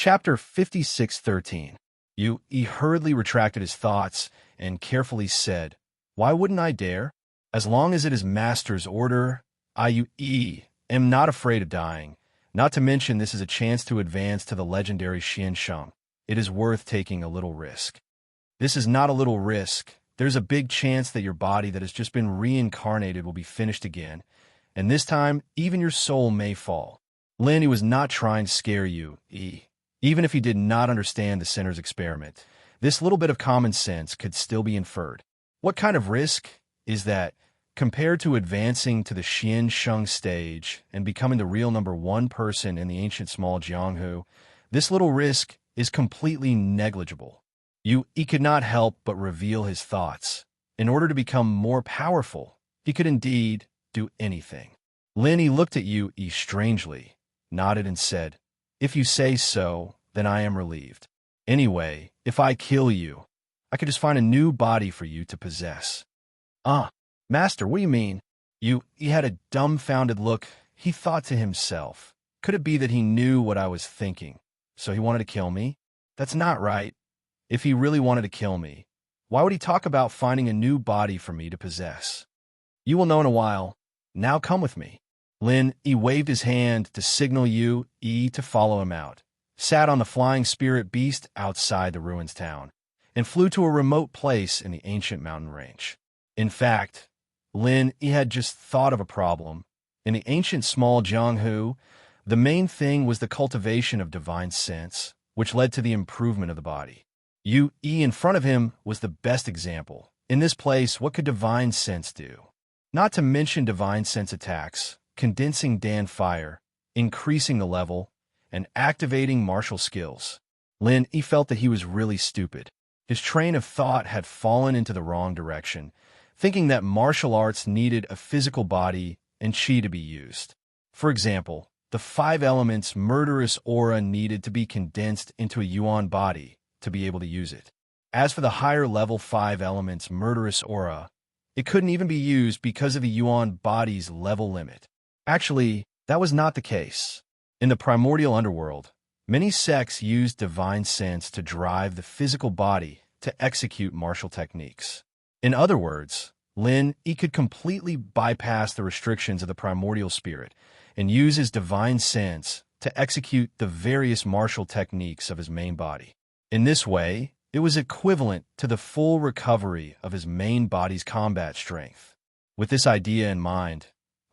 Chapter 56:13. He hurriedly retracted his thoughts and carefully said, "Why wouldn't I dare? As long as it is Master's order, am not afraid of dying. Not to mention this is a chance to advance to the legendary Xiansheng. It is worth taking a little risk." "This is not a little risk. There's a big chance that your body that has just been reincarnated will be finished again, and this time even your soul may fall." Lin, he was not trying to scare you, Even if he did not understand the center's experiment, this little bit of common sense could still be inferred. What kind of risk is that compared to advancing to the Xiansheng stage and becoming the real #1 person in the ancient small Jianghu? This little risk is completely negligible. He could not help but reveal his thoughts. In order to become more powerful, he could indeed do anything. Lin, he looked at you strangely, nodded and said, "If you say so, then I am relieved. Anyway, if I kill you, I could just find a new body for you to possess." Master, what do you mean?" He had a dumbfounded look. He thought to himself, could it be that he knew what I was thinking, so he wanted to kill me? That's not right. If he really wanted to kill me, why would he talk about finding a new body for me to possess? "You will know in a while. Now come with me." Lin, he waved his hand to signal to follow him out, sat on the flying spirit beast outside the ruins town, and flew to a remote place in the ancient mountain range. In fact, Lin, he had just thought of a problem. In the ancient small Jianghu, the main thing was the cultivation of divine sense, which led to the improvement of the body. In front of him was the best example. In this place, what could divine sense do? Not to mention divine sense attacks, condensing Dan fire, increasing the level, and activating martial skills. Lin, he felt that he was really stupid. His train of thought had fallen into the wrong direction, thinking that martial arts needed a physical body and qi to be used. For example, the 5 elements murderous aura needed to be condensed into a yuan body to be able to use it. As for the higher level 5 elements murderous aura, it couldn't even be used because of the yuan body's level limit. Actually, that was not the case. In the primordial underworld, many sects used divine sense to drive the physical body to execute martial techniques. In other words, Lin, he could completely bypass the restrictions of the primordial spirit and use his divine sense to execute the various martial techniques of his main body. In this way, it was equivalent to the full recovery of his main body's combat strength. With this idea in mind,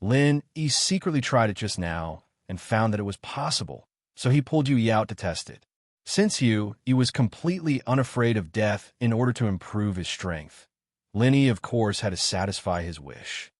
Lin, he secretly tried it just now and found that it was possible, so he pulled you out to test it. Since he was completely unafraid of death in order to improve his strength, Lin, of course, had to satisfy his wish.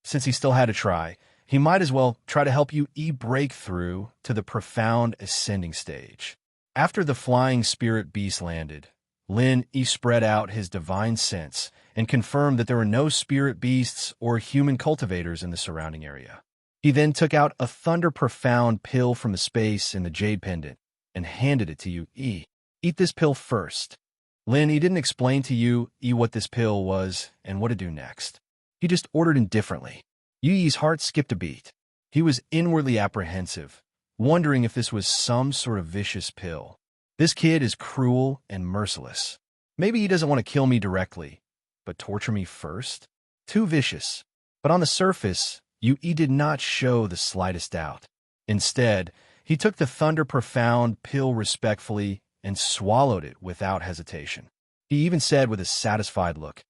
Since he still had to try, he might as well try to help you break through to the profound ascending stage. After the flying spirit beast landed, Lin, spread out his divine sense and confirmed that there were no spirit beasts or human cultivators in the surrounding area. He then took out a thunder profound pill from the space in the jade pendant and handed it to you. Eat this pill first." Lin, he didn't explain to you what this pill was and what to do next. He just ordered indifferently. Yu's heart skipped a beat. He was inwardly apprehensive, wondering if this was some sort of vicious pill. This kid is cruel and merciless. Maybe he doesn't want to kill me directly, but torture me first? Too vicious. But on the surface, he did not show the slightest doubt. Instead, he took the thunder profound pill respectfully and swallowed it without hesitation. He even said with a satisfied look,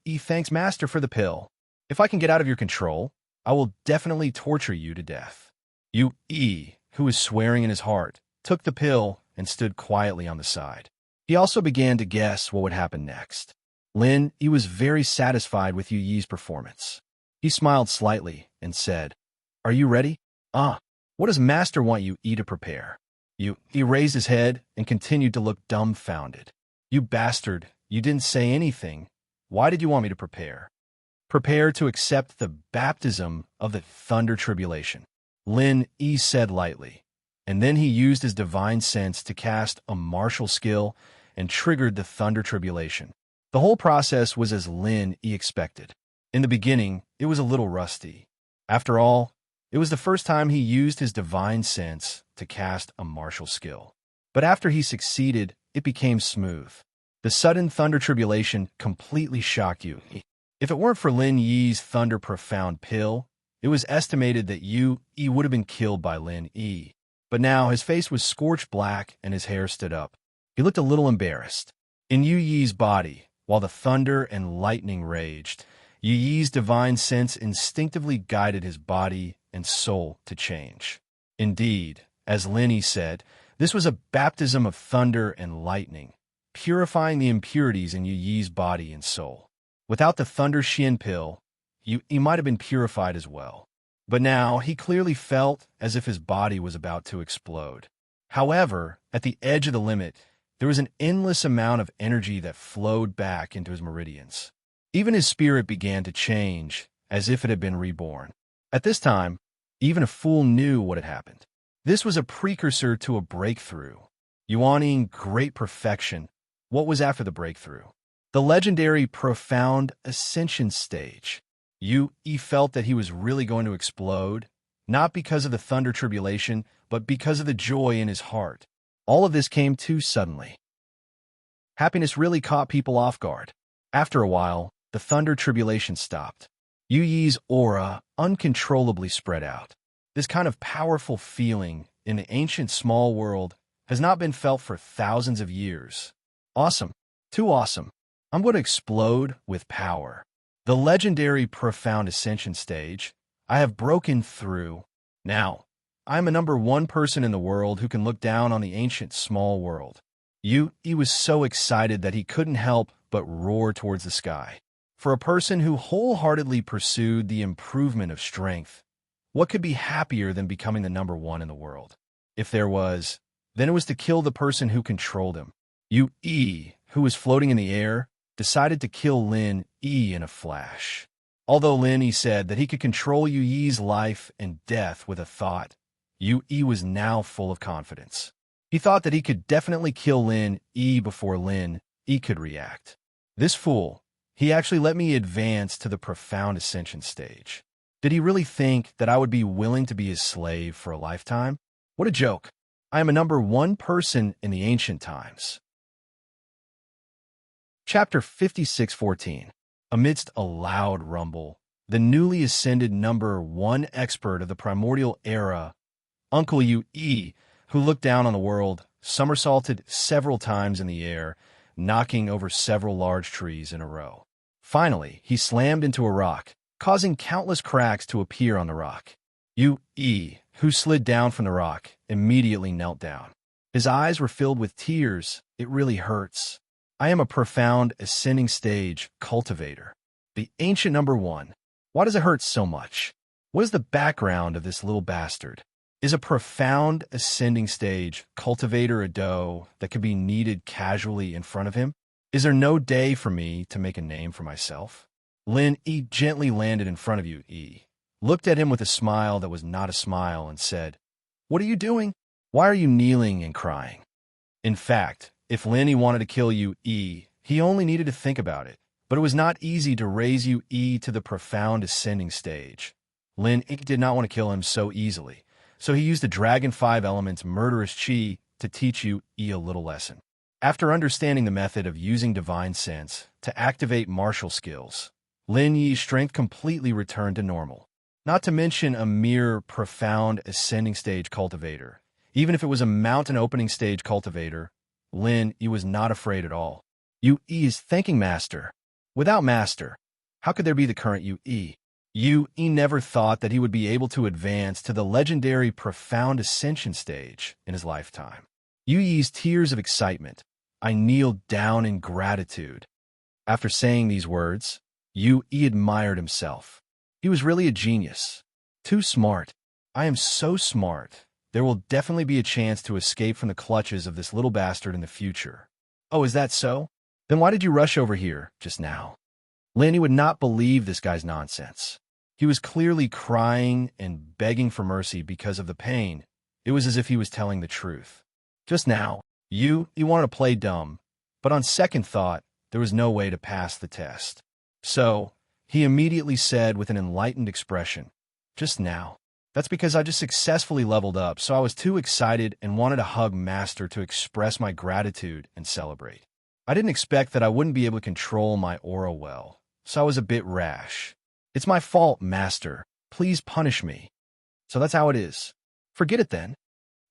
Thanks, Master, for the pill. If I can get out of your control, I will definitely torture you to death." Who was swearing in his heart, took the pill and stood quietly on the side. He also began to guess what would happen next. Lin, he was very satisfied with Yu's performance. He smiled slightly and said, "Are you ready?" What does Master want you to prepare?" He raised his head and continued to look dumbfounded. "You bastard, you didn't say anything. Why did you want me to prepare?" "Prepare to accept the baptism of the thunder tribulation," Lin, said lightly, and then he used his divine sense to cast a martial skill and triggered the thunder tribulation. The whole process was as Lin expected. In the beginning, it was a little rusty. After all, It was the first time he used his divine sense to cast a martial skill. But after he succeeded, it became smooth. The sudden thunder tribulation completely shocked Yu. If it weren't for Lin Yi's thunder profound pill, it was estimated that Yu would have been killed by Lin Yi. But now his face was scorched black and his hair stood up. He looked a little embarrassed. In Yu Yi's body, while the thunder and lightning raged, Yu Yi's divine sense instinctively guided his body and soul to change. Indeed, as Lin Yi said, this was a baptism of thunder and lightning, purifying the impurities in Yu Yi's body and soul. Without the thunder Xian pill, Yu Yi might have been purified as well. But now he clearly felt as if his body was about to explode. However, at the edge of the limit, there was an endless amount of energy that flowed back into his meridians. Even his spirit began to change, as if it had been reborn. At this time, even a fool knew what had happened. This was a precursor to a breakthrough. Yuaning great perfection. What was after the breakthrough? The legendary profound ascension stage. Yu Yi felt that he was really going to explode, not because of the thunder tribulation, but because of the joy in his heart. All of this came too suddenly. Happiness really caught people off guard. After a while, the thunder tribulation stopped. Yu Yi's aura uncontrollably spread out. This kind of powerful feeling in the ancient small world has not been felt for thousands of years. Awesome. Too awesome. I'm going to explode with power. The legendary profound ascension stage. I have broken through. Now, I'm a #1 person in the world who can look down on the ancient small world. Yu Yi was so excited that he couldn't help but roar towards the sky. For a person who wholeheartedly pursued the improvement of strength, what could be happier than becoming the #1 in the world? If there was, then it was to kill the person who controlled him. Yu Yi, who was floating in the air, decided to kill Lin Yi in a flash. Although Lin Yi said that he could control Yu Yi's life and death with a thought, Yu Yi was now full of confidence. He thought that he could definitely kill Lin Yi before Lin Yi could react. This fool, he actually let me advance to the profound ascension stage. Did he really think that I would be willing to be his slave for a lifetime? What a joke. I am a #1 person in the ancient times. Chapter 56:14. Amidst a loud rumble, the newly ascended #1 expert of the primordial era, Uncle Yu Yi, who looked down on the world, somersaulted several times in the air, knocking over several large trees in a row. Finally, he slammed into a rock, causing countless cracks to appear on the rock. Yu Yi, who slid down from the rock, immediately knelt down. His eyes were filled with tears. It really hurts. I am a profound ascending stage cultivator. The ancient #1. Why does it hurt so much? What is the background of this little bastard? Is a profound ascending stage cultivator a dough that could be kneaded casually in front of him? Is there no day for me to make a name for myself? Lin Yi gently landed in front of Yu Yi, looked at him with a smile that was not a smile, and said, "What are you doing? Why are you kneeling and crying?" In fact, if Lin Yi wanted to kill Yu Yi, he only needed to think about it. But it was not easy to raise Yu Yi to the profound ascending stage. Lin Yi did not want to kill him so easily, so he used the Dragon 5 Elements murderous chi to teach Yu Yi a little lesson. After understanding the method of using divine sense to activate martial skills, Lin Yi's strength completely returned to normal. Not to mention a mere profound ascending stage cultivator. Even if it was a mountain opening stage cultivator, Lin Yi was not afraid at all. Yu Yi is thanking Master. Without Master, how could there be the current Yu Yi? Yu Yi never thought that he would be able to advance to the legendary profound ascension stage in his lifetime. Yu Yi's tears of excitement. I kneeled down in gratitude. After saying these words, Yu Yi admired himself. He was really a genius. Too smart. I am so smart. There will definitely be a chance to escape from the clutches of this little bastard in the future. Oh, is that so? Then why did you rush over here just now? Lin Yi would not believe this guy's nonsense. He was clearly crying and begging for mercy because of the pain. It was as if he was telling the truth. Just now, you wanted to play dumb, but on second thought, there was no way to pass the test. So, he immediately said with an enlightened expression, just now. That's because I just successfully leveled up, so I was too excited and wanted to hug Master to express my gratitude and celebrate. I didn't expect that I wouldn't be able to control my aura well, so I was a bit rash. It's my fault, Master. Please punish me. So that's how it is. Forget it then.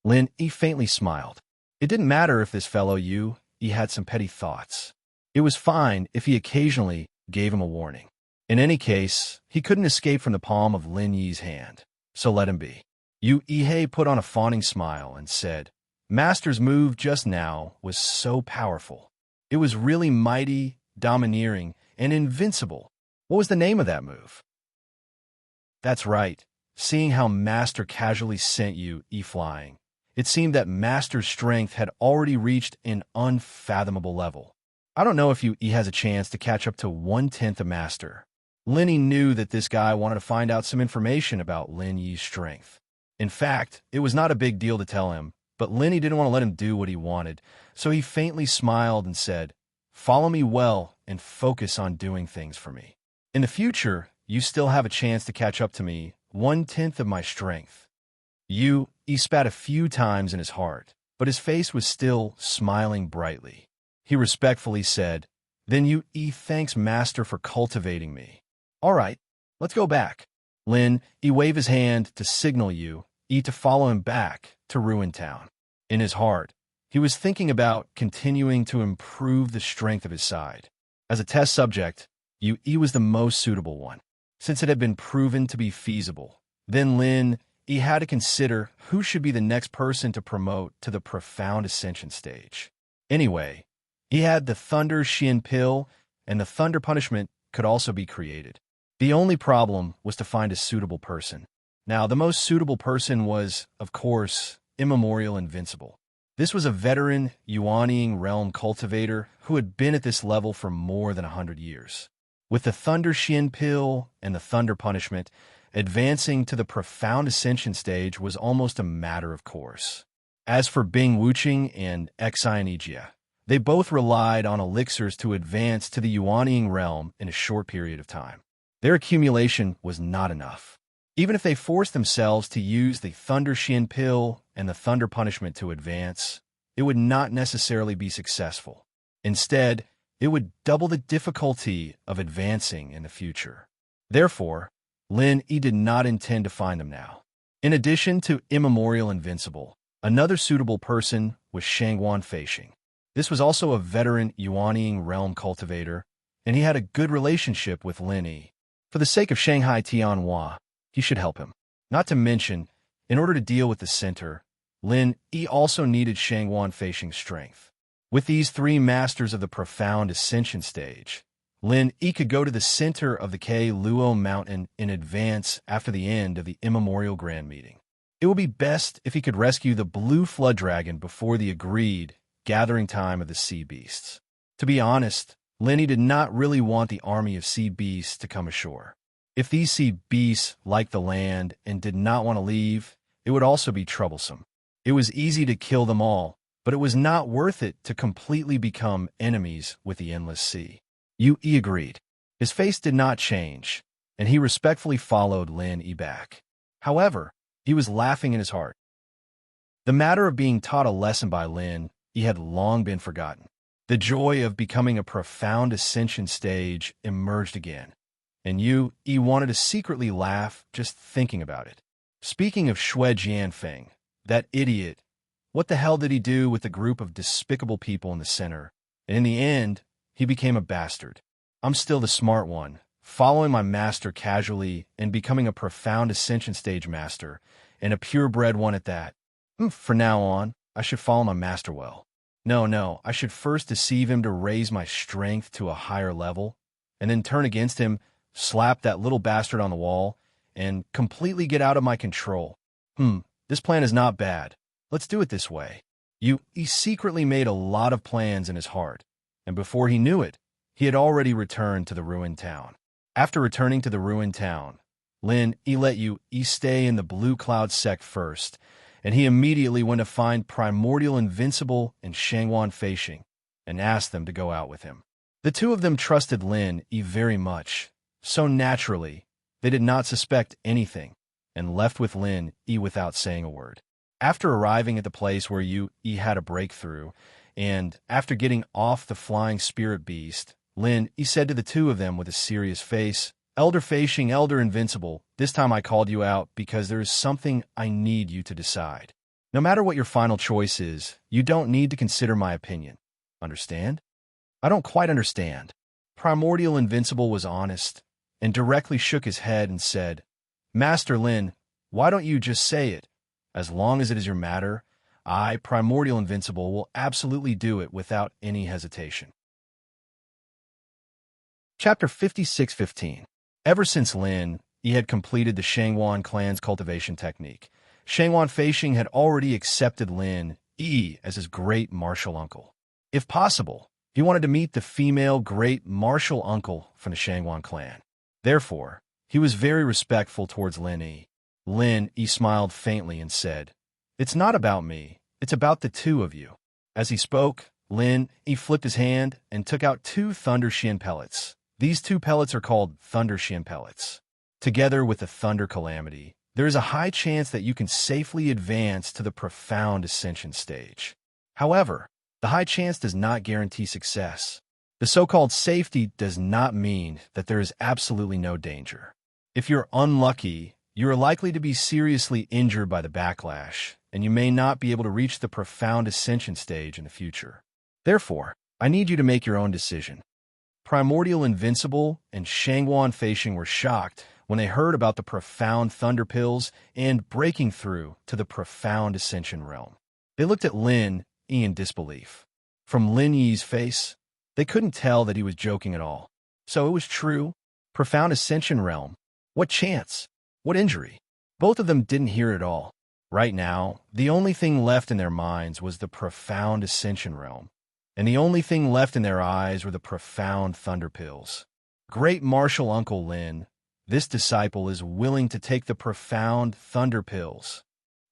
Lin Yi faintly smiled. It didn't matter if this fellow Yu Yi had some petty thoughts. It was fine if he occasionally gave him a warning. In any case, he couldn't escape from the palm of Lin Yi's hand, so let him be. Yu Ihei put on a fawning smile and said, Master's move just now was so powerful. It was really mighty, domineering, and invincible. What was the name of that move? That's right. Seeing how Master casually sent Yu Yi flying, it seemed that Master's strength had already reached an unfathomable level. I don't know if Yu Yi has a chance to catch up to 1/10 of Master. Lin Yi knew that this guy wanted to find out some information about Lin Yi's strength. In fact, it was not a big deal to tell him, but Lin Yi didn't want to let him do what he wanted, so he faintly smiled and said, Follow me well and focus on doing things for me. In the future, you still have a chance to catch up to me, 1/10 of my strength. Yu Yi spat a few times in his heart, but his face was still smiling brightly. He respectfully said, Then Yu Yi thanks Master for cultivating me. All right, let's go back. Lin Yi waved his hand to signal Yu Yi to follow him back to Ruin Town. In his heart, he was thinking about continuing to improve the strength of his side. As a test subject, Yu Yi was the most suitable one, since it had been proven to be feasible. Then Lin Yi had to consider who should be the next person to promote to the Profound Ascension stage. Anyway, he had the Thunder Xian Pill, and the Thunder Punishment could also be created. The only problem was to find a suitable person. Now, the most suitable person was, of course, Immemorial Invincible. This was a veteran Yuanying realm cultivator who had been at this level for more than 100 years. With the Thunder Xian Pill and the Thunder Punishment, advancing to the Profound Ascension stage was almost a matter of course. As for Bing Wuqing and Xianigia, they both relied on elixirs to advance to the Yuanying realm in a short period of time. Their accumulation was not enough. Even if they forced themselves to use the Thunder Xian Pill and the Thunder Punishment to advance, it would not necessarily be successful. Instead, it would double the difficulty of advancing in the future. Therefore, Lin Yi did not intend to find them now. In addition to Immemorial Invincible, another suitable person was Shangguan Feixing. This was also a veteran Yuanying realm cultivator, and he had a good relationship with Lin Yi. For the sake of Shanghai Tianhua, he should help him. Not to mention, in order to deal with the center, Lin Yi also needed Shangguan Feixing's strength. With these three masters of the Profound Ascension stage, Lin Yi could go to the center of the K Luo Mountain in advance after the end of the Immemorial Grand Meeting. It would be best if he could rescue the Blue Flood Dragon before the agreed gathering time of the Sea Beasts. To be honest, Lin Yi did not really want the army of sea beasts to come ashore. If these sea beasts liked the land and did not want to leave, it would also be troublesome. It was easy to kill them all, but it was not worth it to completely become enemies with the Endless Sea. Yu Yi agreed. His face did not change, and he respectfully followed Lin Yi back. However, he was laughing in his heart. The matter of being taught a lesson by Lin Yi had long been forgotten. The joy of becoming a Profound Ascension stage emerged again, and Yu Yi wanted to secretly laugh just thinking about it. Speaking of Xue Jianfeng, that idiot, what the hell did he do with the group of despicable people in the center? And in the end, he became a bastard. I'm still the smart one, following my master casually and becoming a Profound Ascension stage master, and a purebred one at that. From now on, I should follow my master well. No, I should first deceive him to raise my strength to a higher level, and then turn against him, slap that little bastard on the wall, and completely get out of my control. This plan is not bad. Let's do it this way. He secretly made a lot of plans in his heart, and before he knew it, he had already returned to the ruined town. After returning to the ruined town, Lin Yi let Yu Yi stay in the Blue Cloud sect first, and he immediately went to find Primordial Invincible and Shangguan Feixing, and asked them to go out with him. The two of them trusted Lin Yi very much, so naturally, they did not suspect anything, and left with Lin Yi without saying a word. After arriving at the place where Yu Yi had a breakthrough, and after getting off the flying spirit beast, Lin Yi said to the two of them with a serious face, "Elder Facing, Elder Invincible, this time I called you out because there is something I need you to decide. No matter what your final choice is, you don't need to consider my opinion. Understand?" "I don't quite understand." Primordial Invincible was honest, and directly shook his head and said, "Master Lin, why don't you just say it? As long as it is your matter, I, Primordial Invincible, will absolutely do it without any hesitation." Chapter 56:15. Ever since Lin Yi had completed the Shangwan clan's cultivation technique, Shangwan Feixing had already accepted Lin Yi as his great martial uncle. If possible, he wanted to meet the female great martial uncle from the Shangwan clan. Therefore, he was very respectful towards Lin Yi. Lin Yi smiled faintly and said, "It's not about me, it's about the two of you." As he spoke, Lin Yi flipped his hand and took out 2 Thunder Shin pellets. These 2 pellets are called Thunder Shin pellets. Together with the Thunder Calamity, there is a high chance that you can safely advance to the Profound Ascension stage. However, the high chance does not guarantee success. The so-called safety does not mean that there is absolutely no danger. If you're unlucky, you are likely to be seriously injured by the backlash, and you may not be able to reach the Profound Ascension stage in the future. Therefore, I need you to make your own decision. Primordial Invincible and Shangwan Feixing were shocked when they heard about the Profound Thunder Pills and breaking through to the Profound Ascension realm. They looked at Lin Yi in disbelief. From Lin Yi's face, they couldn't tell that he was joking at all. So it was true. Profound Ascension realm. What chance? What injury? Both of them didn't hear it all. Right now, the only thing left in their minds was the Profound Ascension realm, and the only thing left in their eyes were the Profound Thunder Pills. Great Martial Uncle Lin, this disciple is willing to take the Profound Thunder Pills.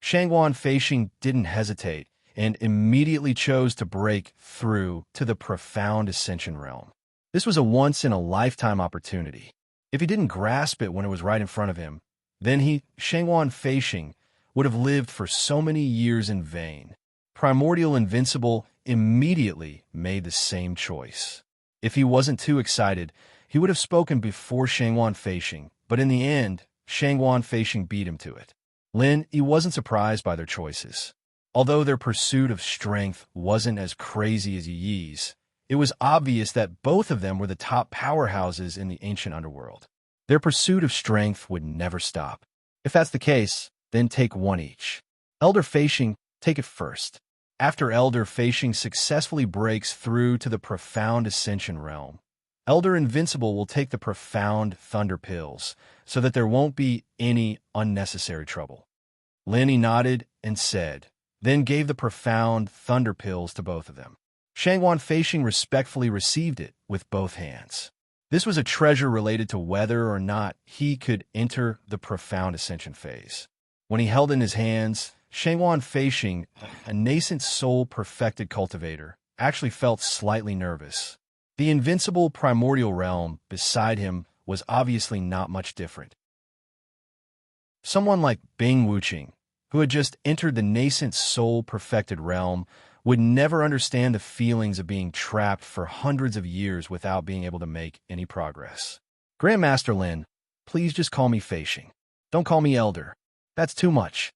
Shangwan Feixing didn't hesitate and immediately chose to break through to the Profound Ascension realm. This was a once-in-a-lifetime opportunity. If he didn't grasp it when it was right in front of him, then Shangwan Feixing, would have lived for so many years in vain. Primordial Invincible immediately made the same choice. If he wasn't too excited, he would have spoken before Shangwan Feixing, but in the end, Shangwan Feixing beat him to it. Lin Yi wasn't surprised by their choices. Although their pursuit of strength wasn't as crazy as Yi Yi's, it was obvious that both of them were the top powerhouses in the ancient underworld. Their pursuit of strength would never stop. If that's the case, then take one each. Elder Feixing, take it first. After Elder Feixing successfully breaks through to the Profound Ascension realm, Elder Invincible will take the Profound Thunder Pills so that there won't be any unnecessary trouble. Lin Yi nodded and said, then gave the Profound Thunder Pills to both of them. Shangwan Feixing respectfully received it with both hands. This was a treasure related to whether or not he could enter the Profound Ascension phase. When he held in his hands, Shangwan Feixing, a nascent soul-perfected cultivator, actually felt slightly nervous. The invincible primordial realm beside him was obviously not much different. Someone like Bing Wuqing, who had just entered the nascent soul-perfected realm, would never understand the feelings of being trapped for hundreds of years without being able to make any progress. Grandmaster Lin, please just call me Feixing. Don't call me Elder. That's too much.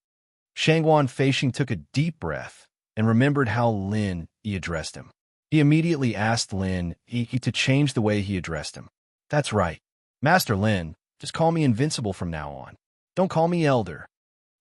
Shangwan Feixing took a deep breath and remembered how Lin Yi addressed him. He immediately asked Lin Yi to change the way he addressed him. That's right. Master Lin, just call me Invincible from now on. Don't call me Elder.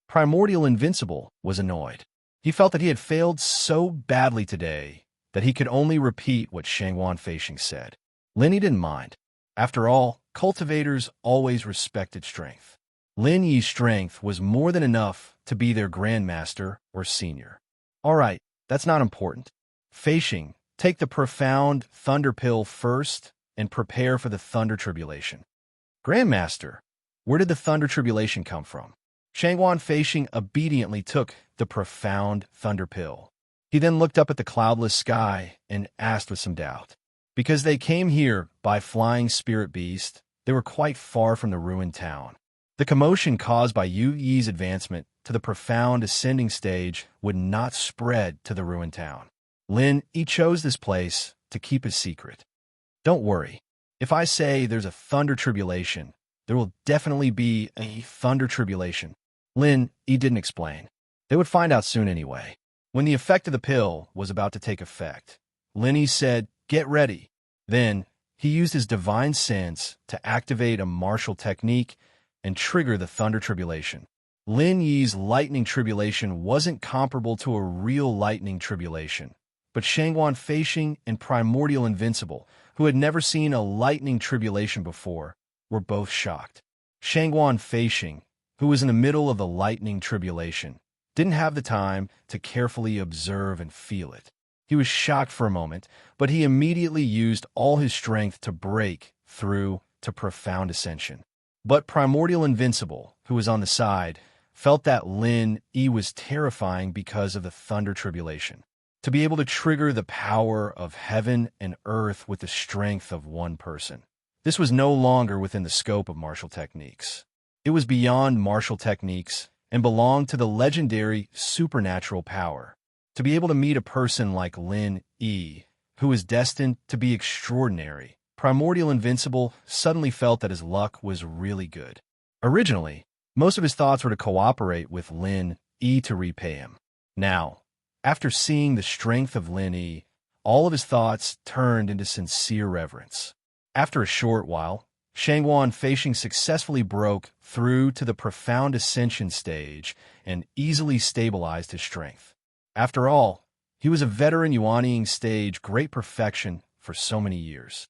Primordial Invincible was annoyed. He felt that he had failed so badly today that he could only repeat what Shangwan Feixing said. Lin Yi didn't mind. After all, cultivators always respected strength. Lin Yi's strength was more than enough to be their grandmaster or senior. All right, that's not important. Feixing, take the Profound Thunder Pill first and prepare for the Thunder Tribulation. Grandmaster, where did the Thunder Tribulation come from? Shangwan Feixing obediently took the Profound Thunder Pill. He then looked up at the cloudless sky and asked with some doubt. Because they came here by flying spirit beast, they were quite far from the ruined town. The commotion caused by Yu Yi's advancement to the profound ascending stage would not spread to the ruined town. Lin Yi chose this place to keep his secret. Don't worry. If I say there's a thunder tribulation, there will definitely be a thunder tribulation. Lin Yi didn't explain. They would find out soon anyway. When the effect of the pill was about to take effect, Lin Yi said, "Get ready." Then, he used his divine sense to activate a martial technique and trigger the thunder tribulation. Lin Yi's lightning tribulation wasn't comparable to a real lightning tribulation, but Shangguan Feixing and Primordial Invincible, who had never seen a lightning tribulation before, were both shocked. Shangguan Feixing, who was in the middle of the lightning tribulation, didn't have the time to carefully observe and feel it. He was shocked for a moment, but he immediately used all his strength to break through to profound ascension. But Primordial Invincible, who was on the side, felt that Lin Yi was terrifying because of the thunder tribulation. To be able to trigger the power of heaven and earth with the strength of one person. This was no longer within the scope of martial techniques. It was beyond martial techniques and belonged to the legendary supernatural power. To be able to meet a person like Lin Yi, who was destined to be extraordinary, Primordial Invincible suddenly felt that his luck was really good. Originally, most of his thoughts were to cooperate with Lin Yi to repay him. Now, after seeing the strength of Lin Yi, all of his thoughts turned into sincere reverence. After a short while, Shangguan Feixing successfully broke through to the profound ascension stage and easily stabilized his strength. After all, he was a veteran Yuanying stage great perfection for so many years.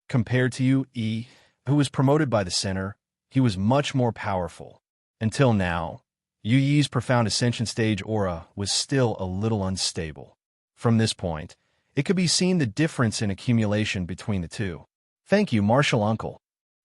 Compared to Yu Yi, who was promoted by the center, he was much more powerful. Until now, Yu Yi's profound ascension stage aura was still a little unstable. From this point, it could be seen the difference in accumulation between the two. Thank you, Martial Uncle.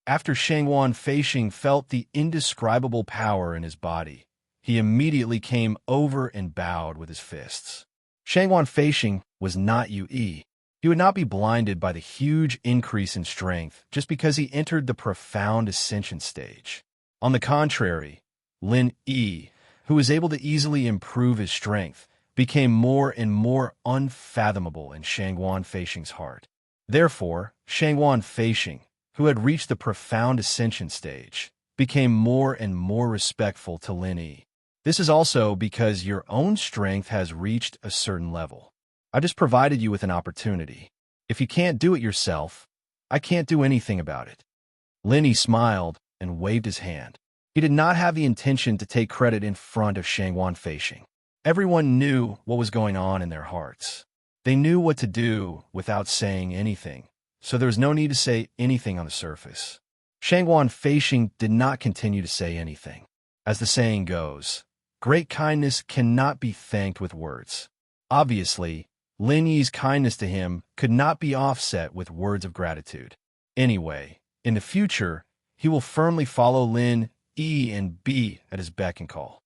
After Shangguan Feixing felt the indescribable power in his body, he immediately came over and bowed with his fists. Shangguan Feixing was not Yu Yi. He would not be blinded by the huge increase in strength just because he entered the profound ascension stage. On the contrary, Lin Yi, who was able to easily improve his strength, became more and more unfathomable in Shangguan Feixing's heart. Therefore, Shangguan Feixing, who had reached the profound ascension stage, became more and more respectful to Lin Yi. This is also because your own strength has reached a certain level. I just provided you with an opportunity. If you can't do it yourself, I can't do anything about it. Lin Yi smiled and waved his hand. He did not have the intention to take credit in front of Shangguan Feixing. Everyone knew what was going on in their hearts. They knew what to do without saying anything, so there was no need to say anything on the surface. Shangguan Feixing did not continue to say anything. As the saying goes, great kindness cannot be thanked with words. Obviously, Lin Yi's kindness to him could not be offset with words of gratitude. Anyway, in the future, he will firmly follow Lin Yi and be at his beck and call.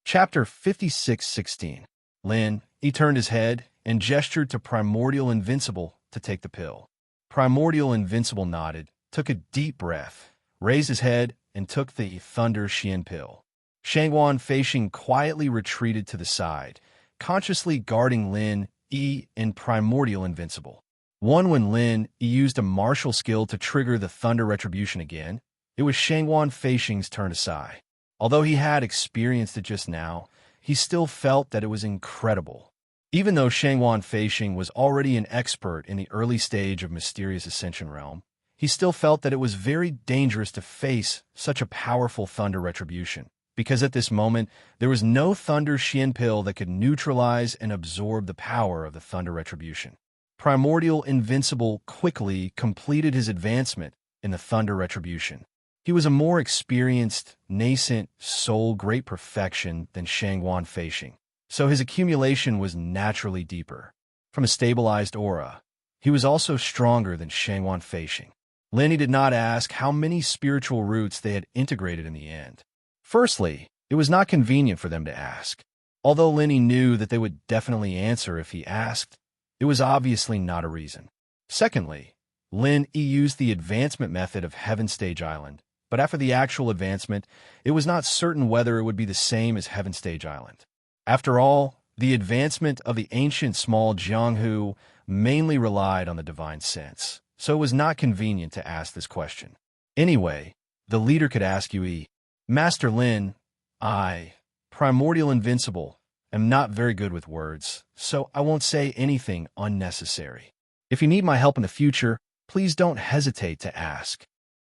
Chapter 56:16. Lin Yi turned his head and gestured to Primordial Invincible to take the pill. Primordial Invincible nodded, took a deep breath, raised his head, and took the Thunder Xian pill. Shangguan Feixing quietly retreated to the side, consciously guarding Lin Yi and Primordial Invincible. When Lin Yi used a martial skill to trigger the Thunder Retribution again, it was Shangguan Feixing's turn to sigh. Although he had experienced it just now, he still felt that it was incredible. Even though Shangguan Feixing was already an expert in the early stage of Mysterious Ascension Realm, he still felt that it was very dangerous to face such a powerful Thunder Retribution, because at this moment, there was no Thunder Xian pill that could neutralize and absorb the power of the Thunder Retribution. Primordial Invincible quickly completed his advancement in the Thunder Retribution. He was a more experienced, nascent soul great perfection than Shangguan Feixing, so his accumulation was naturally deeper. From a stabilized aura, he was also stronger than Shangguan Feixing. Lin Yi did not ask how many spiritual roots they had integrated in the end. Firstly, it was not convenient for them to ask. Although Lin Yi knew that they would definitely answer if he asked, it was obviously not a reason. Secondly, Lin Yi used the advancement method of Heaven Stage Island, but after the actual advancement, it was not certain whether it would be the same as Heaven Stage Island. After all, the advancement of the ancient small Jianghu mainly relied on the divine sense, so it was not convenient to ask this question. Anyway, the leader could ask Yue, Master Lin, I, Primordial Invincible, am not very good with words, so I won't say anything unnecessary. If you need my help in the future, please don't hesitate to ask.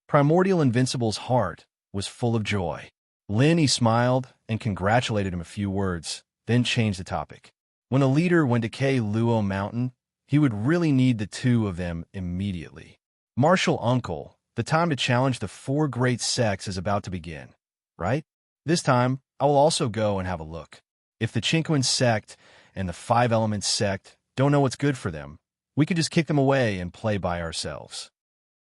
Primordial Invincible's heart was full of joy. Lin Yi smiled and congratulated him a few words, then changed the topic. When a leader went to K Luo Mountain, he would really need the two of them immediately. Martial Uncle, the time to challenge the four great sects is about to begin, right? This time, I will also go and have a look. If the Qingquan sect and the Five Elements sect don't know what's good for them, we could just kick them away and play by ourselves.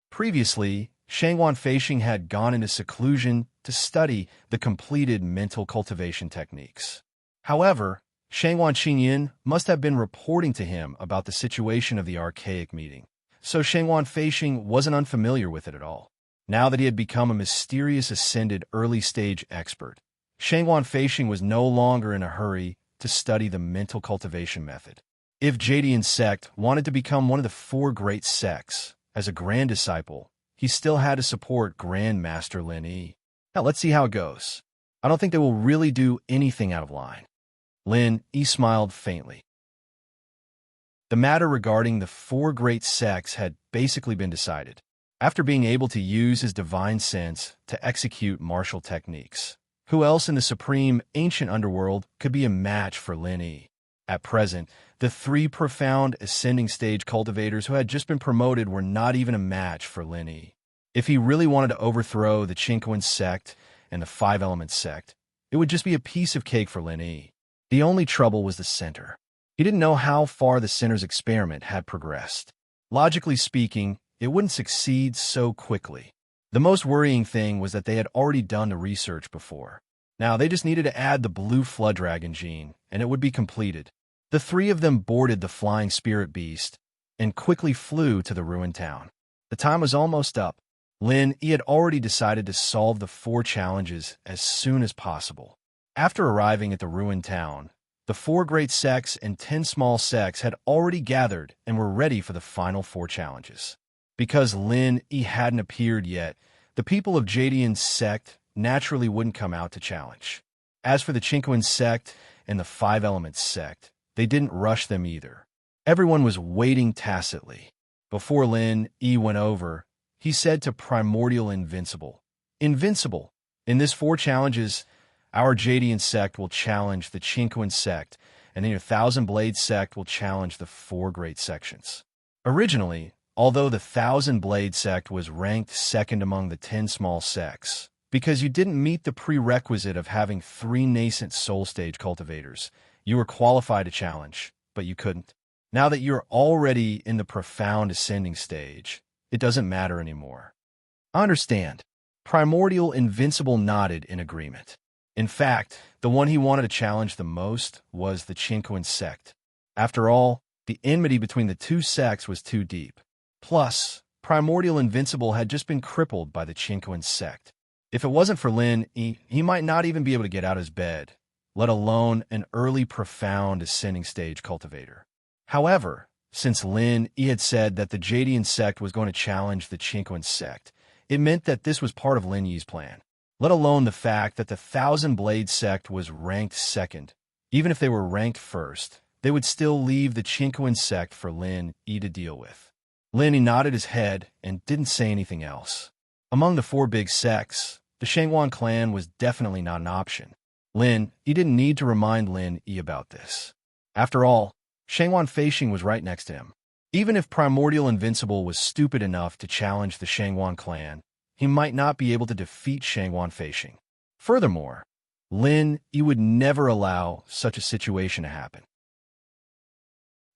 Previously, Shangwan Feixing had gone into seclusion to study the completed mental cultivation techniques. However, Shangwan Qinyin must have been reporting to him about the situation of the archaic meeting, so Shangwan Feixing wasn't unfamiliar with it at all. Now that he had become a mysterious ascended early-stage expert, Shangwan Feixing was no longer in a hurry to study the mental cultivation method. If Jadian sect wanted to become one of the four great sects, as a grand disciple, he still had to support Grand Master Lin Yi. Now let's see how it goes. I don't think they will really do anything out of line. Lin Yi smiled faintly. The matter regarding the four great sects had basically been decided, after being able to use his divine sense to execute martial techniques. Who else in the supreme ancient underworld could be a match for Lin Yi? At present, the three profound ascending stage cultivators who had just been promoted were not even a match for Lin Yi. If he really wanted to overthrow the Qingquan sect and the Five Elements sect, it would just be a piece of cake for Lin Yi. The only trouble was the center. He didn't know how far the center's experiment had progressed. Logically speaking, it wouldn't succeed so quickly. The most worrying thing was that they had already done the research before. Now they just needed to add the blue flood dragon gene, and it would be completed. The three of them boarded the flying spirit beast and quickly flew to the ruined town. The time was almost up. Lin Yi had already decided to solve the four challenges as soon as possible. After arriving at the ruined town, the four great sects and 10 small sects had already gathered and were ready for the final four challenges. Because Lin Yi hadn't appeared yet, the people of Jadian's sect naturally wouldn't come out to challenge. As for the Qingquan sect and the Five Elements sect, they didn't rush them either. Everyone was waiting tacitly. Before Lin Yi went over, he said to Primordial Invincible, Invincible, in this four challenges, our Jadian sect will challenge the Qingquan sect, and then your Thousand Blade sect will challenge the four great sections. Originally, although the Thousand Blade sect was ranked second among the 10 small sects, because you didn't meet the prerequisite of having 3 nascent soul stage cultivators, you were qualified to challenge, but you couldn't. Now that you're already in the profound ascending stage, it doesn't matter anymore. I understand. Primordial Invincible nodded in agreement. In fact, the one he wanted to challenge the most was the Qingquan sect. After all, the enmity between the two sects was too deep. Plus, Primordial Invincible had just been crippled by the Qingquan sect. If it wasn't for Lin Yi, he might not even be able to get out of his bed, let alone an early profound ascending stage cultivator. However, since Lin Yi had said that the Jadian sect was going to challenge the Qingquan sect, it meant that this was part of Lin Yi's plan, let alone the fact that the Thousand Blade sect was ranked second. Even if they were ranked first, they would still leave the Qingquan sect for Lin Yi to deal with. Lin Yi nodded his head and didn't say anything else. Among the 4 big sects, the Shangwan clan was definitely not an option. Lin Yi didn't need to remind Lin Yi about this. After all, Shangwan Feixing was right next to him. Even if Primordial Invincible was stupid enough to challenge the Shangwan clan, he might not be able to defeat Shangwan Feixing. Furthermore, Lin Yi would never allow such a situation to happen.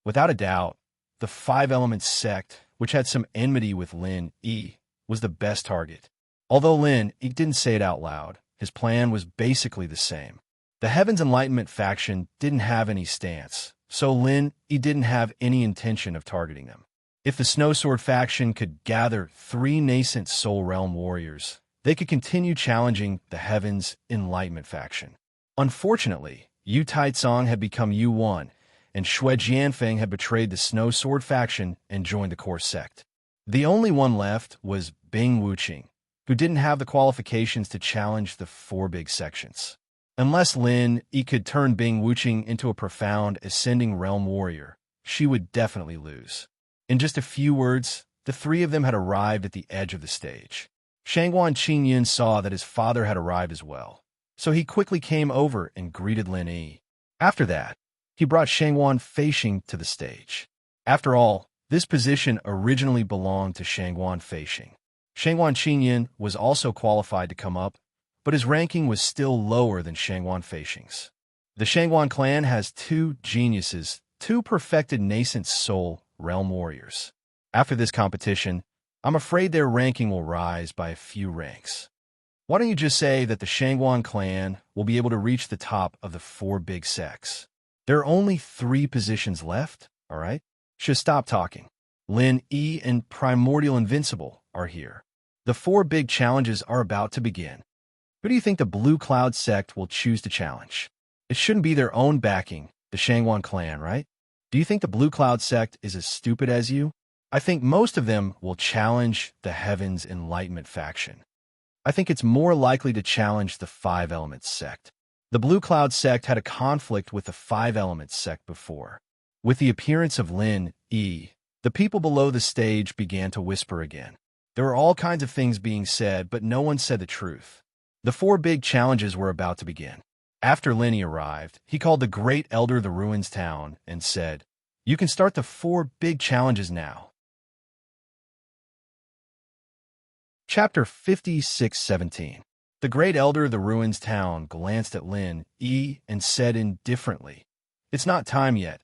Without a doubt, the Five Elements sect, which had some enmity with Lin Yi, was the best target. Although Lin Yi didn't say it out loud, his plan was basically the same. The Heaven's Enlightenment faction didn't have any stance, so Lin Yi didn't have any intention of targeting them. If the Snow Sword faction could gather 3 nascent Soul Realm warriors, they could continue challenging the Heaven's Enlightenment faction. Unfortunately, Yu Taicong had become Yu1, and Xue Jianfeng had betrayed the Snow Sword faction and joined the core sect. The only one left was Bing Wuqing, who didn't have the qualifications to challenge the 4 big sections. Unless Lin Yi could turn Bing Wuqing into a profound ascending realm warrior, she would definitely lose. In just a few words, the 3 of them had arrived at the edge of the stage. Shangguan Qingyun saw that his father had arrived as well, so he quickly came over and greeted Lin Yi. After that, he brought Shangguan Feixing to the stage. After all, this position originally belonged to Shangguan Feixing. Shangguan Qingyun was also qualified to come up, but his ranking was still lower than Shangguan Feixing's. The Shangguan clan has 2 geniuses, 2 perfected nascent soul realm warriors. After this competition, I'm afraid their ranking will rise by a few ranks. Why don't you just say that the Shangguan clan will be able to reach the top of the 4 big sects? There are only 3 positions left, all right? Should stop talking. Lin Yi and Primordial Invincible are here. The 4 big challenges are about to begin. Who do you think the Blue Cloud sect will choose to challenge? It shouldn't be their own backing, the Shangguan clan, right? Do you think the Blue Cloud sect is as stupid as you? I think most of them will challenge the Heaven's Enlightenment faction. I think it's more likely to challenge the 5 Elements sect. The Blue Cloud sect had a conflict with the 5 Elements sect before. With the appearance of Lin Yi, the people below the stage began to whisper again. There were all kinds of things being said, but no one said the truth. The 4 big challenges were about to begin. After Lin Yi arrived, he called the Great Elder of the Ruins Town and said, "You can start the 4 big challenges now." Chapter 56:17. The Great Elder of the Ruins Town glanced at Lin Yi and said indifferently, "It's not time yet.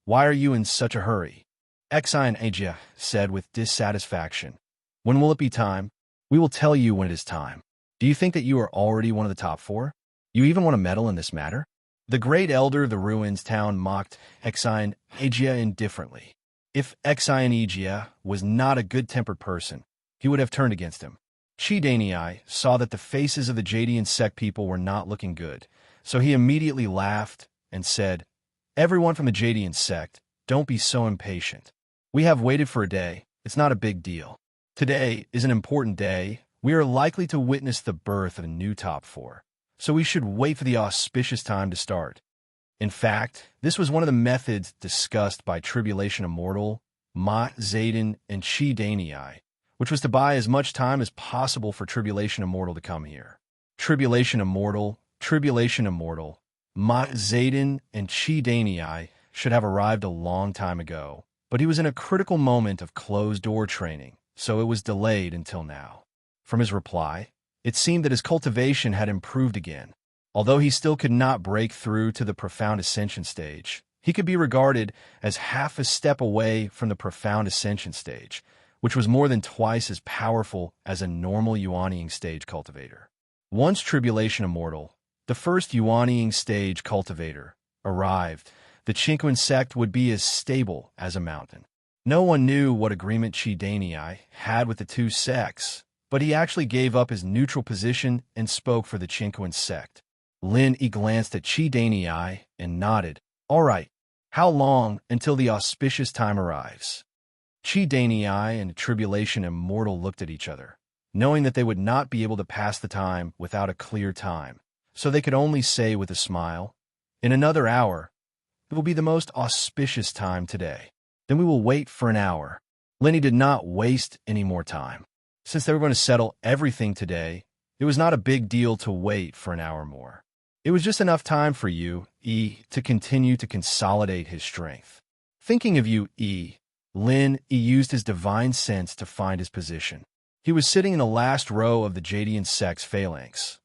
Why are you in such a hurry?" Exine Ajia said with dissatisfaction, "When will it be time? We will tell you when it is time. Do you think that you are already one of the top 4? You even want to meddle in this matter?" The Great Elder of the Ruins Town mocked Exine Ajia indifferently. If Exine Ajia was not a good-tempered person, he would have turned against him. Shi Danei saw that the faces of the Jadian sect people were not looking good, so he immediately laughed and said, "Everyone from the Jadian sect, don't be so impatient. We have waited for a day. It's not a big deal. Today is an important day. We are likely to witness the birth of a new top 4, so we should wait for the auspicious time to start." In fact, this was one of the methods discussed by Tribulation Immortal, Ma Zayden, and Shi Danei, which was to buy as much time as possible for Tribulation Immortal to come here. Tribulation Immortal, Ma Zayden, and Shi Danei should have arrived a long time ago, but he was in a critical moment of closed-door training, so it was delayed until now. From his reply, it seemed that his cultivation had improved again. Although he still could not break through to the Profound Ascension stage, he could be regarded as half a step away from the Profound Ascension stage, which was more than twice as powerful as a normal Yuanying stage cultivator. Once Tribulation Immortal, the first Yuanying stage cultivator, arrived, the Qingquan sect would be as stable as a mountain. No one knew what agreement Shi Danei had with the 2 sects, but he actually gave up his neutral position and spoke for the Qingquan sect. Lin Yi glanced at Shi Danei and nodded. "All right, how long until the auspicious time arrives?" Shi Danei and Tribulation Immortal looked at each other, knowing that they would not be able to pass the time without a clear time, so they could only say with a smile, "In another hour, it will be the most auspicious time today. Then we will wait for an hour." Lin Yi did not waste any more time. Since they were going to settle everything today, it was not a big deal to wait for an hour more. It was just enough time for Yu Yi to continue to consolidate his strength. Thinking of Yu Yi, Lin Yi used his divine sense to find his position. He was sitting in the last row of the Jadian sect's phalanx,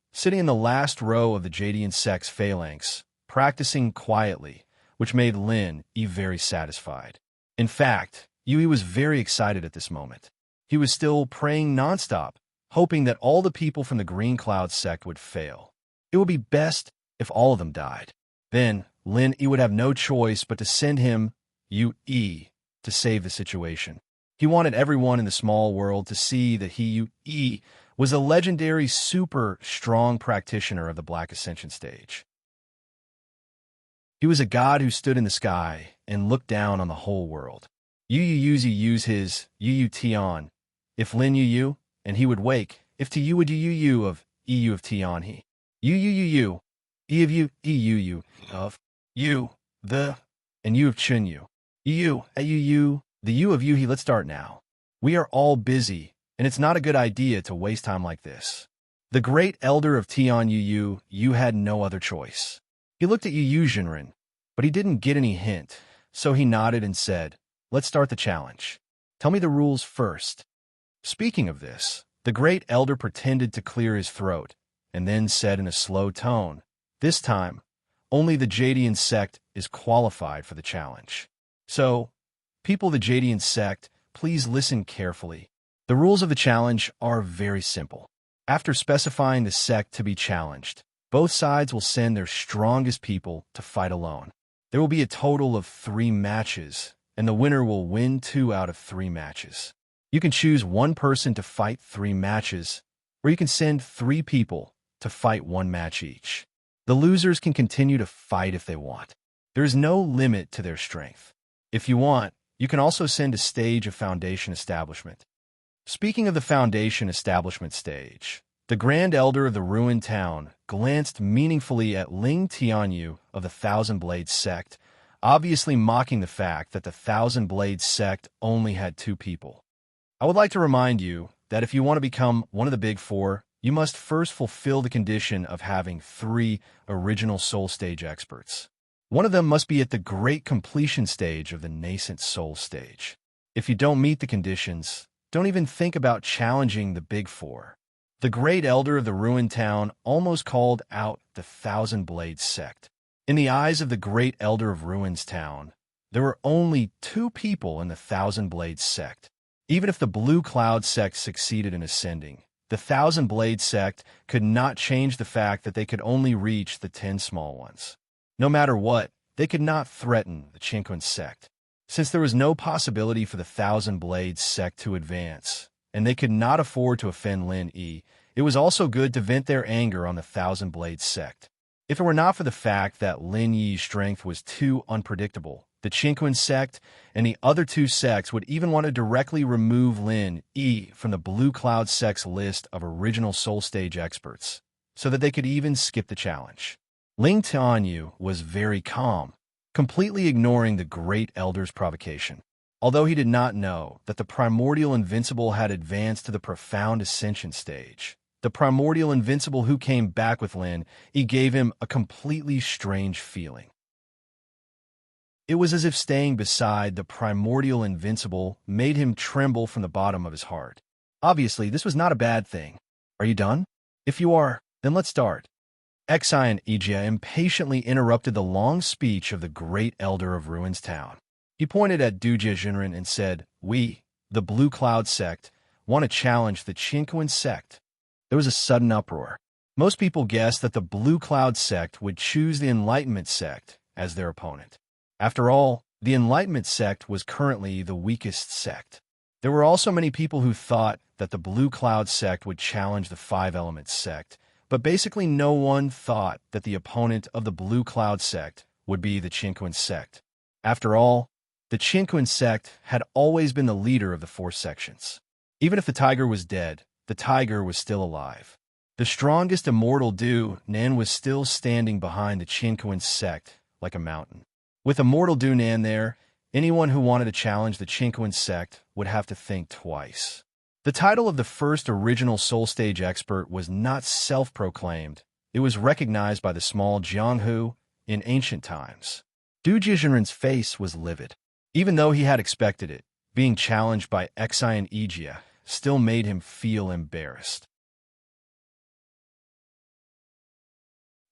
practicing quietly, which made Lin Yi very satisfied. In fact, Yu Yi was very excited at this moment. He was still praying nonstop, hoping that all the people from the Green Cloud sect would fail. It would be best if all of them died. Then Lin Yi would have no choice but to send him, Yu Yi, to save the situation. He wanted everyone in the small world to see that he was a legendary, super strong practitioner of the Black Ascension stage. He was a god who stood in the sky and looked down on the whole world. Use his Tion. If Lin Yu, and he would wake. If to you would you of EU of Tion he. E of you of you, the, and you of Chun Yu. The you of you he. Let's start now. We are all busy, and it's not a good idea to waste time like this. The great elder of Tion you had no other choice. He looked at Yu Jinren, but he didn't get any hint, so he nodded and said, "Let's start the challenge. Tell me the rules first." Speaking of this, the great elder pretended to clear his throat, and then said in a slow tone, "This time, only the Jadian sect is qualified for the challenge. So, people of the Jadian sect, please listen carefully. The rules of the challenge are very simple. After specifying the sect to be challenged, both sides will send their strongest people to fight alone. There will be a total of 3 matches, and the winner will win 2 out of 3 matches. You can choose one person to fight 3 matches, or you can send 3 people to fight 1 match each. The losers can continue to fight if they want. There is no limit to their strength. If you want, you can also send a stage of Foundation Establishment. Speaking of the Foundation Establishment stage, the Grand Elder of the ruined town glanced meaningfully at Ling Tianyu of the Thousand Blades sect, obviously mocking the fact that the Thousand Blades sect only had 2 people. I would like to remind you that if you want to become one of the Big Four, you must first fulfill the condition of having 3 original Soul Stage experts. One of them must be at the great completion stage of the nascent Soul Stage. If you don't meet the conditions, don't even think about challenging the Big Four. The Great Elder of the ruined town almost called out the Thousand Blades sect. In the eyes of the Great Elder of Ruins Town, there were only 2 people in the Thousand Blades sect. Even if the Blue Cloud sect succeeded in ascending, the Thousand Blades sect could not change the fact that they could only reach the 10 small ones. No matter what, they could not threaten the Qinquan sect. Since there was no possibility for the Thousand Blades sect to advance, and they could not afford to offend Lin Yi, it was also good to vent their anger on the Thousand Blades sect. If it were not for the fact that Lin Yi's strength was too unpredictable, the Qinquan sect and the other 2 sects would even want to directly remove Lin Yi from the Blue Cloud sect's list of original Soul Stage experts, so that they could even skip the challenge. Ling Tianyu was very calm, completely ignoring the Great Elder's provocation. Although he did not know that the Primordial Invincible had advanced to the Profound Ascension stage, the Primordial Invincible who came back with Lin, he gave him a completely strange feeling. It was as if staying beside the Primordial Invincible made him tremble from the bottom of his heart. Obviously, this was not a bad thing. Are you done? If you are, then let's start. Xian Ijia impatiently interrupted the long speech of the Great Elder of Ruins Town. He pointed at Dujie Jinren and said, "We, the Blue Cloud sect, want to challenge the Qinquan sect." There was a sudden uproar. Most people guessed that the Blue Cloud sect would choose the Enlightenment sect as their opponent. After all, the Enlightenment sect was currently the weakest sect. There were also many people who thought that the Blue Cloud sect would challenge the Five Elements sect, but basically no one thought that the opponent of the Blue Cloud sect would be the Qinquan sect. After all, the Qinquan sect had always been the leader of the 4 sections. Even if the tiger was dead, the tiger was still alive. The strongest immortal Du Nan was still standing behind the Qinquan sect like a mountain. With immortal Du Nan there, anyone who wanted to challenge the Qinquan sect would have to think twice. The title of the first original Soul Stage expert was not self-proclaimed. It was recognized by the small Jianghu in ancient times. Du Jizhenren's face was livid. Even though he had expected it, being challenged by Xian Ijia still made him feel embarrassed.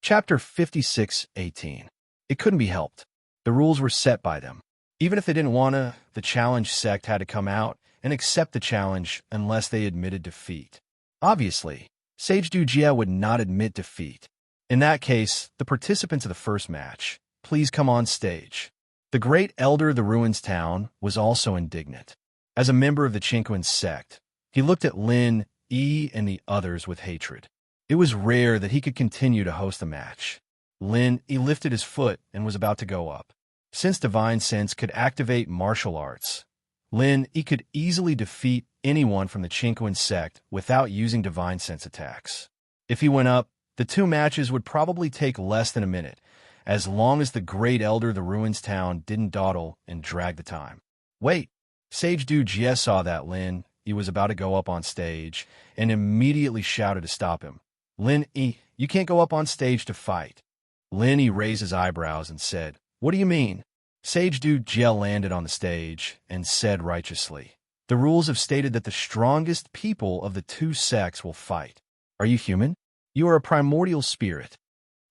Chapter 56:18. It couldn't be helped. The rules were set by them. Even if they didn't want to, the challenge sect had to come out and accept the challenge unless they admitted defeat. Obviously, Sage Du Jie would not admit defeat. In that case, the participants of the first match, please come on stage. The Great Elder of the Ruins Town was also indignant. As a member of the Chinquan sect, he looked at Lin Yi and the others with hatred. It was rare that he could continue to host a match. Lin Yi lifted his foot and was about to go up. Since Divine Sense could activate martial arts, Lin Yi could easily defeat anyone from the Chinquan sect without using Divine Sense attacks. If he went up, the two matches would probably take less than a minute, as long as the Great Elder of the Ruins Town didn't dawdle and drag the time. Wait! Sage Du Jie saw that Lin Yi was about to go up on stage and immediately shouted to stop him. Lin Yi, you can't go up on stage to fight. Lin Yi raised his eyebrows and said, What do you mean? Sage Du Jie landed on the stage and said righteously, The rules have stated that the strongest people of the two sects will fight. Are you human? You are a primordial spirit.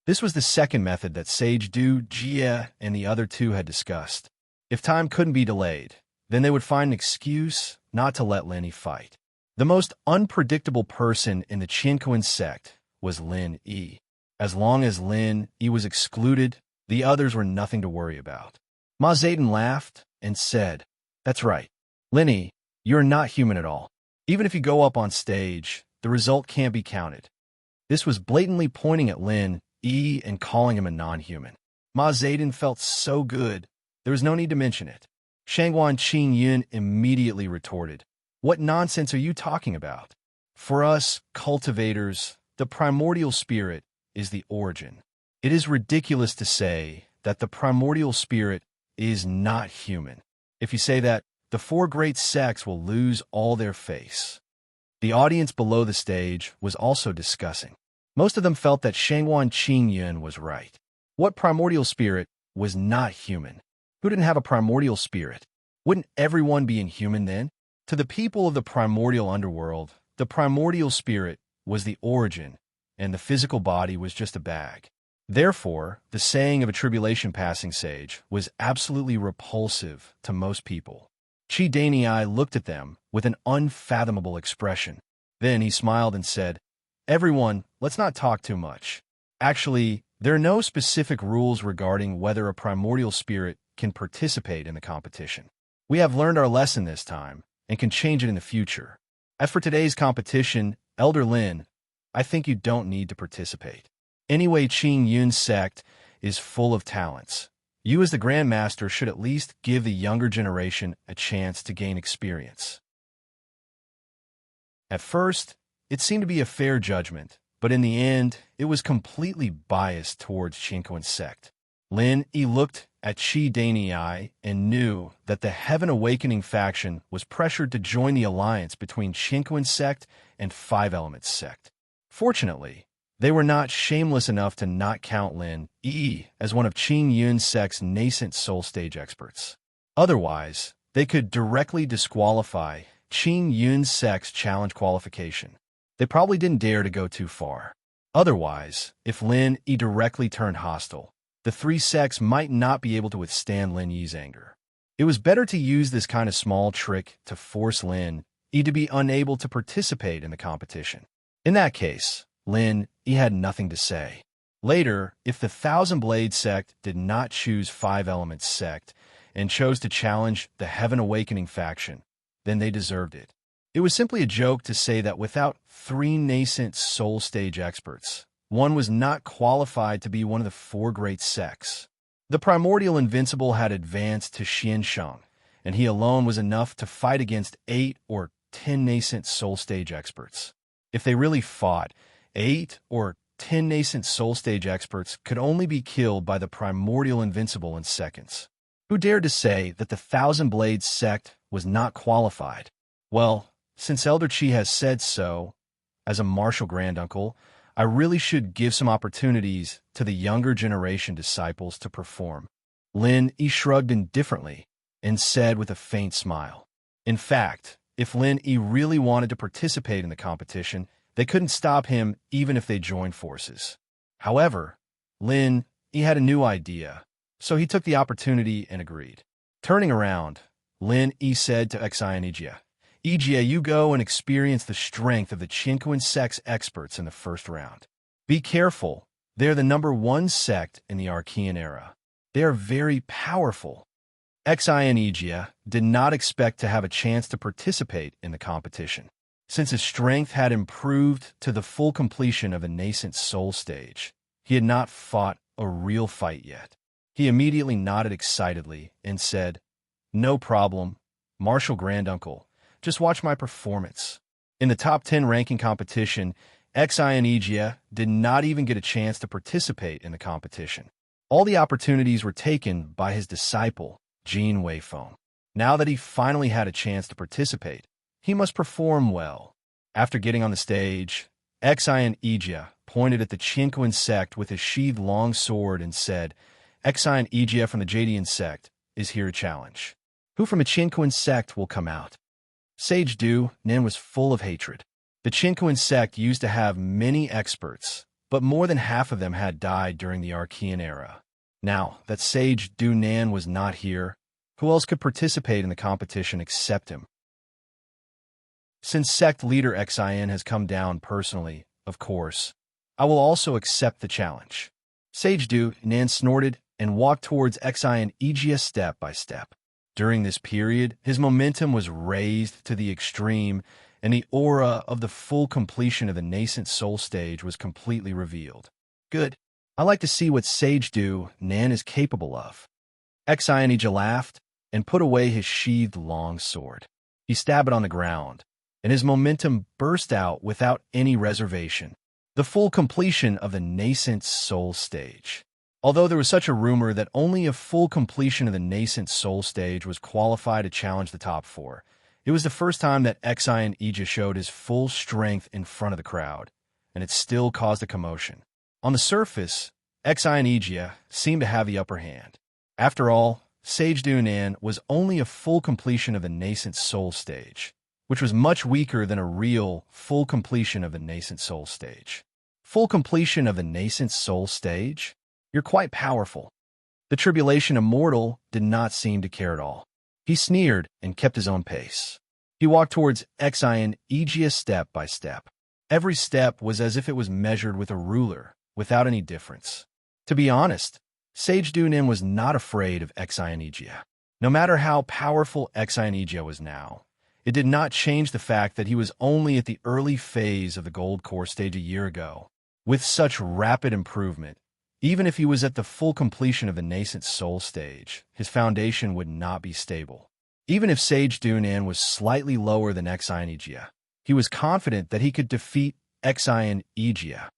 This was the second method that Sage Du Jie and the other two had discussed. If time couldn't be delayed, then they would find an excuse not to let Lin Yi fight. The most unpredictable person in the Chinquan sect was Lin Yi. As long as Lin Yi was excluded, the others were nothing to worry about. Ma Zayden laughed and said, That's right. Lin Yi, you're not human at all. Even if you go up on stage, the result can't be counted. This was blatantly pointing at Lin Yi and calling him a non-human. Ma Zayden felt so good, there was no need to mention it. Shangguan Qin Yun immediately retorted, What nonsense are you talking about? For us, cultivators, the primordial spirit is the origin. It is ridiculous to say that the primordial spirit is not human. If you say that, the four great sects will lose all their face. The audience below the stage was also discussing. Most of them felt that Shangguan Qin Yun was right. What primordial spirit was not human? Who didn't have a primordial spirit? Wouldn't everyone be inhuman then? To the people of the primordial underworld, the primordial spirit was the origin, and the physical body was just a bag. Therefore, the saying of a tribulation passing sage was absolutely repulsive to most people. Chi Danei looked at them with an unfathomable expression. Then he smiled and said, Everyone, let's not talk too much. Actually, there are no specific rules regarding whether a primordial spirit can participate in the competition. We have learned our lesson this time and can change it in the future. As for today's competition, Elder Lin, I think you don't need to participate. Anyway, Qin Yun's sect is full of talents. You as the Grandmaster should at least give the younger generation a chance to gain experience. At first, it seemed to be a fair judgment, but in the end, it was completely biased towards Chinquan sect. Lin Yi looked at Chi Danei and knew that the Heaven Awakening faction was pressured to join the alliance between Chinquan sect and Five Elements sect. Fortunately, they were not shameless enough to not count Lin Yi as one of Qin Yun's sect's nascent soul stage experts. Otherwise, they could directly disqualify Qin Yun's sect's challenge qualification. They probably didn't dare to go too far. Otherwise, if Lin Yi directly turned hostile, the three sects might not be able to withstand Lin Yi's anger. It was better to use this kind of small trick to force Lin Yi to be unable to participate in the competition. In that case, Lin Yi had nothing to say. Later, if the Thousand Blade sect did not choose Five Elements sect and chose to challenge the Heaven Awakening faction, then they deserved it. It was simply a joke to say that without three nascent soul stage experts, one was not qualified to be one of the four great sects. The primordial invincible had advanced to Xiansheng, and he alone was enough to fight against 8 or 10 nascent soul stage experts. If they really fought, 8 or 10 nascent soul stage experts could only be killed by the primordial invincible in seconds. Who dared to say that the Thousand Blades sect was not qualified? Well, since Elder Qi has said so, as a martial granduncle, I really should give some opportunities to the younger generation disciples to perform. Lin Yi shrugged indifferently and said with a faint smile. In fact, if Lin Yi really wanted to participate in the competition, they couldn't stop him even if they joined forces. However, Lin Yi had a new idea, so he took the opportunity and agreed. Turning around, Lin Yi said to Xianijia, Ijia, you go and experience the strength of the Chinquan sect's experts in the first round. Be careful, they're the #1 sect in the Archean era. They are very powerful. Xianijia did not expect to have a chance to participate in the competition. Since his strength had improved to the full completion of a nascent soul stage, he had not fought a real fight yet. He immediately nodded excitedly and said, "No problem, Martial Granduncle. Just watch my performance." In the top 10 ranking competition, Xianijia did not even get a chance to participate in the competition. All the opportunities were taken by his disciple, Jean Weifeng. Now that he finally had a chance to participate, he must perform well. After getting on the stage, Xianijia pointed at the Qinquan sect with his sheathed long sword and said, "Xianijia from the Jadian sect is here to challenge. Who from the Qinquan sect will come out?" Sage Du Nin was full of hatred. The Qinquan sect used to have many experts, but more than half of them had died during the Archean era. Now that Sage Du Nan was not here, who else could participate in the competition except him? Since sect leader Xian has come down personally, of course, I will also accept the challenge. Sage Du Nan snorted and walked towards Xianijia step by step. During this period, his momentum was raised to the extreme, and the aura of the full completion of the nascent soul stage was completely revealed. Good. I like to see what Sage Du Nan is capable of. Xianijia laughed and put away his sheathed long sword. He stabbed it on the ground, and his momentum burst out without any reservation. The full completion of the nascent soul stage. Although there was such a rumor that only a full completion of the nascent soul stage was qualified to challenge the top 4, it was the first time that Xianijia showed his full strength in front of the crowd, and it still caused a commotion. On the surface, Xianijia seemed to have the upper hand. After all, Sage Du Nan was only a full completion of the nascent soul stage, which was much weaker than a real full completion of the nascent soul stage. Full completion of the nascent soul stage? You're quite powerful. The tribulation immortal did not seem to care at all. He sneered and kept his own pace. He walked towards Xianijia step by step. Every step was as if it was measured with a ruler, without any difference. To be honest, Sage Du Nin was not afraid of Xianijia. No matter how powerful Xianijia was now, it did not change the fact that he was only at the early phase of the Gold Core stage a year ago. With such rapid improvement, even if he was at the full completion of the nascent soul stage, his foundation would not be stable. Even if Sage Du Nan was slightly lower than Xianijia, he was confident that he could defeat Xianijia.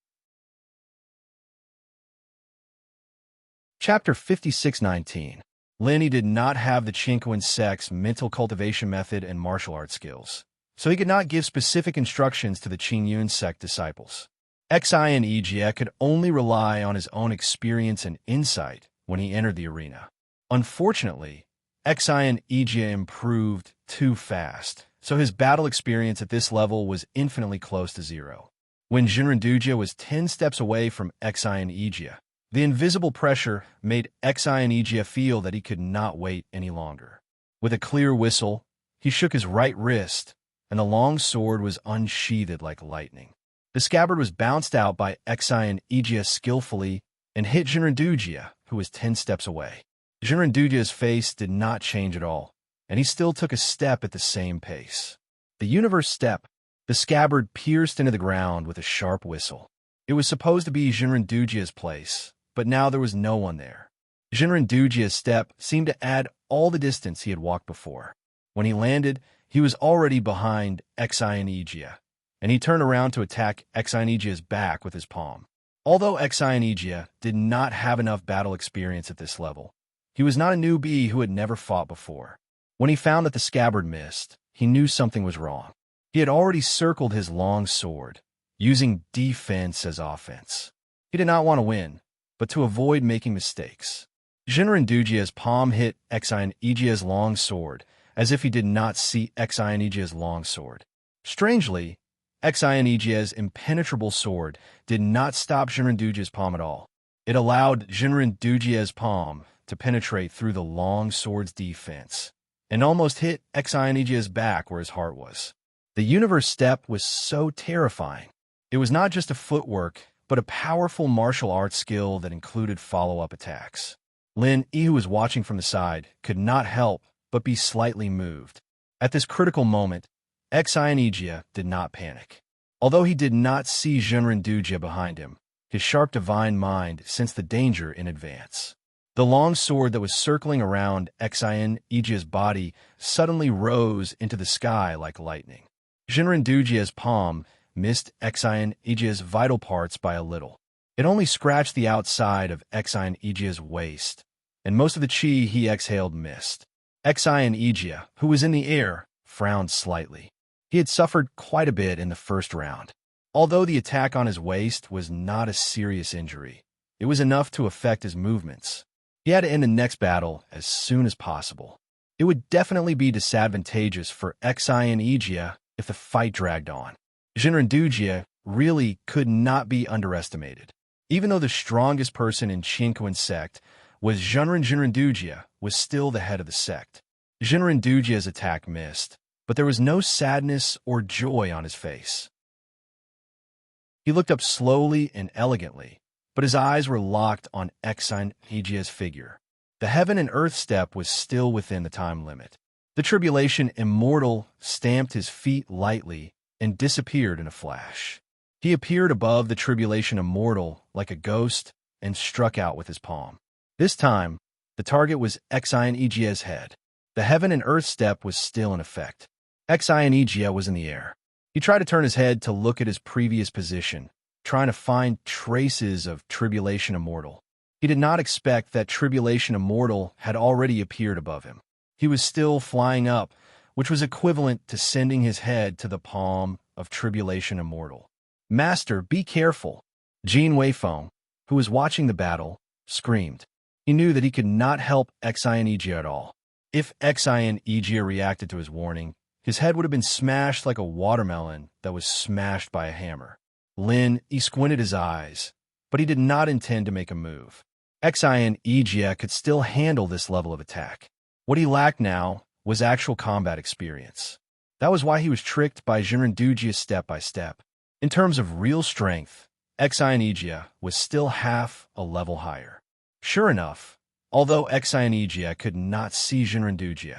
Chapter 56-19. Linny did not have the Qinquan sect's mental cultivation method and martial arts skills, so he could not give specific instructions to the Qingyun sect disciples. Xianijia could only rely on his own experience and insight when he entered the arena. Unfortunately, Xianijia improved too fast, so his battle experience at this level was infinitely close to zero. When Rendezvous was 10 steps away from Xianijia, the invisible pressure made Xianijia feel that he could not wait any longer. With a clear whistle, he shook his right wrist, and the long sword was unsheathed like lightning. The scabbard was bounced out by Xianijia skillfully and hit Rendezvous, who was 10 steps away. Rendezvous' face did not change at all, and he still took a step at the same pace. The universe step. The scabbard pierced into the ground with a sharp whistle. It was supposed to be Rendezvous' place, but now there was no one there. Rendezvous' step seemed to add all the distance he had walked before. When he landed, he was already behind Xianijia, and he turned around to attack Xianijia's back with his palm. Although Xianijia did not have enough battle experience at this level, he was not a newbie who had never fought before. When he found that the scabbard missed, he knew something was wrong. He had already circled his long sword, using defense as offense. He did not want to win, but to avoid making mistakes. Rendezvous' palm hit Xianijia's long sword, as if he did not see Xianijia's long sword. Strangely, Xianijia's impenetrable sword did not stop Rendezvous' palm at all. It allowed Rendezvous' palm to penetrate through the long sword's defense, and almost hit Xianijia's back where his heart was. The universe step was so terrifying. It was not just a footwork, but a powerful martial arts skill that included follow-up attacks. Lin Yi, who was watching from the side, could not help but be slightly moved. At this critical moment, Xianijia did not panic. Although he did not see Rendezvous behind him, his sharp divine mind sensed the danger in advance. The long sword that was circling around Xianijia's body suddenly rose into the sky like lightning. Rendezvous' palm missed Xianijia's vital parts by a little. It only scratched the outside of Xianijia's waist, and most of the chi he exhaled missed. Xianijia, who was in the air, frowned slightly. He had suffered quite a bit in the first round. Although the attack on his waist was not a serious injury, it was enough to affect his movements. He had to end the next battle as soon as possible. It would definitely be disadvantageous for Xianijia if the fight dragged on. Rendezvous really could not be underestimated. Even though the strongest person in Qingquan sect was Rendezvous was still the head of the sect. Rendezvous' attack missed, but there was no sadness or joy on his face. He looked up slowly and elegantly, but his eyes were locked on Xianijia's figure. The heaven and earth step was still within the time limit. The tribulation immortal stamped his feet lightly and disappeared in a flash. He appeared above the tribulation immortal like a ghost and struck out with his palm. This time, the target was Xianijia's head. The heaven and earth step was still in effect. Xianijia was in the air. He tried to turn his head to look at his previous position, trying to find traces of Tribulation Immortal. He did not expect that Tribulation Immortal had already appeared above him. He was still flying up, which was equivalent to sending his head to the palm of Tribulation Immortal. "Master, be careful!" Jin Weifeng, who was watching the battle, screamed. He knew that he could not help Xianijia at all. If Xianijia reacted to his warning, his head would have been smashed like a watermelon that was smashed by a hammer. Lin Yi squinted his eyes, but he did not intend to make a move. Xianijia could still handle this level of attack. What he lacked now was actual combat experience. That was why he was tricked by Rendezvous step by step. In terms of real strength, Xianijia was still half a level higher. Sure enough, although Xianijia could not see Rendezvous,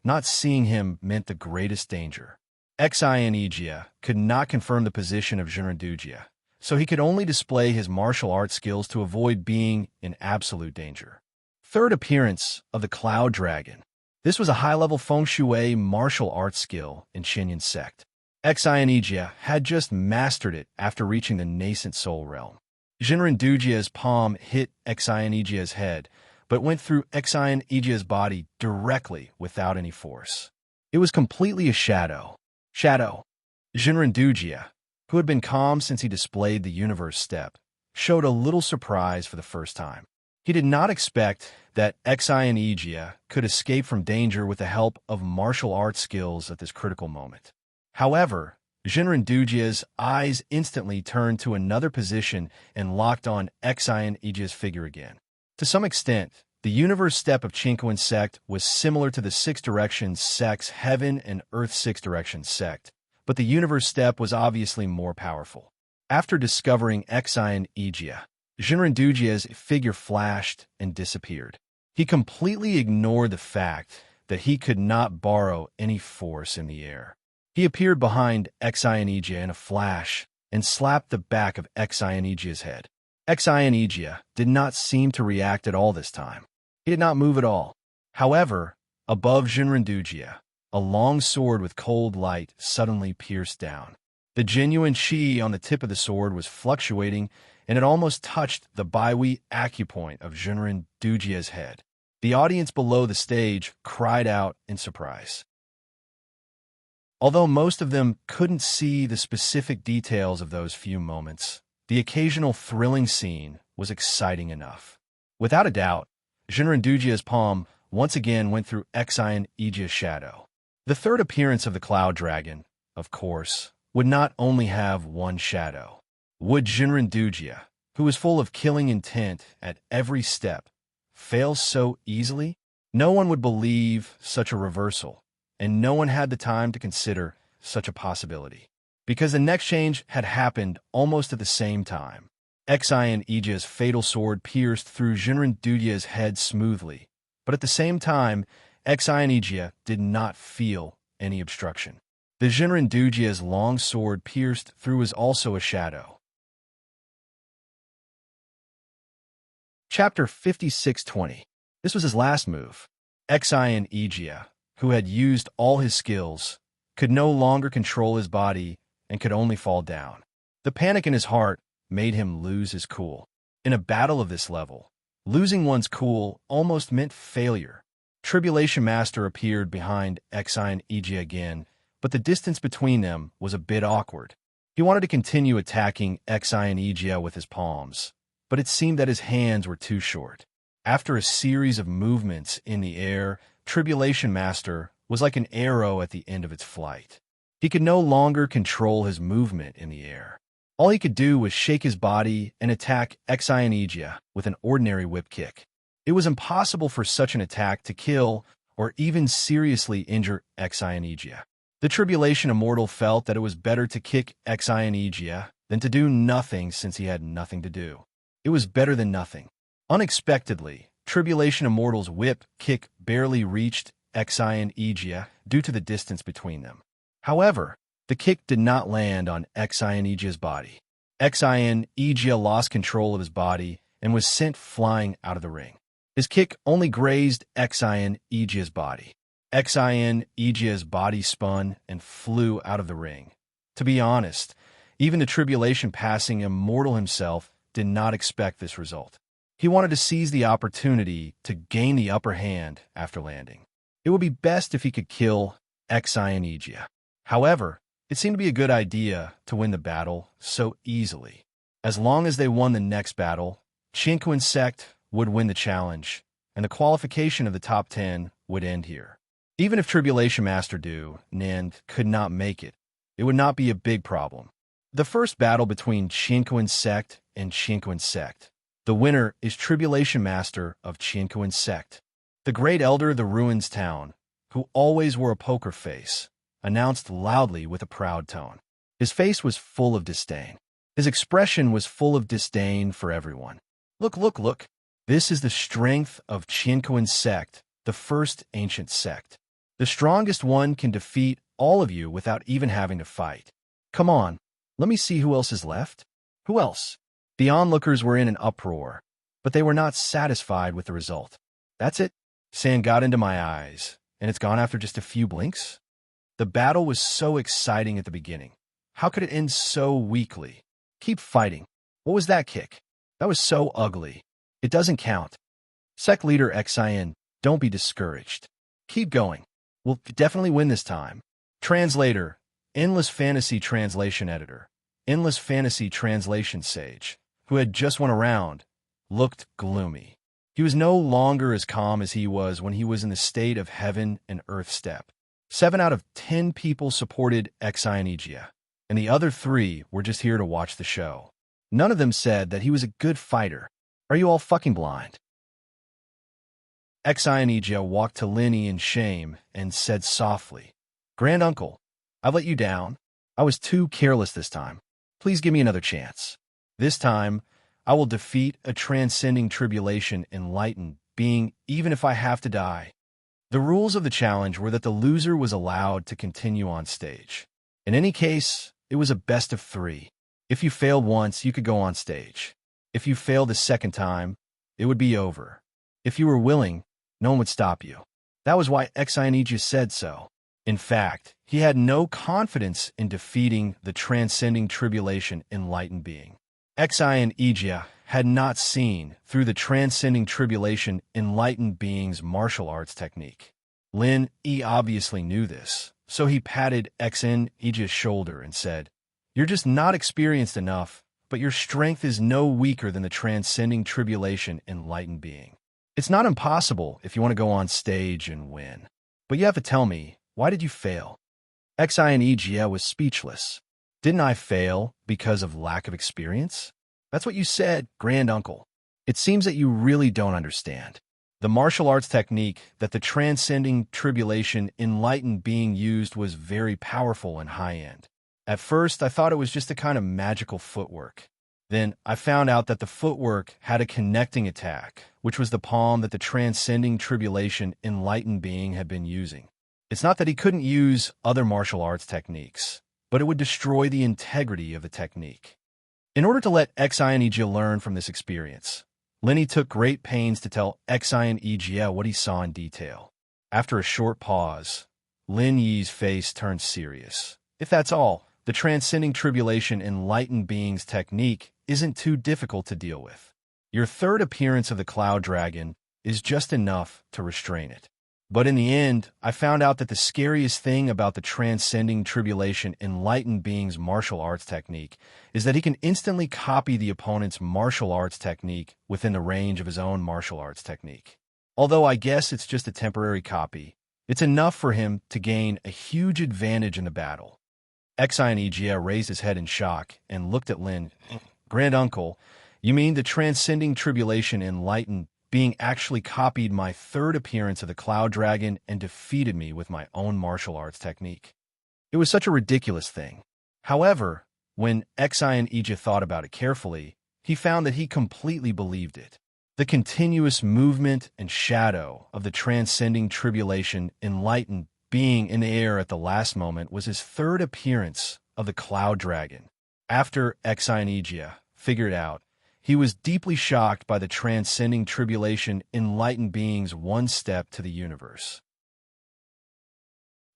not seeing him meant the greatest danger. Xianijia could not confirm the position of Rendezvous, so he could only display his martial arts skills to avoid being in absolute danger. Third appearance of the Cloud Dragon. This was a high-level feng shui martial arts skill in Xinyan sect. Xianijia had just mastered it after reaching the nascent soul realm. Rendezvous' palm hit Xianijia's head, but went through Xianijia's body directly without any force. It was completely a shadow. Rendezvous, who had been calm since he displayed the universe step, showed a little surprise for the first time. He did not expect that Xianijia could escape from danger with the help of martial arts skills at this critical moment. However, Rendezvous' eyes instantly turned to another position and locked on Xianijia's figure again. To some extent, the universe step of Qingquan sect was similar to the Six Directions sect's Heaven and Earth Six Directions sect, but the universe step was obviously more powerful. After discovering Xianijia, Rendezvous' figure flashed and disappeared. He completely ignored the fact that he could not borrow any force in the air. He appeared behind Xianijia in a flash and slapped the back of Xianijia's head. Xianijia did not seem to react at all this time. He did not move at all. However, above Rendezvous, a long sword with cold light suddenly pierced down. The genuine chi on the tip of the sword was fluctuating, and it almost touched the Baihui acupoint of Rendezvous' head. The audience below the stage cried out in surprise. Although most of them couldn't see the specific details of those few moments, the occasional thrilling scene was exciting enough. Without a doubt, Rendezvous' palm once again went through Xianijia's shadow. The third appearance of the Cloud Dragon, of course, would not only have one shadow. Would Rendezvous, who was full of killing intent at every step, fail so easily? No one would believe such a reversal, and no one had the time to consider such a possibility, because the next change had happened almost at the same time. Egia's fatal sword pierced through Rendezvous' head smoothly, but at the same time, Egia did not feel any obstruction. The Rendezvous' long sword pierced through was also a shadow. Chapter 5620. This was his last move. Egia, who had used all his skills, could no longer control his body and could only fall down. The panic in his heart made him lose his cool. In a battle of this level, losing one's cool almost meant failure. Tribulation Master appeared behind Egia again, but the distance between them was a bit awkward. He wanted to continue attacking Egia with his palms, but it seemed that his hands were too short. After a series of movements in the air, Tribulation Master was like an arrow at the end of its flight. He could no longer control his movement in the air. All he could do was shake his body and attack Egia with an ordinary whip kick. It was impossible for such an attack to kill or even seriously injure Egia. The Tribulation Immortal felt that it was better to kick Egia than to do nothing since he had nothing to do. It was better than nothing. Unexpectedly, Tribulation Immortal's whip kick barely reached Egia due to the distance between them. However, the kick did not land on Egia's body. Egia lost control of his body and was sent flying out of the ring. His kick only grazed Egia's body. Egia's body spun and flew out of the ring. To be honest, even the Tribulation Passing Immortal himself did not expect this result. He wanted to seize the opportunity to gain the upper hand after landing. It would be best if he could kill Egia. However, it seemed to be a good idea to win the battle so easily. As long as they won the next battle, Enrich Sect would win the challenge, and the qualification of the top 10 would end here. Even if Tribulation Master Nand could not make it, it would not be a big problem. The first battle between Enrich Sect and Enrich Sect. The winner is Tribulation Master of Enrich Sect. The Great Elder of the Ruins Town, who always wore a poker face, announced loudly with a proud tone. His face was full of disdain. His expression was full of disdain for everyone. Look. This is the strength of Enrich Sect, the first ancient sect. The strongest one can defeat all of you without even having to fight. Come on, let me see who else is left. Who else? The onlookers were in an uproar, but they were not satisfied with the result. That's it. Sand got into my eyes, and it's gone after just a few blinks. The battle was so exciting at the beginning. How could it end so weakly? Keep fighting. What was that kick? That was so ugly. It doesn't count. Sect leader Xian, don't be discouraged. Keep going. We'll definitely win this time. Translator, Endless Fantasy Translation Editor, Endless Fantasy Translation Sage, who had just won a round, looked gloomy. He was no longer as calm as he was when he was in the state of heaven and earth step. 7 out of 10 people supported Egia, and the other 3 were just here to watch the show. None of them said that he was a good fighter. Are you all fucking blind? Egia walked to Linny in shame and said softly, Grand Uncle, I've let you down. I was too careless this time. Please give me another chance. This time, I will defeat a transcending tribulation enlightened being even if I have to die. The rules of the challenge were that the loser was allowed to continue on stage. In any case, it was a best of 3. If you failed once, you could go on stage. If you failed the second time, it would be over. If you were willing, no one would stop you. That was why Egia said so. In fact, he had no confidence in defeating the transcending tribulation enlightened being. Egia had not seen through the transcending tribulation enlightened being's martial arts technique. Lin E obviously knew this, so he patted Egia's shoulder and said, You're just not experienced enough, but your strength is no weaker than the transcending tribulation enlightened being. It's not impossible if you want to go on stage and win. But you have to tell me, why did you fail? Egia was speechless. Didn't I fail because of lack of experience? That's what you said, Grand Uncle. It seems that you really don't understand. The martial arts technique that the transcending tribulation enlightened being used was very powerful and high-end. At first, I thought it was just a kind of magical footwork. Then I found out that the footwork had a connecting attack, which was the palm that the transcending tribulation enlightened being had been using. It's not that he couldn't use other martial arts techniques, but it would destroy the integrity of the technique. In order to let Xianijia learn from this experience, Lenny took great pains to tell Xianijia what he saw in detail. After a short pause, Lin Yi's face turned serious. If that's all, the transcending tribulation enlightened being's technique isn't too difficult to deal with. Your third appearance of the Cloud Dragon is just enough to restrain it. But in the end, I found out that the scariest thing about the transcending tribulation enlightened being's martial arts technique is that he can instantly copy the opponent's martial arts technique within the range of his own martial arts technique. Although I guess it's just a temporary copy, it's enough for him to gain a huge advantage in the battle. Xianijia raised his head in shock and looked at Lin. Granduncle, you mean the transcending tribulation enlightened being actually copied my third appearance of the Cloud Dragon and defeated me with my own martial arts technique? It was such a ridiculous thing. However, when Xianijia thought about it carefully, he found that he completely believed it. The continuous movement and shadow of the transcending tribulation enlightened being in the air at the last moment was his third appearance of the Cloud Dragon. After Xianijia figured out, he was deeply shocked by the transcending tribulation enlightened being's one step to the universe.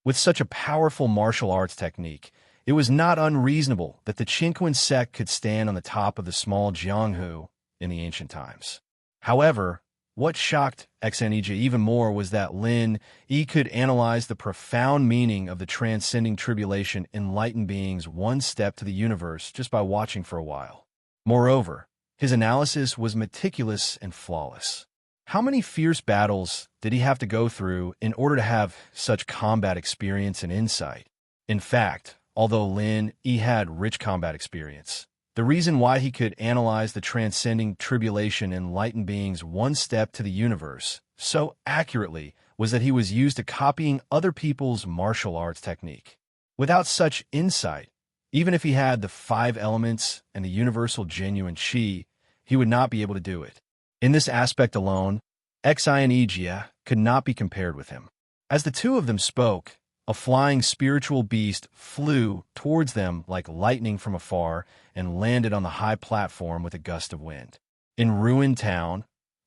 With such a powerful martial arts technique, it was not unreasonable that the Qinquan sect could stand on the top of the small Jianghu in the ancient times. However, what shocked Xianijia even more was that Lin Yi could analyze the profound meaning of the transcending tribulation enlightened being's one step to the universe just by watching for a while. Moreover, his analysis was meticulous and flawless. How many fierce battles did he have to go through in order to have such combat experience and insight? In fact, although Lin Yi had rich combat experience, the reason why he could analyze the transcending tribulation enlightened being's one step to the universe so accurately was that he was used to copying other people's martial arts technique. Without such insight, even if he had the 5 elements and the universal genuine qi, he would not be able to do it. In this aspect alone, Xianijia could not be compared with him. As the two of them spoke, a flying spiritual beast flew towards them like lightning from afar and landed on the high platform with a gust of wind. In Ruined Town,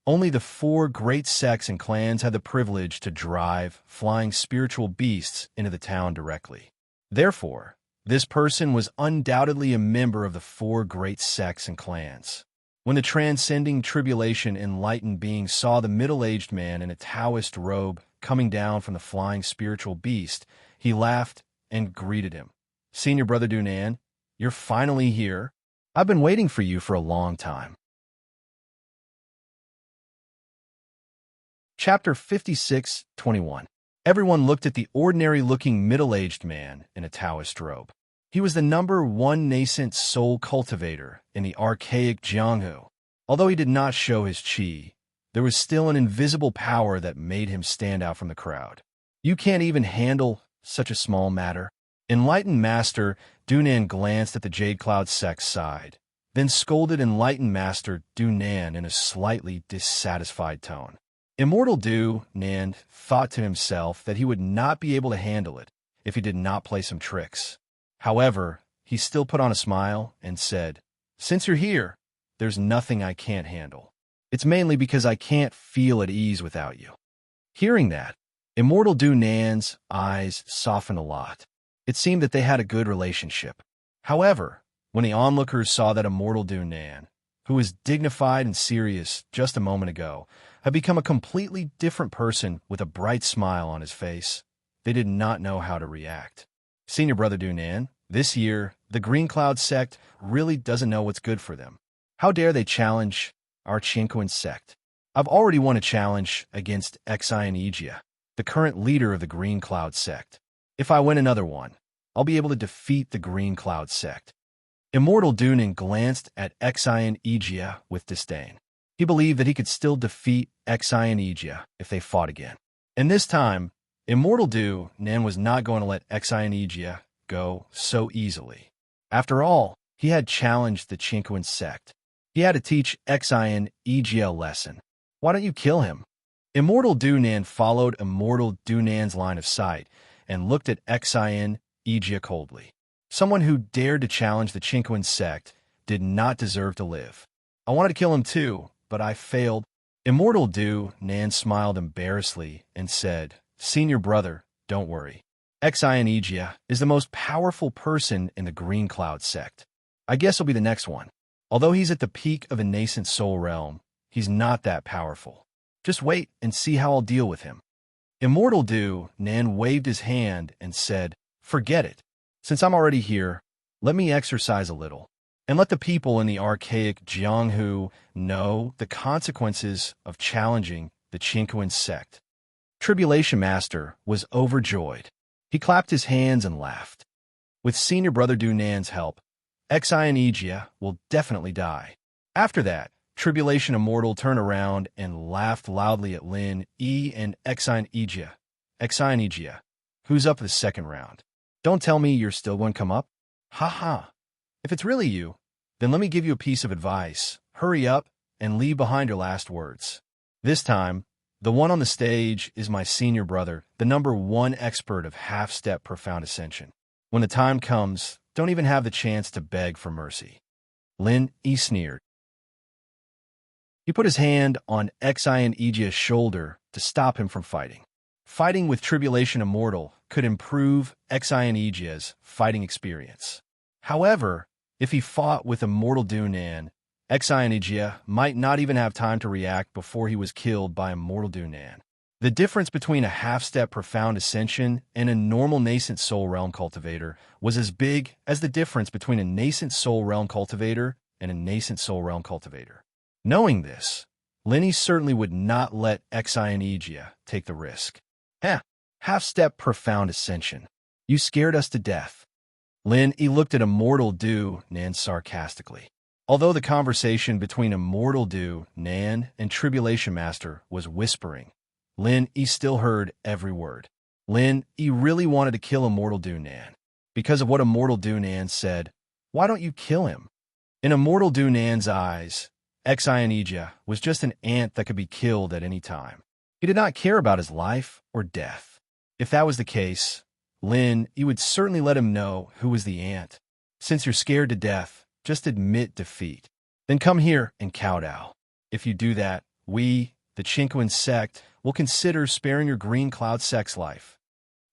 only the 4 great sects and clans had the privilege to drive flying spiritual beasts into the town directly. Therefore, this person was undoubtedly a member of the 4 great sects and clans. When the transcending tribulation enlightened being saw the middle-aged man in a Taoist robe coming down from the flying spiritual beast, he laughed and greeted him. "Senior Brother Dunan, you're finally here. I've been waiting for you for a long time." Chapter 56:21. Everyone looked at the ordinary-looking middle-aged man in a Taoist robe. He was the #1 nascent soul cultivator in the archaic Jianghu. Although he did not show his qi, there was still an invisible power that made him stand out from the crowd. "You can't even handle such a small matter." Enlightened Master Dunan glanced at the Jade Cloud sect's side, then scolded Enlightened Master Dunan in a slightly dissatisfied tone. Immortal Dunan thought to himself that he would not be able to handle it if he did not play some tricks. However, he still put on a smile and said, "Since you're here, there's nothing I can't handle. It's mainly because I can't feel at ease without you." Hearing that, Immortal Dunan's eyes softened a lot. It seemed that they had a good relationship. However, when the onlookers saw that Immortal Dunan, who was dignified and serious just a moment ago, had become a completely different person with a bright smile on his face, they did not know how to react. "Senior Brother Dunan, this year, the Green Cloud sect really doesn't know what's good for them. How dare they challenge our Qinquan sect? I've already won a challenge against Xianijia, the current leader of the Green Cloud sect. If I win another one, I'll be able to defeat the Green Cloud sect." Immortal Dunan glanced at Xianijia with disdain. He believed that he could still defeat Xianijia if they fought again. And this time, Immortal Dunan was not going to let Xianijia go so easily. After all, He had challenged the Chinquan sect. He had to teach Xian Egia a lesson. Why don't you kill him? Immortal Dunan followed Immortal Dunan's line of sight and looked at Xian Egia coldly. Someone who dared to challenge the Chinquan sect did not deserve to live. I wanted to kill him too, but I failed. Immortal Nan smiled embarrassedly and said, Senior brother, don't worry. Xian Egia is the most powerful person in the Green Cloud sect. I guess he'll be the next one. Although he's at the peak of a nascent soul realm, he's not that powerful. Just wait and see how I'll deal with him. Immortal Nan waved his hand and said, Forget it. Since I'm already here, let me exercise a little, and let the people in the archaic Jianghu know the consequences of challenging the Chinquan sect. Tribulation Master was overjoyed. He clapped his hands and laughed. With Senior Brother Dunan's help, Xian Egia will definitely die. After that, Tribulation Immortal turned around and laughed loudly at Lin E and Xian Egia. Xian Egia, who's up the second round? Don't tell me you're still going to come up? Ha ha. If it's really you, then let me give you a piece of advice. Hurry up and leave behind your last words. This time, the one on the stage is my senior brother, the #1 expert of half-step profound ascension. When the time comes, don't even have the chance to beg for mercy. Lin E sneered. He put his hand on Xian Egia's shoulder to stop him from fighting. Fighting with Tribulation Immortal could improve Xian Egia's fighting experience. However, if he fought with Immortal Dunan, Xian Egia might not even have time to react before he was killed by Immortal Dunan. The difference between a half-step profound ascension and a normal nascent soul realm cultivator was as big as the difference between a nascent soul realm cultivator and a nascent soul realm cultivator. Knowing this, Linny certainly would not let Xian Egia take the risk. Half-step profound ascension. You scared us to death. Lin E looked at Immortal Nan sarcastically. Although the conversation between Immortal Nan and Tribulation Master was whispering, Lin E still heard every word. Lin E really wanted to kill Immortal Nan. Because of what Immortal Nan said, why don't you kill him? In Immortal Nan's eyes, Xian Egia was just an ant that could be killed at any time. He did not care about his life or death. If that was the case, Lin E would certainly let him know who was the ant. Since you're scared to death, just admit defeat. Then come here and kowtow. If you do that, we, the Chinquan sect, will consider sparing your Green Cloud sect's life.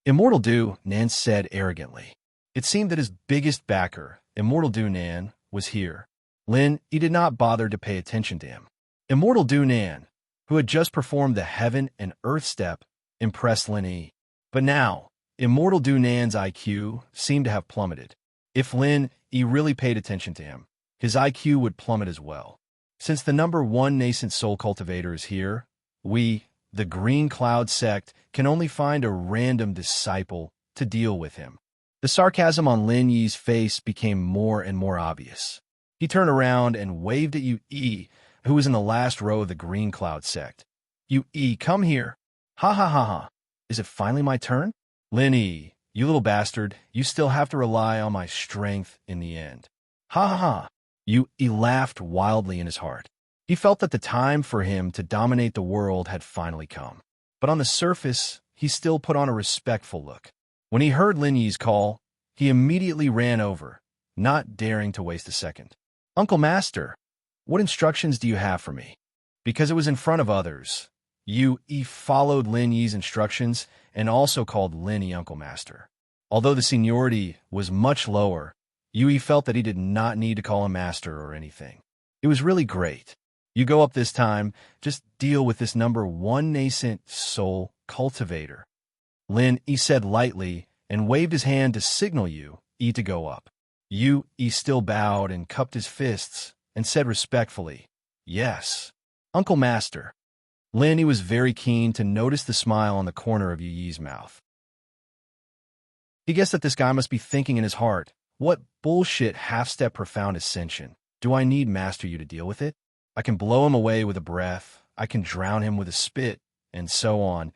Immortal Nan said arrogantly. It seemed that his biggest backer, Immortal Nan, was here. Lin E did not bother to pay attention to him. Immortal Nan, who had just performed the Heaven and Earth step, impressed Lin E. But now, Immortal Nan's IQ seemed to have plummeted. If Lin E really paid attention to him, his IQ would plummet as well. Since the #1 nascent soul cultivator is here, we, the Green Cloud sect, can only find a random disciple to deal with him. The sarcasm on Lin Yi's face became more and more obvious. He turned around and waved at Yu E, who was in the last row of the Green Cloud sect. Yu E, come here. Ha ha ha ha. Is it finally my turn? Lin E, you little bastard, you still have to rely on my strength in the end. Ha ha ha. Yu E laughed wildly in his heart. He felt that the time for him to dominate the world had finally come. But on the surface, he still put on a respectful look. When he heard Lin Yi's call, he immediately ran over, not daring to waste a second. Uncle Master, what instructions do you have for me? Because it was in front of others, Yu E followed Lin Yi's instructions and also called Lin E Uncle Master. Although the seniority was much lower, Yu E felt that he did not need to call him Master or anything. It was really great. You go up this time, just deal with this #1 nascent soul cultivator. Lin E said lightly and waved his hand to signal Yu E to go up. Yu E still bowed and cupped his fists and said respectfully, Yes, Uncle Master. Lin E was very keen to notice the smile on the corner of Yu Yi's mouth. He guessed that this guy must be thinking in his heart, what bullshit half-step profound ascension? Do I need Master Yu to deal with it? I can blow him away with a breath, I can drown him with a spit, and so on.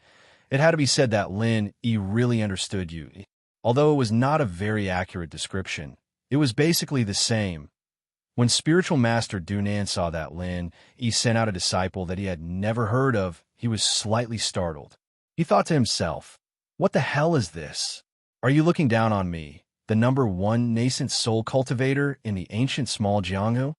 It had to be said that Lin E really understood Yu E. Although it was not a very accurate description, It was basically the same. When spiritual master Dunan saw that Lin Yi sent out a disciple that he had never heard of, he was slightly startled. He thought to himself, "What the hell is this? Are you looking down on me, the #1 nascent soul cultivator in the ancient small Jianghu?"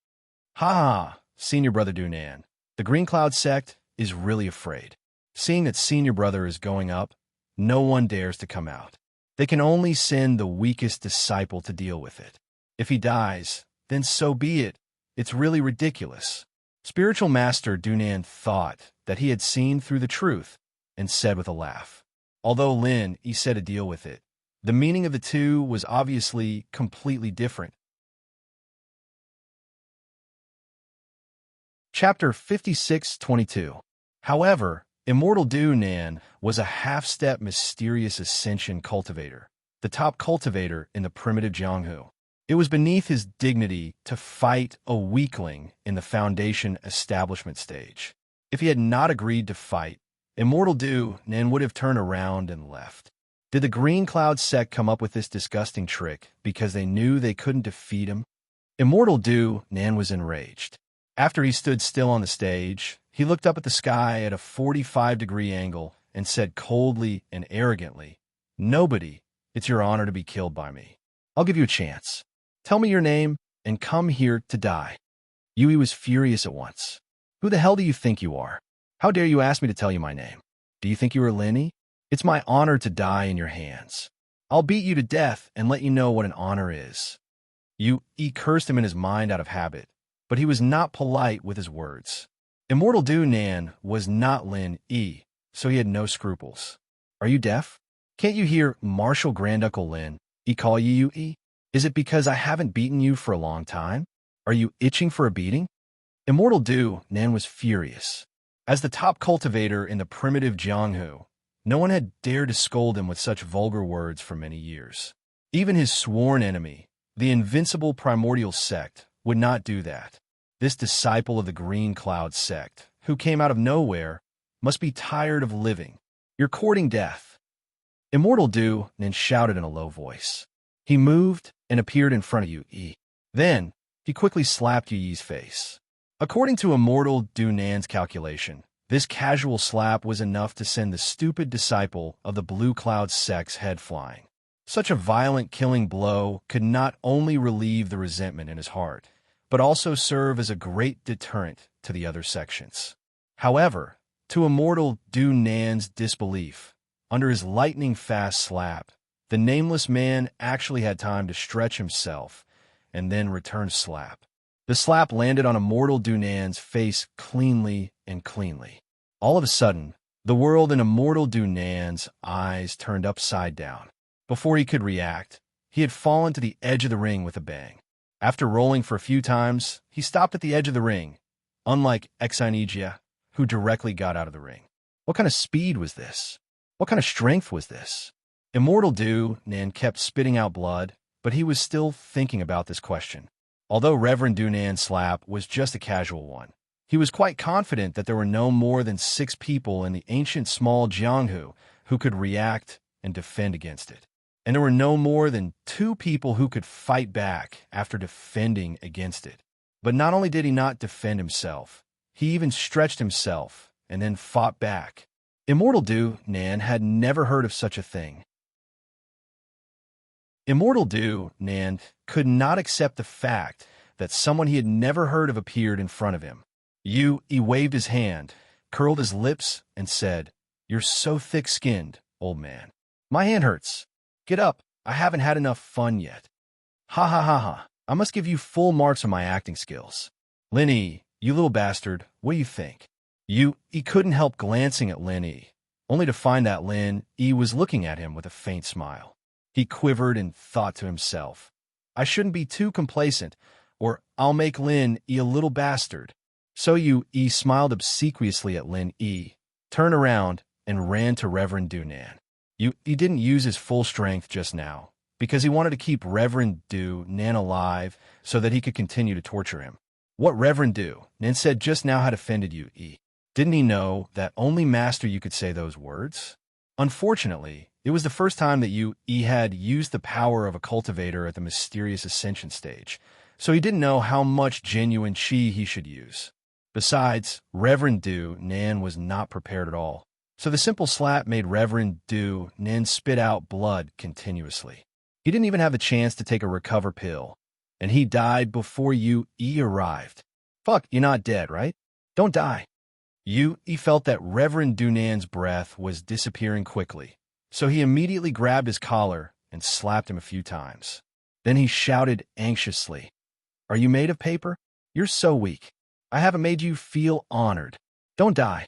Ha ha, senior brother Dunan. The Green Cloud sect is really afraid. Seeing that senior brother is going up, no one dares to come out. They can only send the weakest disciple to deal with it. If he dies, then so be it. It's really ridiculous. Spiritual master Dunan thought that he had seen through the truth and said with a laugh. Although Lin Yi said to deal with it, the meaning of the two was obviously completely different. Chapter 56-22. However, Immortal Dunan was a half-step mysterious ascension cultivator, the top cultivator in the primitive Jianghu. It was beneath his dignity to fight a weakling in the Foundation establishment stage. If he had not agreed to fight, Immortal Dunan would have turned around and left. Did the Green Cloud sect come up with this disgusting trick because they knew they couldn't defeat him? Immortal Dunan was enraged. After he stood still on the stage, he looked up at the sky at a 45-degree angle and said coldly and arrogantly, "Nobody, it's your honor to be killed by me. I'll give you a chance. Tell me your name and come here to die." Yui was furious at once. "Who the hell do you think you are? How dare you ask me to tell you my name? Do you think you are Lin Yi? It's my honor to die in your hands. I'll beat you to death and let you know what an honor is." Yui cursed him in his mind out of habit, but he was not polite with his words. Immortal Dunan was not Lin Yi, so he had no scruples. "Are you deaf? Can't you hear Marshal Granduncle Lin Yi call you Yui? Is it because I haven't beaten you for a long time? Are you itching for a beating?" Immortal Dunan was furious. As the top cultivator in the primitive Jianghu, no one had dared to scold him with such vulgar words for many years. Even his sworn enemy, the invincible primordial sect, would not do that. This disciple of the Green Cloud sect, who came out of nowhere, must be tired of living. "You're courting death." Immortal Dunan shouted in a low voice. He moved and appeared in front of Yui. Then, he quickly slapped Yui's face. According to Immortal Dunan's calculation, this casual slap was enough to send the stupid disciple of the Blue Cloud sect's head flying. Such a violent killing blow could not only relieve the resentment in his heart, but also serve as a great deterrent to the other sections. However, to Immortal Dunan's disbelief, under his lightning-fast slap, the nameless man actually had time to stretch himself and then return slap. The slap landed on Immortal Dunan's face cleanly and cleanly. All of a sudden, the world in Immortal Dunan's eyes turned upside down. Before he could react, he had fallen to the edge of the ring with a bang. After rolling for a few times, he stopped at the edge of the ring, unlike Exinejia, who directly got out of the ring. What kind of speed was this? What kind of strength was this? Immortal Dunan kept spitting out blood, but he was still thinking about this question. Although Reverend Dunan's slap was just a casual one, he was quite confident that there were no more than 6 people in the ancient small Jianghu who could react and defend against it. And there were no more than 2 people who could fight back after defending against it. But not only did he not defend himself, he even stretched himself and then fought back. Immortal Dunan had never heard of such a thing. Immortal Dunan could not accept the fact that someone he had never heard of appeared in front of him. He waved his hand, curled his lips, and said, "You're so thick-skinned, old man. My hand hurts. Get up, I haven't had enough fun yet." Ha ha ha ha, I must give you full marks on my acting skills. Lin Yi, you little bastard, what do you think? He couldn't help glancing at Lin Yi, only to find that Lin Yi was looking at him with a faint smile. He quivered and thought to himself, I shouldn't be too complacent, or I'll make Lin Yi a little bastard. So Yi smiled obsequiously at Lin Yi, turned around, and ran to Reverend Dunan. He didn't use his full strength just now, because he wanted to keep Reverend Dunan alive so that he could continue to torture him. What Reverend Dunan said just now had offended Yui. Didn't he know that only Master Yu could say those words? Unfortunately, it was the first time that Yu had used the power of a cultivator at the mysterious ascension stage, so he didn't know how much genuine chi he should use. Besides, Reverend Du Nan was not prepared at all, so the simple slap made Reverend Du Nan spit out blood continuously. He didn't even have the chance to take a recover pill, and he died before Yu arrived. Fuck, you're not dead, right? Don't die. Yu felt that Reverend Dunan's breath was disappearing quickly, so he immediately grabbed his collar and slapped him a few times. Then he shouted anxiously, "Are you made of paper? You're so weak. I haven't made you feel honored. Don't die."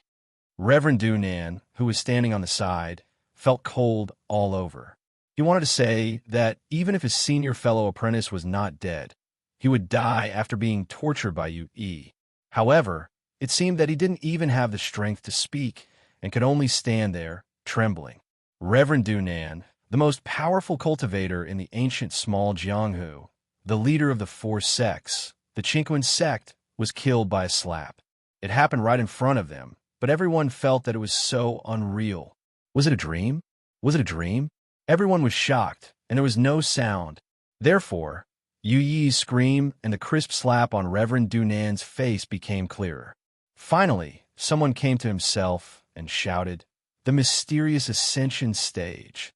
Reverend Dunan, who was standing on the side, felt cold all over. He wanted to say that even if his senior fellow apprentice was not dead, he would die after being tortured by Yu. However, it seemed that he didn't even have the strength to speak and could only stand there, trembling. Reverend Dunan, the most powerful cultivator in the ancient small Jianghu, the leader of the four sects, the Qingquan sect, was killed by a slap. It happened right in front of them, but everyone felt that it was so unreal. Was it a dream? Was it a dream? Everyone was shocked, and there was no sound. Therefore, Yu Yi's scream and the crisp slap on Reverend Dunan's face became clearer. Finally, someone came to himself and shouted, "The mysterious ascension stage."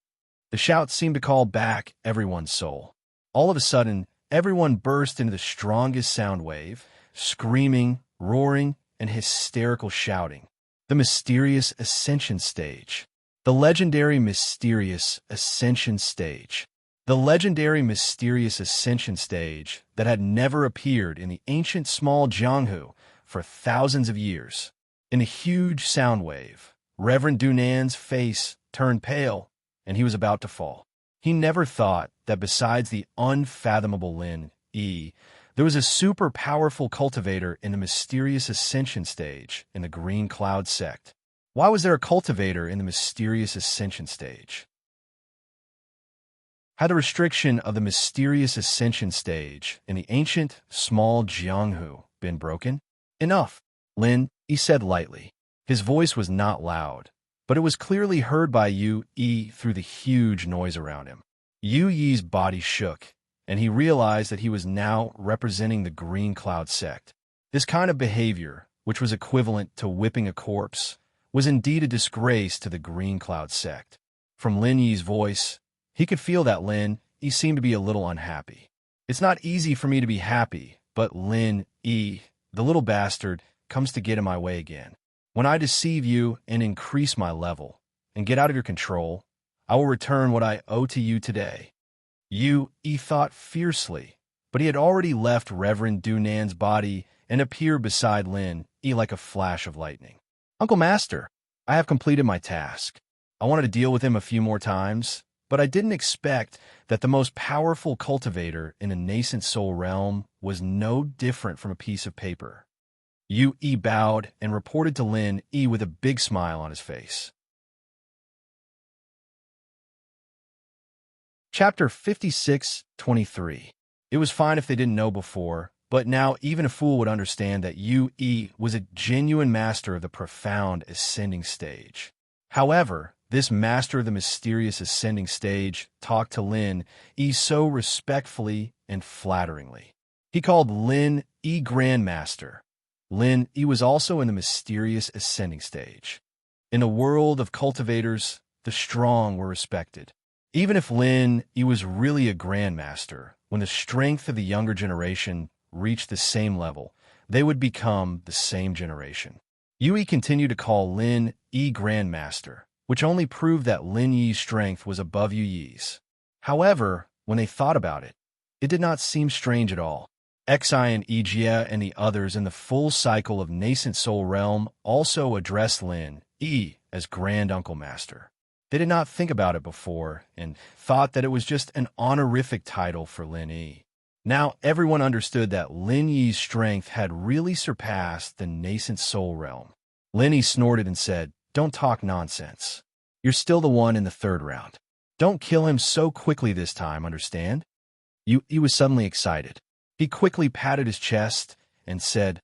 The shout seemed to call back everyone's soul. All of a sudden, everyone burst into the strongest sound wave, screaming, roaring, and hysterical shouting. The mysterious ascension stage. The legendary mysterious ascension stage. The legendary mysterious ascension stage that had never appeared in the ancient small Jianghu for thousands of years. In a huge sound wave, Reverend Dunan's face turned pale, and he was about to fall. He never thought that besides the unfathomable Lin Yi, there was a super powerful cultivator in the mysterious ascension stage in the Green Cloud sect. Why was there a cultivator in the mysterious ascension stage? Had the restriction of the mysterious ascension stage in the ancient small Jianghu been broken? Enough, Lin, he said lightly. His voice was not loud, but it was clearly heard by Yu Yi through the huge noise around him. Yu Yi's body shook, and he realized that he was now representing the Green Cloud sect. This kind of behavior, which was equivalent to whipping a corpse, was indeed a disgrace to the Green Cloud sect. From Lin Yi's voice, he could feel that Lin Yi seemed to be a little unhappy. "It's not easy for me to be happy, but Lin Yi, the little bastard, comes to get in my way again. When I deceive you and increase my level, and get out of your control, I will return what I owe to you today." Yu Yi thought fiercely, but he had already left Reverend Dunan's body and appeared beside Lin Yi like a flash of lightning. "Uncle Master, I have completed my task. I wanted to deal with him a few more times, but I didn't expect that the most powerful cultivator in a nascent soul realm was no different from a piece of paper." Yu Yi bowed and reported to Lin Yi with a big smile on his face. Chapter 56-23. It was fine if they didn't know before, but now even a fool would understand that Yu Yi was a genuine master of the profound ascending stage. However, this master of the mysterious ascending stage talked to Lin Yi so respectfully and flatteringly. He called Lin Yi Grandmaster. Lin Yi was also in the mysterious ascending stage. In a world of cultivators, the strong were respected. Even if Lin Yi was really a grandmaster, when the strength of the younger generation reached the same level, they would become the same generation. Yu Yi continued to call Lin Yi Grandmaster, which only proved that Lin Yi's strength was above Yu Yi's. However, when they thought about it, it did not seem strange at all. Xi and Ijia and the others in the full cycle of nascent soul realm also addressed Lin Yi as Grand Uncle Master. They did not think about it before and thought that it was just an honorific title for Lin Yi. Now everyone understood that Lin Yi's strength had really surpassed the nascent soul realm. Lin Yi snorted and said, "Don't talk nonsense. You're still the one in the third round. Don't kill him so quickly this time, understand?" Yu Yi was suddenly excited. He quickly patted his chest and said,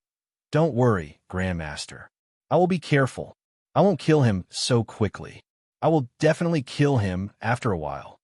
"Don't worry, Grandmaster. I will be careful. I won't kill him so quickly." I will definitely kill him after a while.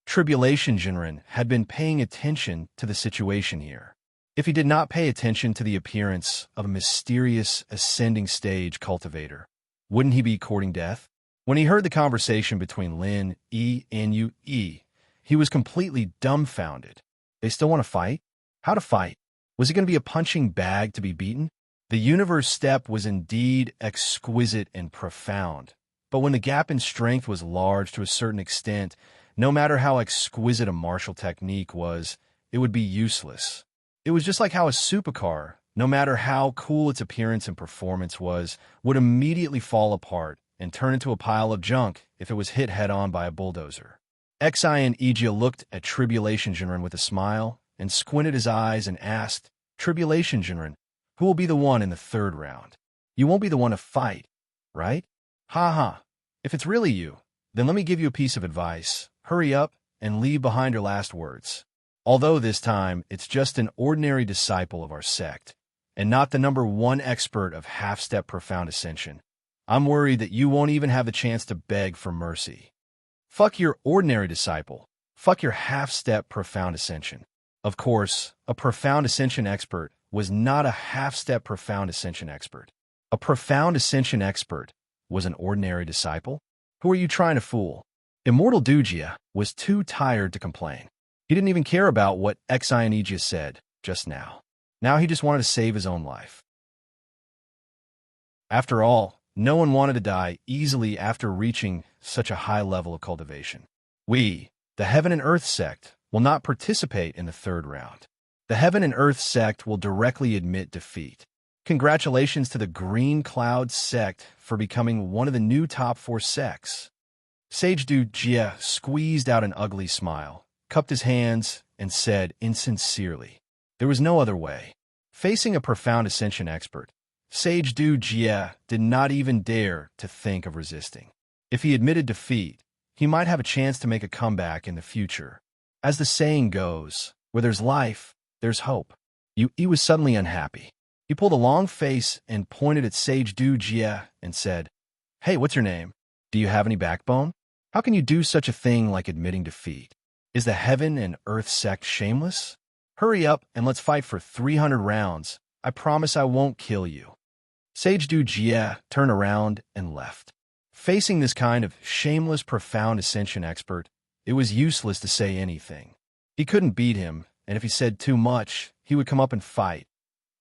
Tribulation Jinren had been paying attention to the situation here. If he did not pay attention to the appearance of a mysterious ascending stage cultivator, wouldn't he be courting death? When he heard the conversation between Lin, E, and Yu, he was completely dumbfounded. They still want to fight? How to fight? Was it going to be a punching bag to be beaten? The universe step was indeed exquisite and profound, but when the gap in strength was large to a certain extent, no matter how exquisite a martial technique was, it would be useless. It was just like how a supercar, no matter how cool its appearance and performance was, would immediately fall apart and turn into a pile of junk if it was hit head-on by a bulldozer. Xi and Ijia looked at Tribulation Jinren with a smile and squinted his eyes and asked, Tribulation Jinren, who will be the one in the third round? You won't be the one to fight, right? Ha ha. If it's really you, then let me give you a piece of advice. Hurry up and leave behind your last words. Although this time it's just an ordinary disciple of our sect, and not the #1 expert of half-step profound ascension, I'm worried that you won't even have the chance to beg for mercy. Fuck your ordinary disciple. Fuck your half-step profound ascension. Of course, a profound ascension expert was not a half-step profound ascension expert. A profound ascension expert was an ordinary disciple? Who are you trying to fool? Immortal Dujia was too tired to complain. He didn't even care about what Xi and Ijia said just now. Now he just wanted to save his own life. After all, no one wanted to die easily after reaching such a high level of cultivation. We, the Heaven and Earth sect, will not participate in the third round. The Heaven and Earth sect will directly admit defeat. Congratulations to the Green Cloud sect for becoming one of the new top 4 sects. Sage Du Jie squeezed out an ugly smile, cupped his hands, and said insincerely, there was no other way. Facing a profound ascension expert, Sage Du Jie did not even dare to think of resisting. If he admitted defeat, he might have a chance to make a comeback in the future. As the saying goes, where there's life, there's hope. He was suddenly unhappy. He pulled a long face and pointed at Sage Du Jie and said, Hey, what's your name? Do you have any backbone? How can you do such a thing like admitting defeat? Is the Heaven and Earth sect shameless? Hurry up and let's fight for 300 rounds. I promise I won't kill you. Sage Du Jie turned around and left. Facing this kind of shameless, profound ascension expert, it was useless to say anything. He couldn't beat him, and if he said too much, he would come up and fight.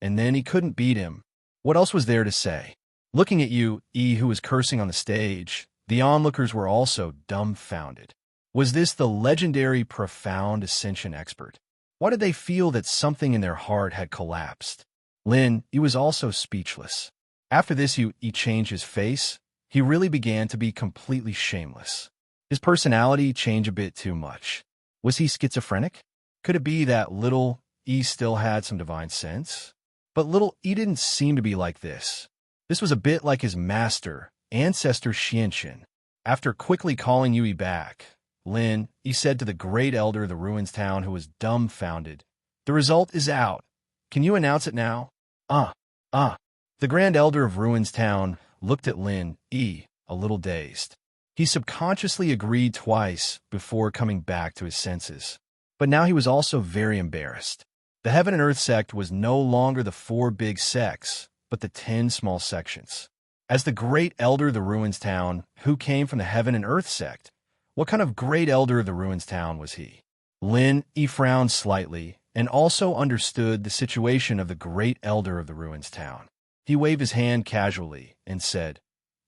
And then he couldn't beat him. What else was there to say? Looking at Yu, who was cursing on the stage, the onlookers were also dumbfounded. Was this the legendary profound ascension expert? Why did they feel that something in their heart had collapsed? Lin, he was also speechless. After this, he changed his face. He really began to be completely shameless. His personality changed a bit too much. Was he schizophrenic? Could it be that little E still had some divine sense? But little E didn't seem to be like this. This was a bit like his master, ancestor Xianxin. After quickly calling Yui back, Lin, he said to the great elder of the ruins town who was dumbfounded, The result is out. Can you announce it now? The grand elder of ruins town looked at Lin, a little dazed. He subconsciously agreed twice before coming back to his senses. But now he was also very embarrassed. The Heaven and Earth sect was no longer the 4 big sects, but the 10 small sections. As the great elder of the ruins town, who came from the Heaven and Earth sect, what kind of great elder of the ruins town was he? Lin, frowned slightly and also understood the situation of the great elder of the ruins town. He waved his hand casually and said,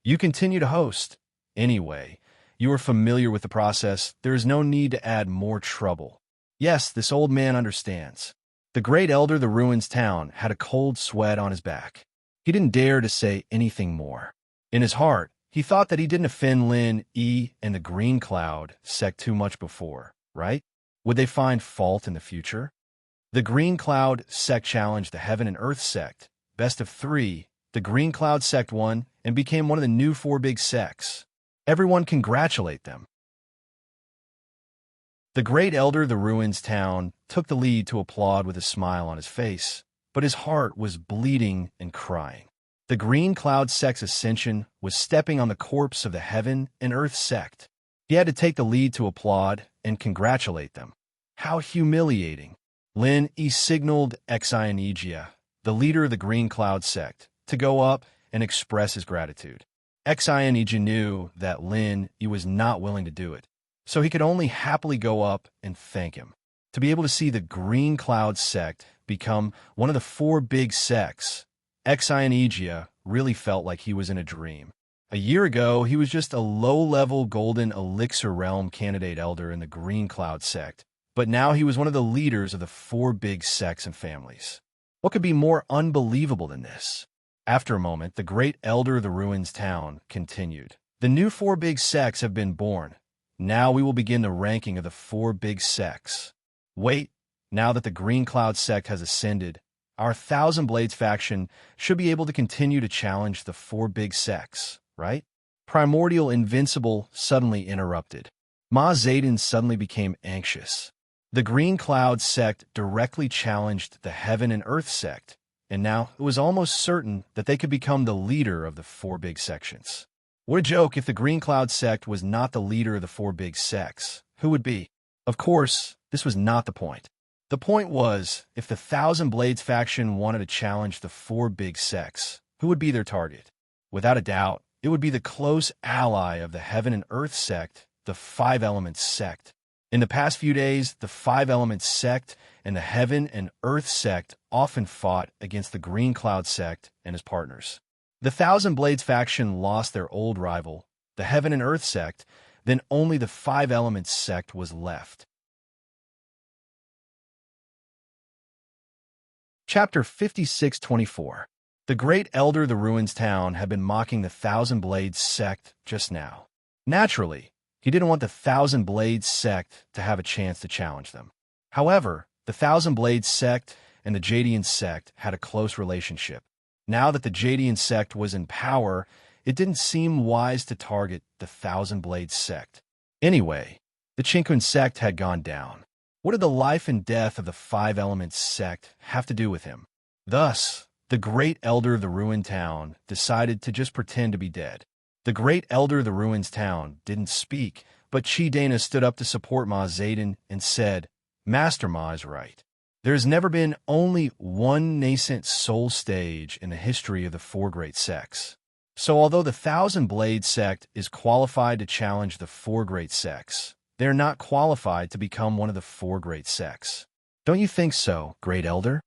You continue to host. Anyway, you are familiar with the process. There is no need to add more trouble. Yes, this old man understands. The great elder of the ruins town had a cold sweat on his back. He didn't dare to say anything more. In his heart, he thought that he didn't offend Lin, and the Green Cloud sect too much before, right? Would they find fault in the future? The Green Cloud sect challenged the Heaven and Earth sect. Best of 3, the Green Cloud sect won and became one of the new 4 big sects. Everyone congratulate them. The great elder of the ruins town took the lead to applaud with a smile on his face, but his heart was bleeding and crying. The Green Cloud sect's ascension was stepping on the corpse of the Heaven and Earth sect. He had to take the lead to applaud and congratulate them. How humiliating. Lin signaled Xionigia, the leader of the Green Cloud sect, to go up and express his gratitude. Xionigia knew that Lin was not willing to do it, so he could only happily go up and thank him. To be able to see the Green Cloud sect become one of the four big sects, Xionigia really felt like he was in a dream. A year ago, he was just a low-level golden elixir realm candidate elder in the Green Cloud sect, but now he was one of the leaders of the four big sects and families. What could be more unbelievable than this? After a moment, the great elder of the Ruins town continued. The new four big sects have been born. Now we will begin the ranking of the four big sects. Wait, now that the Green Cloud sect has ascended, our Thousand Blades faction should be able to continue to challenge the four big sects, right? Primordial Invincible suddenly interrupted. Ma Zayden suddenly became anxious. The Green Cloud sect directly challenged the Heaven and Earth sect, and now it was almost certain that they could become the leader of the four big sections. What a joke if the Green Cloud sect was not the leader of the four big sects. Who would be? Of course, this was not the point. The point was, if the Thousand Blades faction wanted to challenge the four big sects, who would be their target? Without a doubt, it would be the close ally of the Heaven and Earth sect, the Five Elements sect. In the past few days, the Five Elements sect and the Heaven and Earth sect often fought against the Green Cloud sect and his partners. The Thousand Blades faction lost their old rival, the Heaven and Earth sect, then only the Five Elements sect was left. Chapter 56-24. The great elder of the Ruins town had been mocking the Thousand Blades sect just now. Naturally, he didn't want the Thousand Blades sect to have a chance to challenge them. However, the Thousand Blades sect and the Jadian sect had a close relationship. Now that the Jadian sect was in power, it didn't seem wise to target the Thousand Blades sect. Anyway, the Chinkun sect had gone down. What did the life and death of the Five Elements sect have to do with him? Thus, the great elder of the ruined town decided to just pretend to be dead. The great elder of the Ruins town didn't speak, but Dana stood up to support Ma Zayden and said, Master Ma is right. There's never been only one nascent soul stage in the history of the four great sects. So although the Thousand Blades sect is qualified to challenge the four great sects, they're not qualified to become one of the four great sects. Don't you think so, great elder?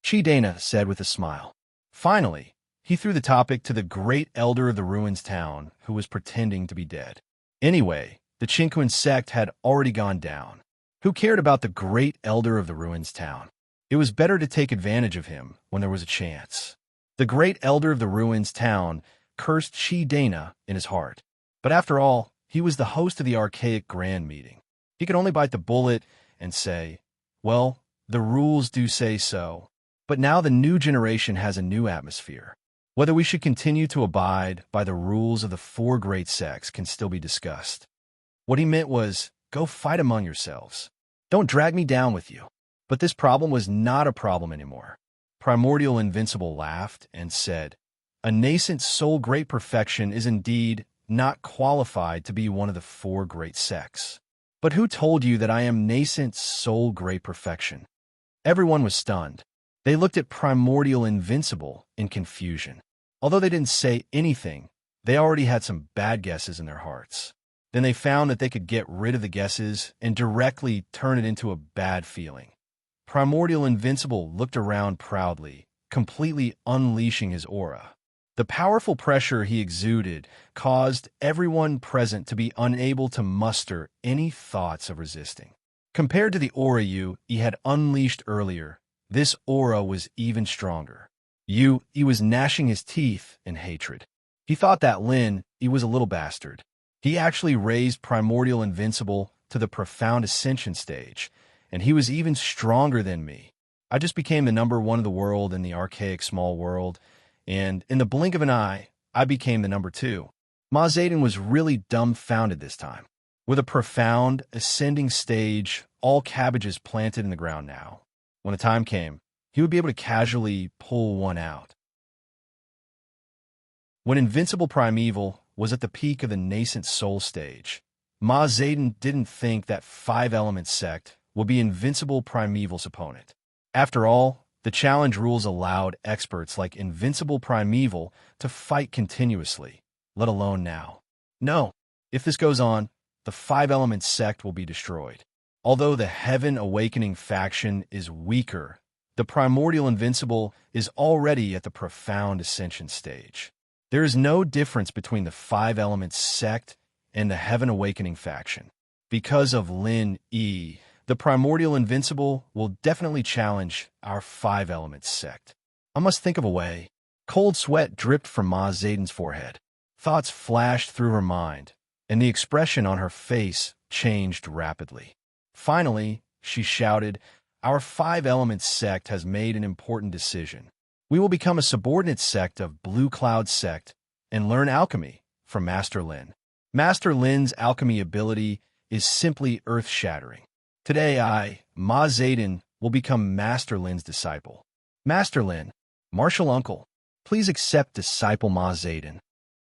Dana said with a smile. Finally, he threw the topic to the great elder of the Ruins town, who was pretending to be dead. Anyway, the Chinkun sect had already gone down. Who cared about the great elder of the Ruins town? It was better to take advantage of him when there was a chance. The great elder of the Ruins town cursed Dana in his heart. But after all, he was the host of the archaic grand meeting. He could only bite the bullet and say, well, the rules do say so. But now the new generation has a new atmosphere. Whether we should continue to abide by the rules of the four great sects can still be discussed. What he meant was, go fight among yourselves. Don't drag me down with you. But this problem was not a problem anymore. Primordial Invincible laughed and said, a nascent soul great perfection is indeed not qualified to be one of the four great sects. But who told you that I am nascent soul great perfection? Everyone was stunned. They looked at Primordial Invincible in confusion. Although they didn't say anything, they already had some bad guesses in their hearts. Then they found that they could get rid of the guesses and directly turn it into a bad feeling. Primordial Invincible looked around proudly, completely unleashing his aura. The powerful pressure he exuded caused everyone present to be unable to muster any thoughts of resisting. Compared to the aura he had unleashed earlier, this aura was even stronger. He was gnashing his teeth in hatred. He thought that Lin, he was a little bastard. He actually raised Primordial Invincible to the Profound Ascension stage, and he was even stronger than me. I just became the number one of the world in the archaic small world, and in the blink of an eye, I became the number two. Ma Zayden was really dumbfounded this time. With a profound, ascending stage, all cabbages planted in the ground now. When the time came, he would be able to casually pull one out. When Invincible Primeval was at the peak of the nascent soul stage, Ma Zedon didn't think that five-element sect would be Invincible Primeval's opponent. After all, the challenge rules allowed experts like Invincible Primeval to fight continuously, let alone now. No, if this goes on, the five-element sect will be destroyed. Although the Heaven Awakening faction is weaker, the Primordial Invincible is already at the Profound Ascension stage. There is no difference between the five-element sect and the Heaven Awakening faction. Because of Lin E, the Primordial Invincible will definitely challenge our five-element sect. I must think of a way. Cold sweat dripped from Ma Zedon's forehead. Thoughts flashed through her mind, and the expression on her face changed rapidly. Finally, she shouted, "Our five-element sect has made an important decision. We will become a subordinate sect of Blue Cloud Sect and learn alchemy from Master Lin. Master Lin's alchemy ability is simply earth-shattering. Today I, Ma Zedon, will become Master Lin's disciple. Master Lin, Martial Uncle, please accept Disciple Ma Zedon."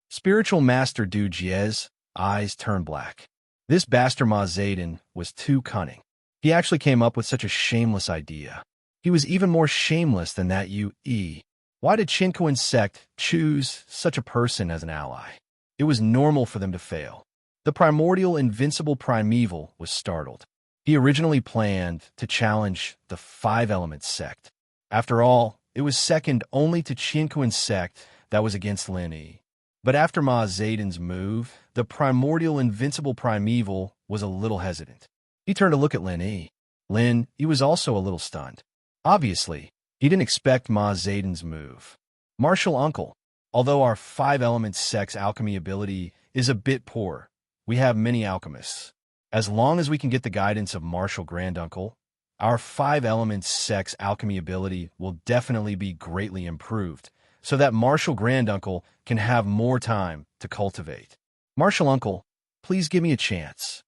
Spiritual Master Du Jie's eyes turned black. This bastard Ma Zedon was too cunning. He actually came up with such a shameless idea. He was even more shameless than that UE. Why did Qinkuan sect choose such a person as an ally? It was normal for them to fail. The Primordial Invincible Primeval was startled. He originally planned to challenge the five-element sect. After all, it was second only to Qinkuan sect that was against Lin E. But after Ma Zedon's move, the Primordial Invincible Primeval was a little hesitant. He turned to look at Lin E. Lin E was also a little stunned. Obviously, he didn't expect Ma Zedon's move. Martial Uncle, although our five-element sect's alchemy ability is a bit poor, we have many alchemists. As long as we can get the guidance of Martial Granduncle, our five-element sect's alchemy ability will definitely be greatly improved, so that Martial Granduncle can have more time to cultivate. Martial Uncle, please give me a chance.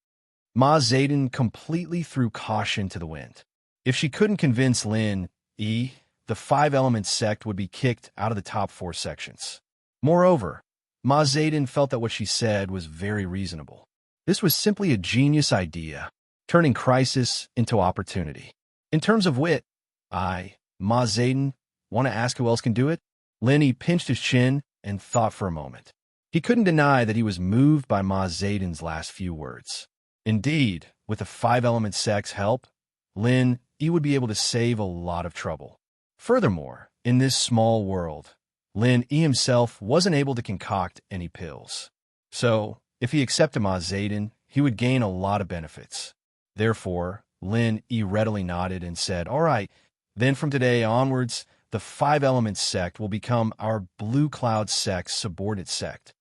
Ma Zedon completely threw caution to the wind. If she couldn't convince Lin E, the five-element sect would be kicked out of the top four sections. Moreover, Ma Zedon felt that what she said was very reasonable. This was simply a genius idea, turning crisis into opportunity. In terms of wit, Ma Zedon, want to ask who else can do it? Lin E pinched his chin and thought for a moment. He couldn't deny that he was moved by Ma Zedon's last few words. Indeed, with the five-element sect's help, Lin E would be able to save a lot of trouble. Furthermore, in this small world, Lin E himself wasn't able to concoct any pills. So, if he accepted Ma Zedon, he would gain a lot of benefits. Therefore, Lin E readily nodded and said, "All right, then from today onwards, the five-element sect will become our Blue Cloud sect's subordinate sect."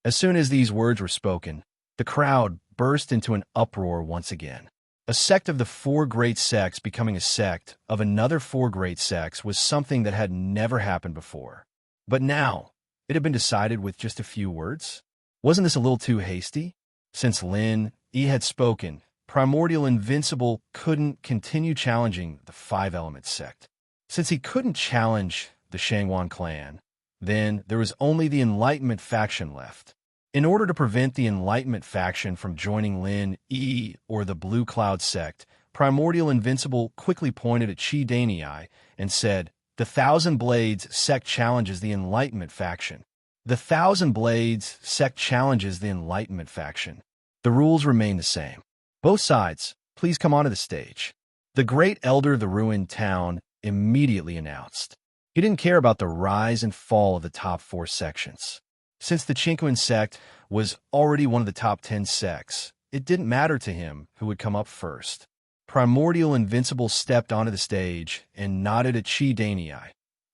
As soon as these words were spoken, the crowd burst into an uproar once again. A sect of the four great sects becoming a sect of another four great sects was something that had never happened before. But now, it had been decided with just a few words? Wasn't this a little too hasty? Since Lin E had spoken, Primordial Invincible couldn't continue challenging the five-element sect. Since he couldn't challenge the Shangwan clan, then there was only the Enlightenment faction left. In order to prevent the Enlightenment faction from joining Lin E or the Blue Cloud sect, Primordial Invincible quickly pointed at Qi Danyi and said, "The Thousand Blades sect challenges the Enlightenment faction." The Thousand Blades sect challenges the Enlightenment faction. The rules remain the same. Both sides, please come onto the stage. The great elder of the ruined town immediately announced. He didn't care about the rise and fall of the top four sections. Since the Qinkuan sect was already one of the top 10 sects, it didn't matter to him who would come up first. Primordial Invincible stepped onto the stage and nodded at Qi Danyi.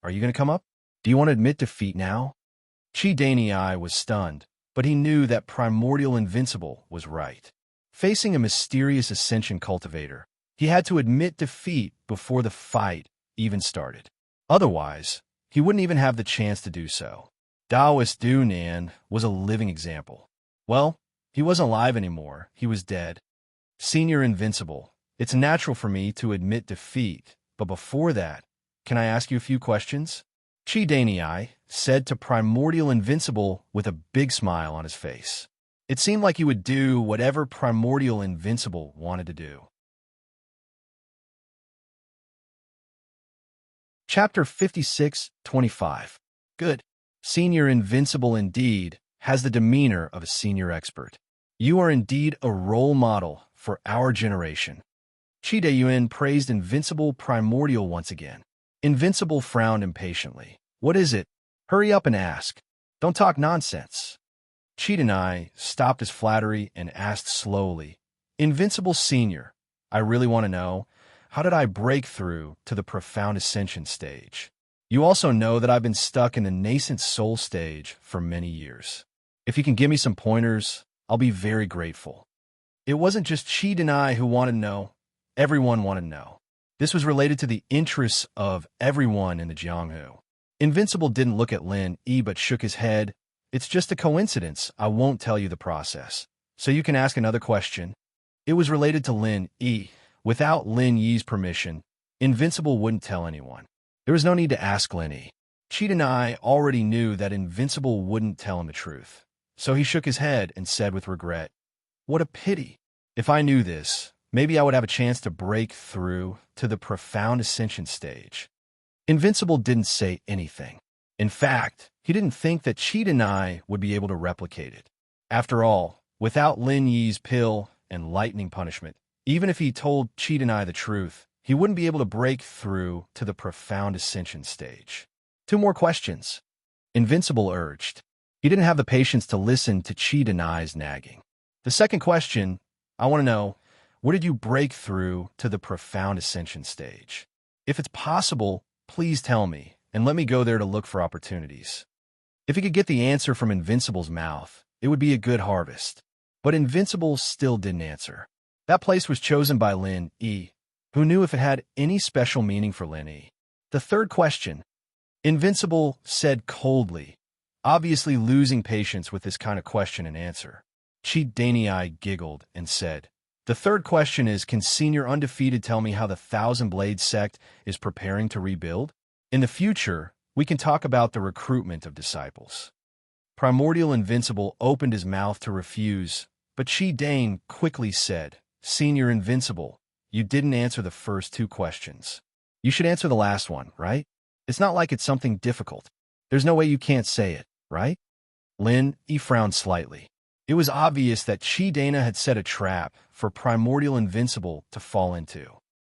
"Are you going to come up? Do you want to admit defeat now?" Qi Danyi was stunned, but he knew that Primordial Invincible was right. Facing a mysterious Ascension cultivator, he had to admit defeat before the fight even started. Otherwise, he wouldn't even have the chance to do so. Taoist Du Nan was a living example. Well, he wasn't alive anymore. He was dead. Senior Invincible, it's natural for me to admit defeat, but before that, can I ask you a few questions? Chi Danei said to Primordial Invincible with a big smile on his face. It seemed like he would do whatever Primordial Invincible wanted to do. Chapter 56-25. Good. Senior Invincible indeed has the demeanor of a senior expert. You are indeed a role model for our generation. Chi Dayuan praised Invincible Primordial once again. Invincible frowned impatiently. What is it? Hurry up and ask. Don't talk nonsense. Chi Danai stopped his flattery and asked slowly, Invincible Senior, I really want to know, how did I break through to the profound ascension stage? You also know that I've been stuck in the nascent soul stage for many years. If you can give me some pointers, I'll be very grateful. It wasn't just Chi Danai who wanted to know. Everyone wanted to know. This was related to the interests of everyone in the Jianghu. Invincible didn't look at Lin Yi but shook his head. It's just a coincidence. I won't tell you the process. So you can ask another question. It was related to Lin Yi. Without Lin Yi's permission, Invincible wouldn't tell anyone. There was no need to ask Lin Yi. Chi Danai already knew that Invincible wouldn't tell him the truth. So he shook his head and said with regret, What a pity. If I knew this, maybe I would have a chance to break through to the profound ascension stage. Invincible didn't say anything. In fact, he didn't think that Chi Danai would be able to replicate it. After all, without Lin Yi's pill and lightning punishment, even if he told Chi Danai the truth, he wouldn't be able to break through to the profound ascension stage. 2 more questions. Invincible urged. He didn't have the patience to listen to Chi Danai's nagging. The second question, I want to know, where did you break through to the profound ascension stage? If it's possible, please tell me, and let me go there to look for opportunities. If he could get the answer from Invincible's mouth, it would be a good harvest. But Invincible still didn't answer. That place was chosen by Lin Yi, who knew if it had any special meaning for Lin Yi. The third question, Invincible said coldly, obviously losing patience with this kind of question and answer. Chi Danai giggled and said, The third question is, can Senior Undefeated tell me how the Thousand Blade sect is preparing to rebuild? In the future, we can talk about the recruitment of disciples. Primordial Invincible opened his mouth to refuse, but Chi Dane quickly said, Senior Invincible, you didn't answer the first 2 questions. You should answer the last one, right? It's not like it's something difficult. There's no way you can't say it, right? Lin Yi frowned slightly. It was obvious that Chi Dana had set a trap for Primordial Invincible to fall into.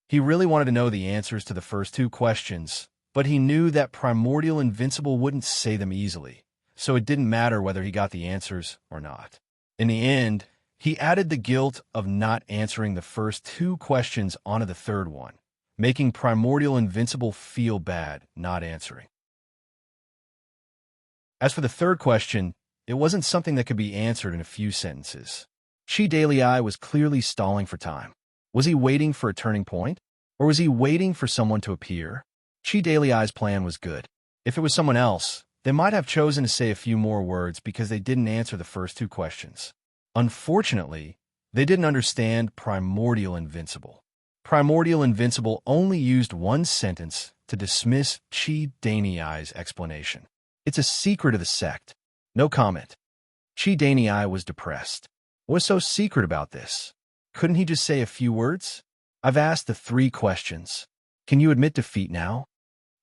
He really wanted to know the answers to the first 2 questions, but he knew that Primordial Invincible wouldn't say them easily, so it didn't matter whether he got the answers or not. In the end, he added the guilt of not answering the first 2 questions onto the third one, making Primordial Invincible feel bad not answering. As for the third question, it wasn't something that could be answered in a few sentences. Chi Dalei was clearly stalling for time. Was he waiting for a turning point? Or was he waiting for someone to appear? Chi Dalei's plan was good. If it was someone else, they might have chosen to say a few more words because they didn't answer the first 2 questions. Unfortunately, they didn't understand Primordial Invincible. Primordial Invincible only used 1 sentence to dismiss Chi Danei's explanation. It's a secret of the sect. No comment. Chi Danei was depressed. What's so secret about this? Couldn't he just say a few words? I've asked the 3 questions. Can you admit defeat now?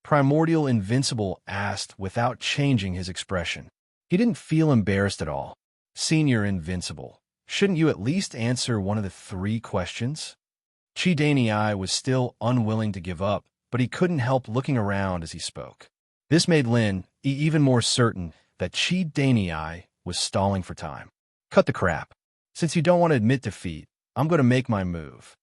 Primordial Invincible asked without changing his expression. He didn't feel embarrassed at all. Senior Invincible, shouldn't you at least answer one of the 3 questions? Chi Danei was still unwilling to give up, but he couldn't help looking around as he spoke. This made Lin Yi even more certain that Chi Danei was stalling for time. Cut the crap. Since you don't want to admit defeat, I'm going to make my move.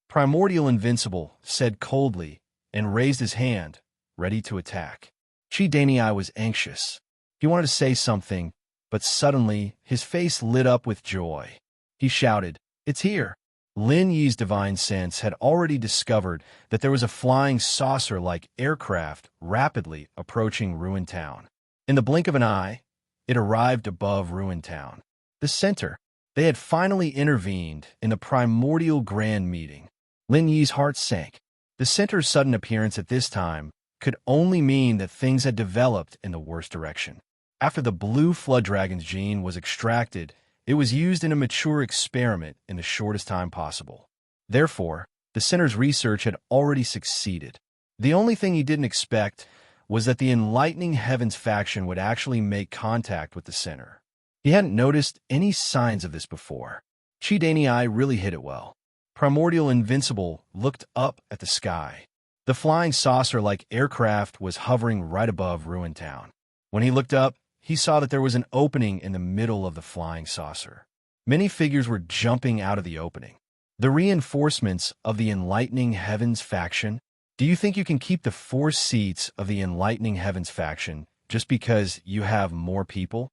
Primordial Invincible said coldly and raised his hand, ready to attack. Chi Danei was anxious. He wanted to say something, but suddenly his face lit up with joy. He shouted, It's here! Lin Yi's divine sense had already discovered that there was a flying saucer-like aircraft rapidly approaching Ruin Town. In the blink of an eye, it arrived above Ruin Town. The center. They had finally intervened in the primordial grand meeting. Lin Yi's heart sank. The center's sudden appearance at this time could only mean that things had developed in the worst direction. After the blue flood dragon's gene was extracted, it was used in a mature experiment in the shortest time possible. Therefore, the center's research had already succeeded. The only thing he didn't expect was that the Enlightening Heavens faction would actually make contact with the center. He hadn't noticed any signs of this before. Chi really hit it well. Primordial Invincible looked up at the sky. The flying saucer-like aircraft was hovering right above Ruin Town. When he looked up, he saw that there was an opening in the middle of the flying saucer. Many figures were jumping out of the opening. The reinforcements of the Enlightening Heavens faction. Do you think you can keep the 4 seats of the Enlightening Heavens faction just because you have more people?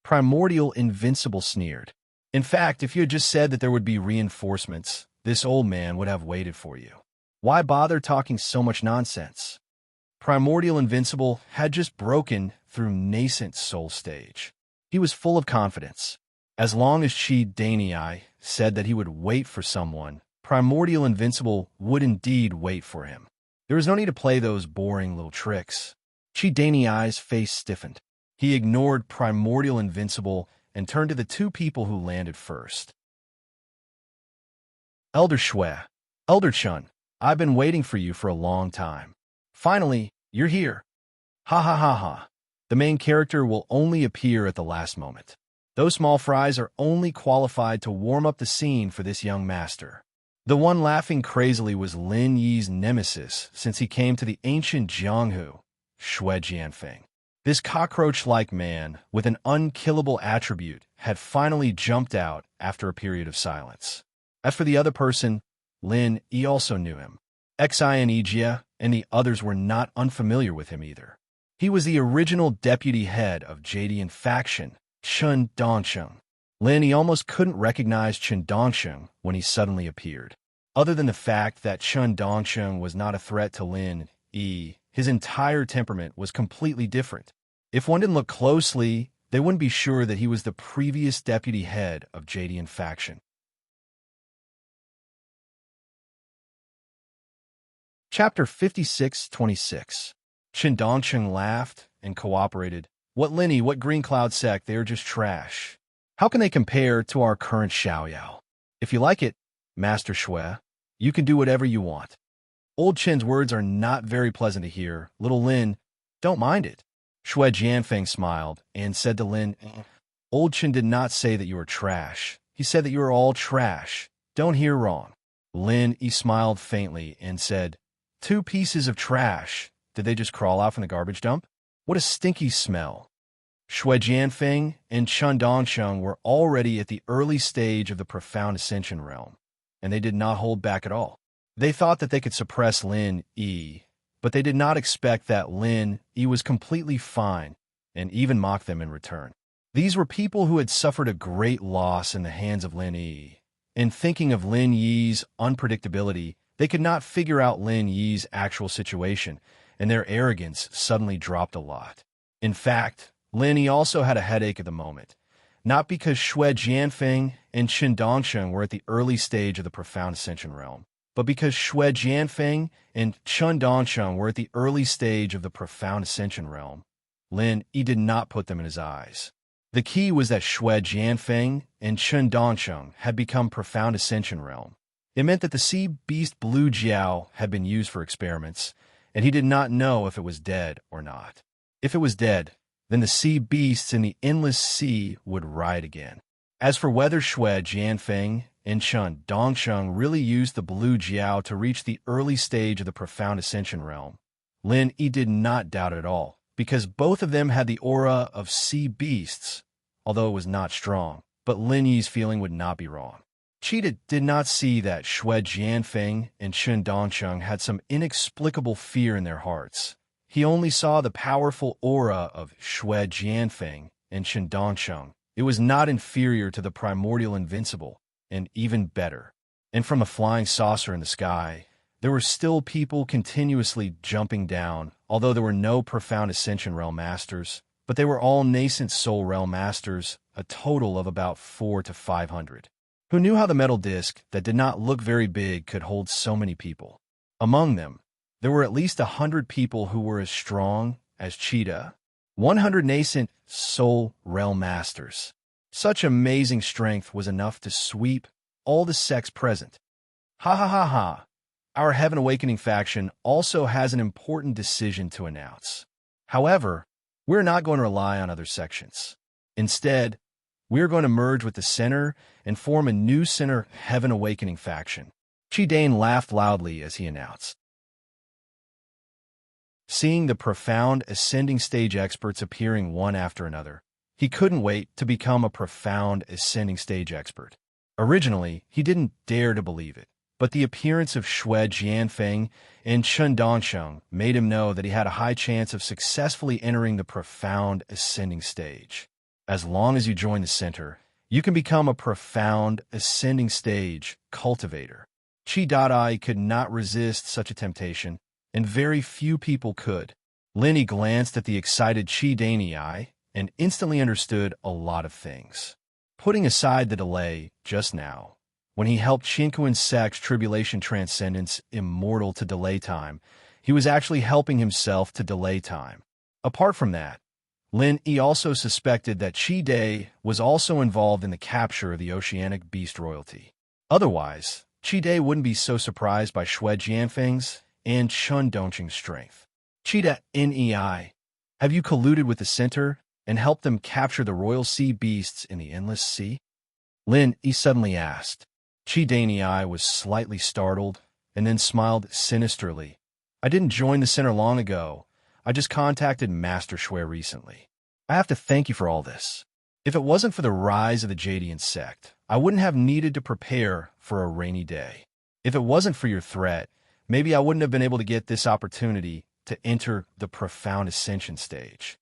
Primordial Invincible sneered. In fact, if you had just said that there would be reinforcements, this old man would have waited for you. Why bother talking so much nonsense? Primordial Invincible had just broken through nascent soul stage. He was full of confidence. As long as Chi said that he would wait for someone, Primordial Invincible would indeed wait for him. There was no need to play those boring little tricks. Chi face stiffened. He ignored Primordial Invincible and turned to the 2 people who landed first. Elder Shui, Elder Chun, I've been waiting for you for a long time. Finally, you're here. Ha ha ha ha. The main character will only appear at the last moment. Those small fries are only qualified to warm up the scene for this young master. The one laughing crazily was Lin Yi's nemesis since he came to the ancient Jianghu, Shui Jianfeng. This cockroach-like man, with an unkillable attribute, had finally jumped out after a period of silence. As for the other person, Lin Yi also knew him. Xia and the others were not unfamiliar with him either. He was the original deputy head of Jadian faction, Chen Dongsheng. Lin Yi almost couldn't recognize Chen Dongsheng when he suddenly appeared. Other than the fact that Chen Dongsheng was not a threat to Lin Yi, his entire temperament was completely different. If one didn't look closely, they wouldn't be sure that he was the previous deputy head of Jadian faction. Chapter 56-26. Chen Dongsheng laughed and cooperated. What Linny, what Green Cloud sect, they are just trash. How can they compare to our current Xiaoyao? If you like it, Master Shui, you can do whatever you want. Old Chen's words are not very pleasant to hear. Little Lin, don't mind it. Shui Jianfeng smiled and said to Lin, Old Chen did not say that you are trash. He said that you are all trash. Don't hear wrong. Lin Yi smiled faintly and said, 2 pieces of trash. Did they just crawl out from the garbage dump? What a stinky smell. Shui Jianfeng and Chen Dongsheng were already at the early stage of the profound ascension realm, and they did not hold back at all. They thought that they could suppress Lin Yi, but they did not expect that Lin Yi was completely fine and even mocked them in return. These were people who had suffered a great loss in the hands of Lin Yi. In thinking of Lin Yi's unpredictability, they could not figure out Lin Yi's actual situation, and their arrogance suddenly dropped a lot. In fact, Lin Yi also had a headache at the moment, not because Shui Jianfeng and Chen Dongsheng were at the early stage of the profound ascension realm, but because Shui Jianfeng and Chen Dongsheng were at the early stage of the profound ascension realm. Lin Yi did not put them in his eyes. The key was that Shui Jianfeng and Chen Dongsheng had become profound ascension realm. It meant that the sea beast Blue Jiao had been used for experiments, and he did not know if it was dead or not. If it was dead, then the sea beasts in the endless sea would ride again. As for whether Shui Jianfeng and Chen Dongsheng really used the Blue Jiao to reach the early stage of the profound ascension realm, Lin Yi did not doubt it at all, because both of them had the aura of sea beasts, although it was not strong, but Lin Yi's feeling would not be wrong. Cheetah did not see that Shui Jianfeng and Chen Dongsheng had some inexplicable fear in their hearts. He only saw the powerful aura of Shui Jianfeng and Chen Dongsheng. It was not inferior to the primordial invincible, and even better. And from a flying saucer in the sky, there were still people continuously jumping down, although there were no profound ascension realm masters, but they were all nascent soul realm masters, a total of about 400 to 500. Who knew how the metal disc that did not look very big could hold so many people? Among them, There were at least 100 people who were as strong as Cheetah. 100 nascent soul realm masters. Such amazing strength was enough to sweep all the sects present. Ha ha ha ha. Our Heaven Awakening faction also has an important decision to announce. However, we're not going to rely on other sections. Instead, we're going to merge with the Center and form a new Center Heaven Awakening faction. Chi-Dane laughed loudly as he announced. Seeing the profound ascending stage experts appearing one after another, he couldn't wait to become a profound ascending stage expert. Originally, he didn't dare to believe it, but the appearance of Xue Jianfeng and Chen Dongsheng made him know that he had a high chance of successfully entering the profound ascending stage. As long as you join the Center, you can become a profound ascending stage cultivator. Chi-Dai could not resist such a temptation, and very few people could. Linny glanced at the excited Chi-Dai and instantly understood a lot of things. Putting aside the delay just now, when he helped Qinquan Sect's Tribulation Transcendence immortal to delay time, he was actually helping himself to delay time. Apart from that, Lin Yi also suspected that Chi-Dai was also involved in the capture of the Oceanic Beast royalty. Otherwise, Chi-Dai wouldn't be so surprised by Xue Jianfeng's and Chen Dongqing's strength. Chi-Dai, have you colluded with the Center and helped them capture the royal sea beasts in the Endless Sea? Lin Yi suddenly asked. Chi-Dai was slightly startled and then smiled sinisterly. I didn't join the Center long ago. I just contacted Master Xue recently. I have to thank you for all this. If it wasn't for the rise of the Jadian sect, I wouldn't have needed to prepare for a rainy day. If it wasn't for your threat, maybe I wouldn't have been able to get this opportunity to enter the profound ascension stage.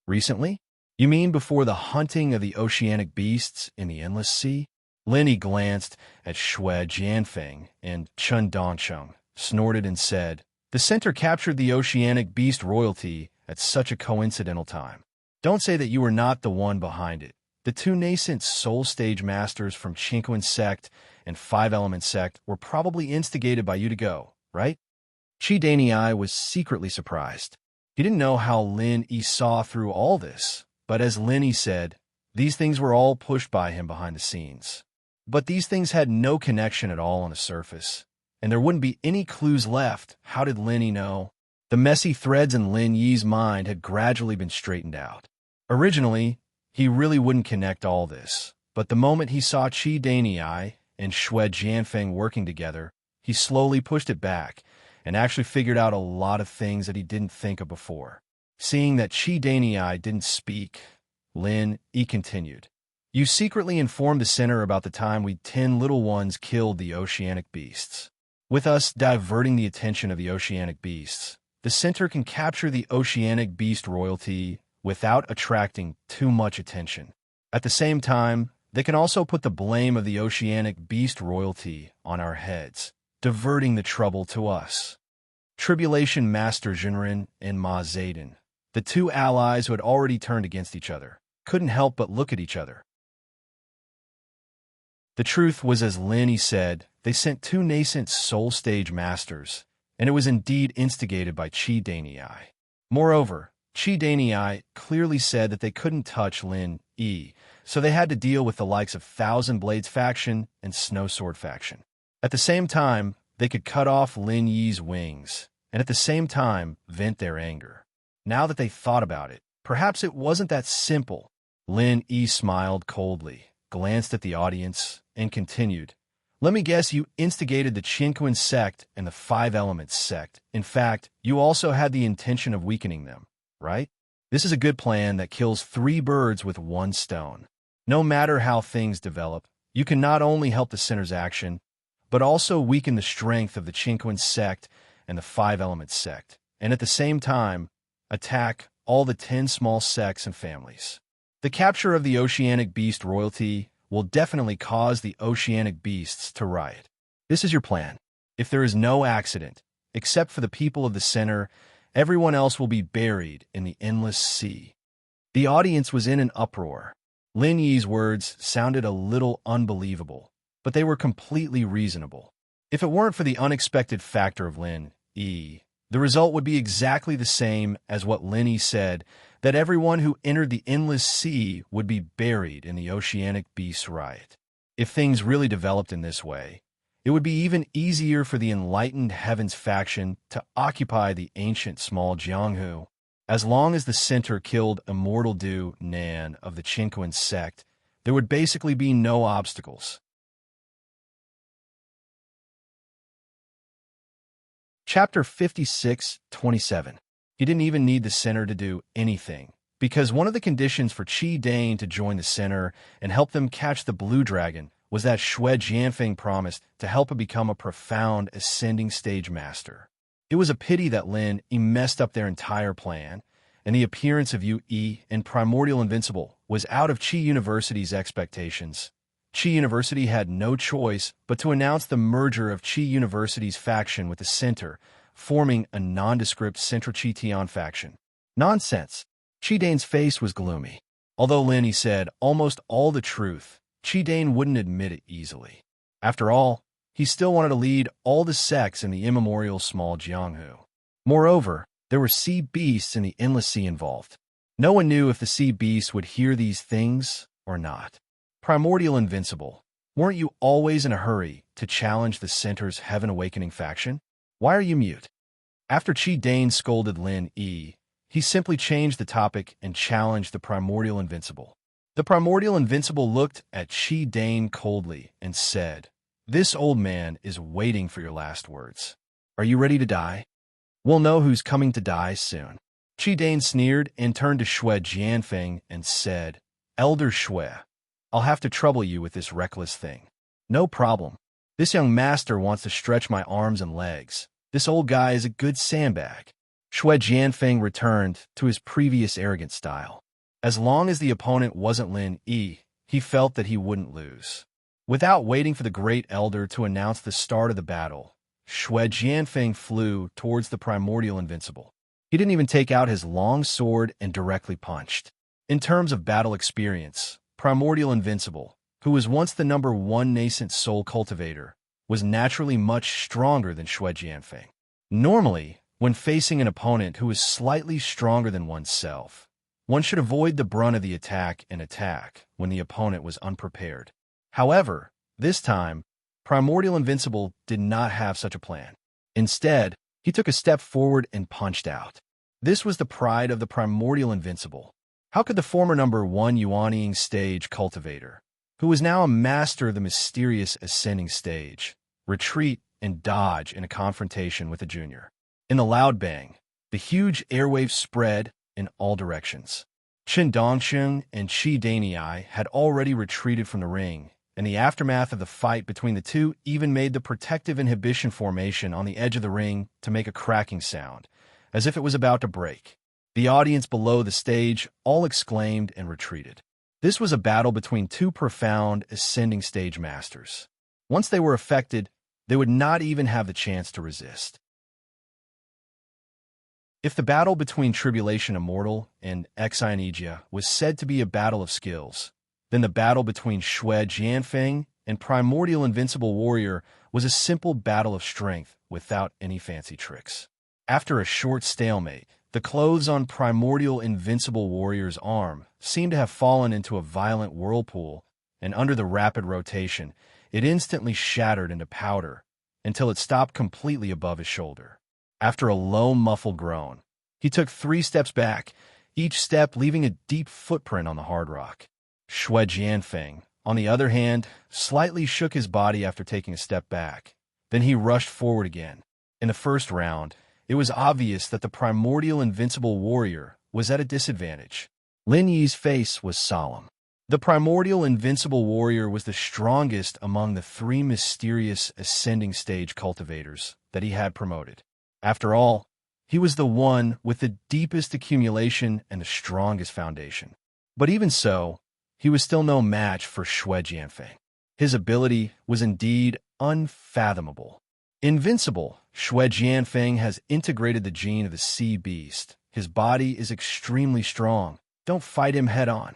Recently? You mean before the hunting of the oceanic beasts in the Endless Sea? Linny glanced at Xue Jianfeng and Chen Dongsheng, snorted and said, the Center captured the oceanic beast royalty at such a coincidental time. Don't say that you were not the one behind it. The two nascent soul stage masters from Qinquan Sect and Five Element Sect were probably instigated by you to go, right? Chi-Dai was secretly surprised. He didn't know how Lin Yi saw through all this, but as Lin Yi said, these things were all pushed by him behind the scenes. But these things had no connection at all on the surface, and there wouldn't be any clues left. How did Lin Yi know? The messy threads in Lin Yi's mind had gradually been straightened out. Originally, he really wouldn't connect all this, but the moment he saw Chi-Dai and Xue Jianfeng working together, he slowly pushed it back and actually figured out a lot of things that he didn't think of before. Seeing that Chi-Dai didn't speak, Lin Yi continued. You secretly informed the Center about the time we 10 little ones killed the oceanic beasts. With us diverting the attention of the oceanic beasts, the Center can capture the oceanic beast royalty without attracting too much attention. At the same time, they can also put the blame of the oceanic beast royalty on our heads, diverting the trouble to us. Tribulation Master Jinren and Ma Zayden, the two allies who had already turned against each other, couldn't help but look at each other. The truth was, as Lin Yi said, they sent two nascent soul stage masters, and it was indeed instigated by Chi-Dai. Moreover, Chi-Dai clearly said that they couldn't touch Lin Yi, so they had to deal with the likes of Thousand Blades faction and Snow Sword faction. At the same time, they could cut off Lin Yi's wings, and at the same time vent their anger. Now that they thought about it, perhaps it wasn't that simple. Lin Yi smiled coldly, glanced at the audience, and continued. Let me guess, you instigated the Qinquan Sect and the Five Elements Sect. In fact, you also had the intention of weakening them, right? This is a good plan that kills 3 birds with 1 stone. No matter how things develop, you can not only help the Center's action, but also weaken the strength of the Qinquan Sect and the Five Elements Sect, and at the same time, attack all the 10 small sects and families. The capture of the oceanic beast royalty will definitely cause the oceanic beasts to riot. This is your plan. If there is no accident, except for the people of the Center, everyone else will be buried in the Endless Sea. The audience was in an uproar. Lin Yi's words sounded a little unbelievable, but they were completely reasonable. If it weren't for the unexpected factor of Lin Yi, The result would be exactly the same as what Linny said, that everyone who entered the endless sea would be buried in the oceanic beast riot. If things really developed in this way, it would be even easier for the enlightened Heavens faction to occupy the ancient small Jianghu. As long as the center killed Immortal Du Nan of the Qinquan sect, there would basically be no obstacles. Chapter 56-27. He didn't even need the center to do anything, because one of the conditions for Qi Dane to join the center and help them catch the blue dragon was that Xue Jianfeng promised to help him become a profound ascending stage master. It was a pity that Lin messed up their entire plan, and the appearance of Yu Yi in Primordial Invincible was out of Qi University's expectations. Qi University had no choice but to announce the merger of Qi University's faction with the center, forming a nondescript Central Qi Tian faction. Nonsense. Qi Dane's face was gloomy. Although Lin said almost all the truth, Qi Dane wouldn't admit it easily. After all, he still wanted to lead all the sects in the immemorial small Jianghu. Moreover, there were sea beasts in the endless sea involved. No one knew if the sea beasts would hear these things or not. Primordial Invincible, weren't you always in a hurry to challenge the center's Heaven Awakening faction? Why are you mute? After Qi Dane scolded Lin Yi, he simply changed the topic and challenged the Primordial Invincible. The Primordial Invincible looked at Qi Dane coldly and said, "This old man is waiting for your last words. Are you ready to die? We'll know who's coming to die soon." Qi Dane sneered and turned to Xue Jianfeng and said, "Elder Xue, I'll have to trouble you with this reckless thing." "No problem. This young master wants to stretch my arms and legs. This old guy is a good sandbag." Xue Jianfeng returned to his previous arrogant style. As long as the opponent wasn't Lin Yi, he felt that he wouldn't lose. Without waiting for the great elder to announce the start of the battle, Xue Jianfeng flew towards the Primordial Invincible. He didn't even take out his long sword and directly punched. In terms of battle experience, Primordial Invincible, who was once the #1 nascent soul cultivator, was naturally much stronger than Xue Jianfeng. Normally, when facing an opponent who is slightly stronger than oneself, one should avoid the brunt of the attack and attack when the opponent was unprepared. However, this time, Primordial Invincible did not have such a plan. Instead, he took a step forward and punched out. This was the pride of the Primordial Invincible. How could the former #1 Yuanying stage cultivator, who was now a master of the mysterious ascending stage, retreat and dodge in a confrontation with a junior? In the loud bang, the huge airwaves spread in all directions. Chen Dongsheng and Qi Danei had already retreated from the ring, and the aftermath of the fight between the two even made the protective inhibition formation on the edge of the ring to make a cracking sound, as if it was about to break. The audience below the stage all exclaimed and retreated. This was a battle between two profound ascending stage masters. Once they were affected, they would not even have the chance to resist. If the battle between Tribulation Immortal and Exionegia was said to be a battle of skills, then the battle between Xue Jianfeng and Primordial Invincible Warrior was a simple battle of strength without any fancy tricks. After a short stalemate, the clothes on Primordial Invincible Warrior's arm seemed to have fallen into a violent whirlpool, and under the rapid rotation, it instantly shattered into powder until it stopped completely above his shoulder. After a low, muffled groan, he took 3 steps back, each step leaving a deep footprint on the hard rock. Xue Jianfeng, on the other hand, slightly shook his body after taking a step back. Then he rushed forward again. In the first round, it was obvious that the Primordial Invincible Warrior was at a disadvantage. Lin Yi's face was solemn. The Primordial Invincible Warrior was the strongest among the 3 mysterious ascending stage cultivators that he had promoted. After all, he was the one with the deepest accumulation and the strongest foundation. But even so, he was still no match for Xue Jianfeng. His ability was indeed unfathomable. Invincible, Xue Jianfeng has integrated the gene of the sea beast. His body is extremely strong. Don't fight him head-on.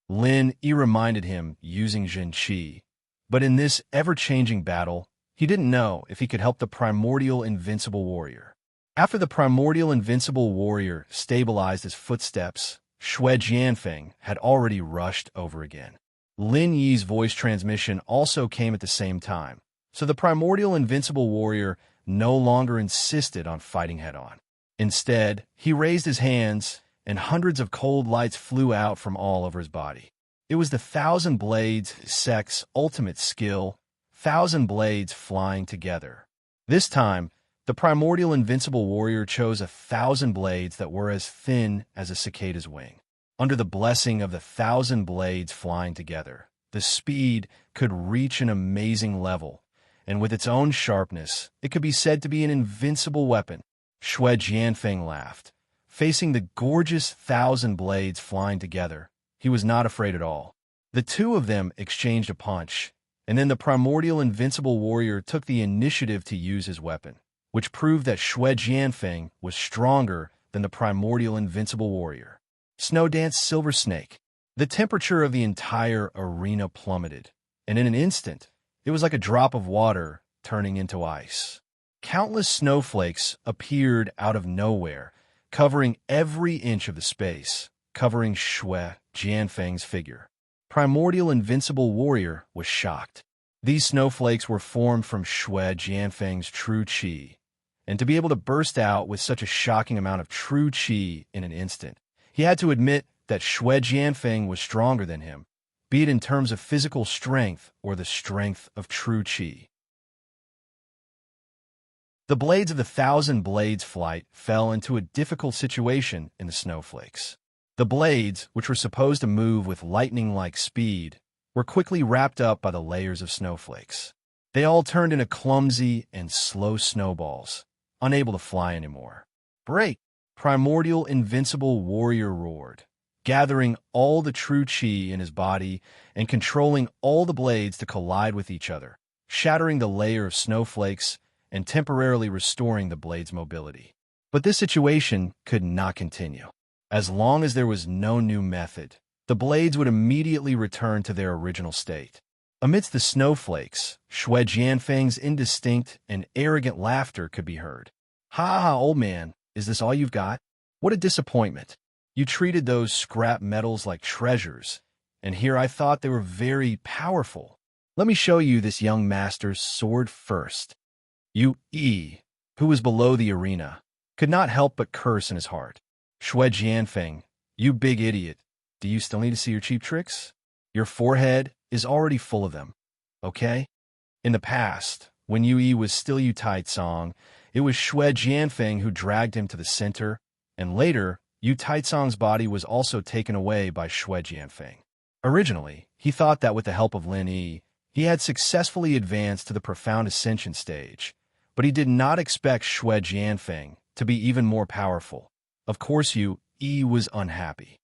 Lin Yi reminded him using Jin Qi, but in this ever-changing battle, he didn't know if he could help the Primordial Invincible Warrior. After the primordial invincible warrior stabilized his footsteps, Xue Jianfeng had already rushed over again. Lin Yi's voice transmission also came at the same time, so the primordial invincible warrior no longer insisted on fighting head-on. Instead, he raised his hands, and hundreds of cold lights flew out from all over his body. It was the Thousand Blades Sect's ultimate skill, thousand blades flying together. This time, the primordial invincible warrior chose 1,000 blades that were as thin as a cicada's wing. Under the blessing of the 1,000 blades flying together, the speed could reach an amazing level, and with its own sharpness, it could be said to be an invincible weapon. Xue Jianfeng laughed. Facing the gorgeous 1,000 blades flying together, he was not afraid at all. The two of them exchanged a punch, and then the primordial invincible warrior took the initiative to use his weapon, which proved that Xue Jianfeng was stronger than the primordial invincible warrior. Snow Dance Silver Snake. The temperature of the entire arena plummeted, and in an instant, it was like a drop of water turning into ice. Countless snowflakes appeared out of nowhere, covering every inch of the space, covering Xue Jianfeng's figure. Primordial Invincible Warrior was shocked. These snowflakes were formed from Xue Jianfeng's true qi, and to be able to burst out with such a shocking amount of true qi in an instant, he had to admit that Xue Jianfeng was stronger than him, be it in terms of physical strength or the strength of true qi. The blades of the 1,000 Blades flight fell into a difficult situation in the snowflakes. The blades, which were supposed to move with lightning-like speed, were quickly wrapped up by the layers of snowflakes. They all turned into clumsy and slow snowballs, unable to fly anymore. Break! Primordial Invincible Warrior roared, gathering all the true qi in his body and controlling all the blades to collide with each other, shattering the layer of snowflakes and temporarily restoring the blade's mobility. But this situation could not continue. As long as there was no new method, the blades would immediately return to their original state. Amidst the snowflakes, Xue Jianfeng's indistinct and arrogant laughter could be heard. "Ha ha, old man, is this all you've got? What a disappointment. You treated those scrap metals like treasures, and here I thought they were very powerful. Let me show you this young master's sword first." Yu Yi, who was below the arena, could not help but curse in his heart. "Xue Jianfeng, you big idiot, do you still need to see your cheap tricks? Your forehead is already full of them, okay?" In the past, when Yu Yi was still Yu Taicong, it was Xue Jianfeng who dragged him to the center, and later, Yu Taicong's body was also taken away by Xue Jianfeng. Originally, he thought that with the help of Lin Yi, he had successfully advanced to the profound ascension stage, but he did not expect Xue Jianfeng to be even more powerful. Of course, Yu Yi was unhappy.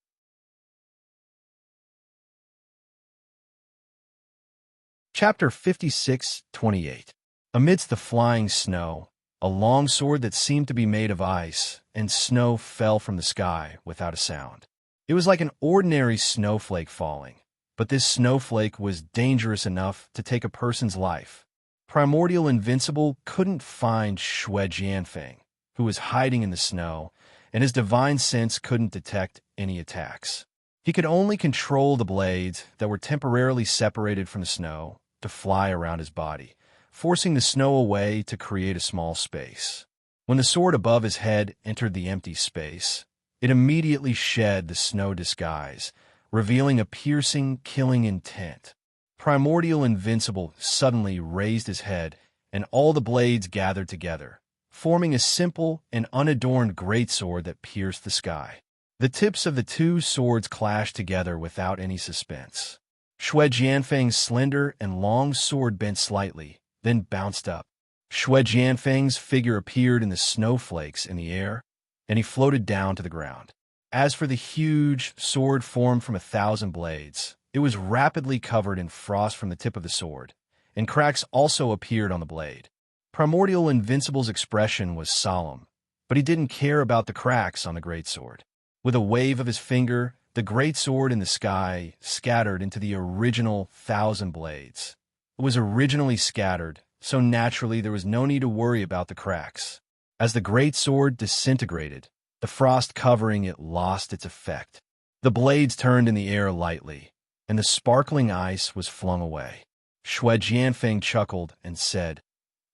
Chapter 56-28. Amidst the flying snow, a long sword that seemed to be made of ice and snow fell from the sky without a sound. It was like an ordinary snowflake falling, but this snowflake was dangerous enough to take a person's life. Primordial Invincible couldn't find Xue Jianfeng, who was hiding in the snow, and his divine sense couldn't detect any attacks. He could only control the blades that were temporarily separated from the snow to fly around his body, forcing the snow away to create a small space. When the sword above his head entered the empty space, it immediately shed the snow disguise, revealing a piercing, killing intent. Primordial Invincible suddenly raised his head, and all the blades gathered together, forming a simple and unadorned greatsword that pierced the sky. The tips of the two swords clashed together without any suspense. Xue Jianfeng's slender and long sword bent slightly, then bounced up. Xue Jianfeng's figure appeared in the snowflakes in the air, and he floated down to the ground. As for the huge sword formed from 1,000 blades, it was rapidly covered in frost from the tip of the sword, and cracks also appeared on the blade. Primordial Invincible's expression was solemn, but he didn't care about the cracks on the greatsword. With a wave of his finger, the greatsword in the sky scattered into the original 1,000 blades. It was originally scattered, so naturally there was no need to worry about the cracks. As the great sword disintegrated, the frost covering it lost its effect. The blades turned in the air lightly, and the sparkling ice was flung away. Shui Jianfeng chuckled and said,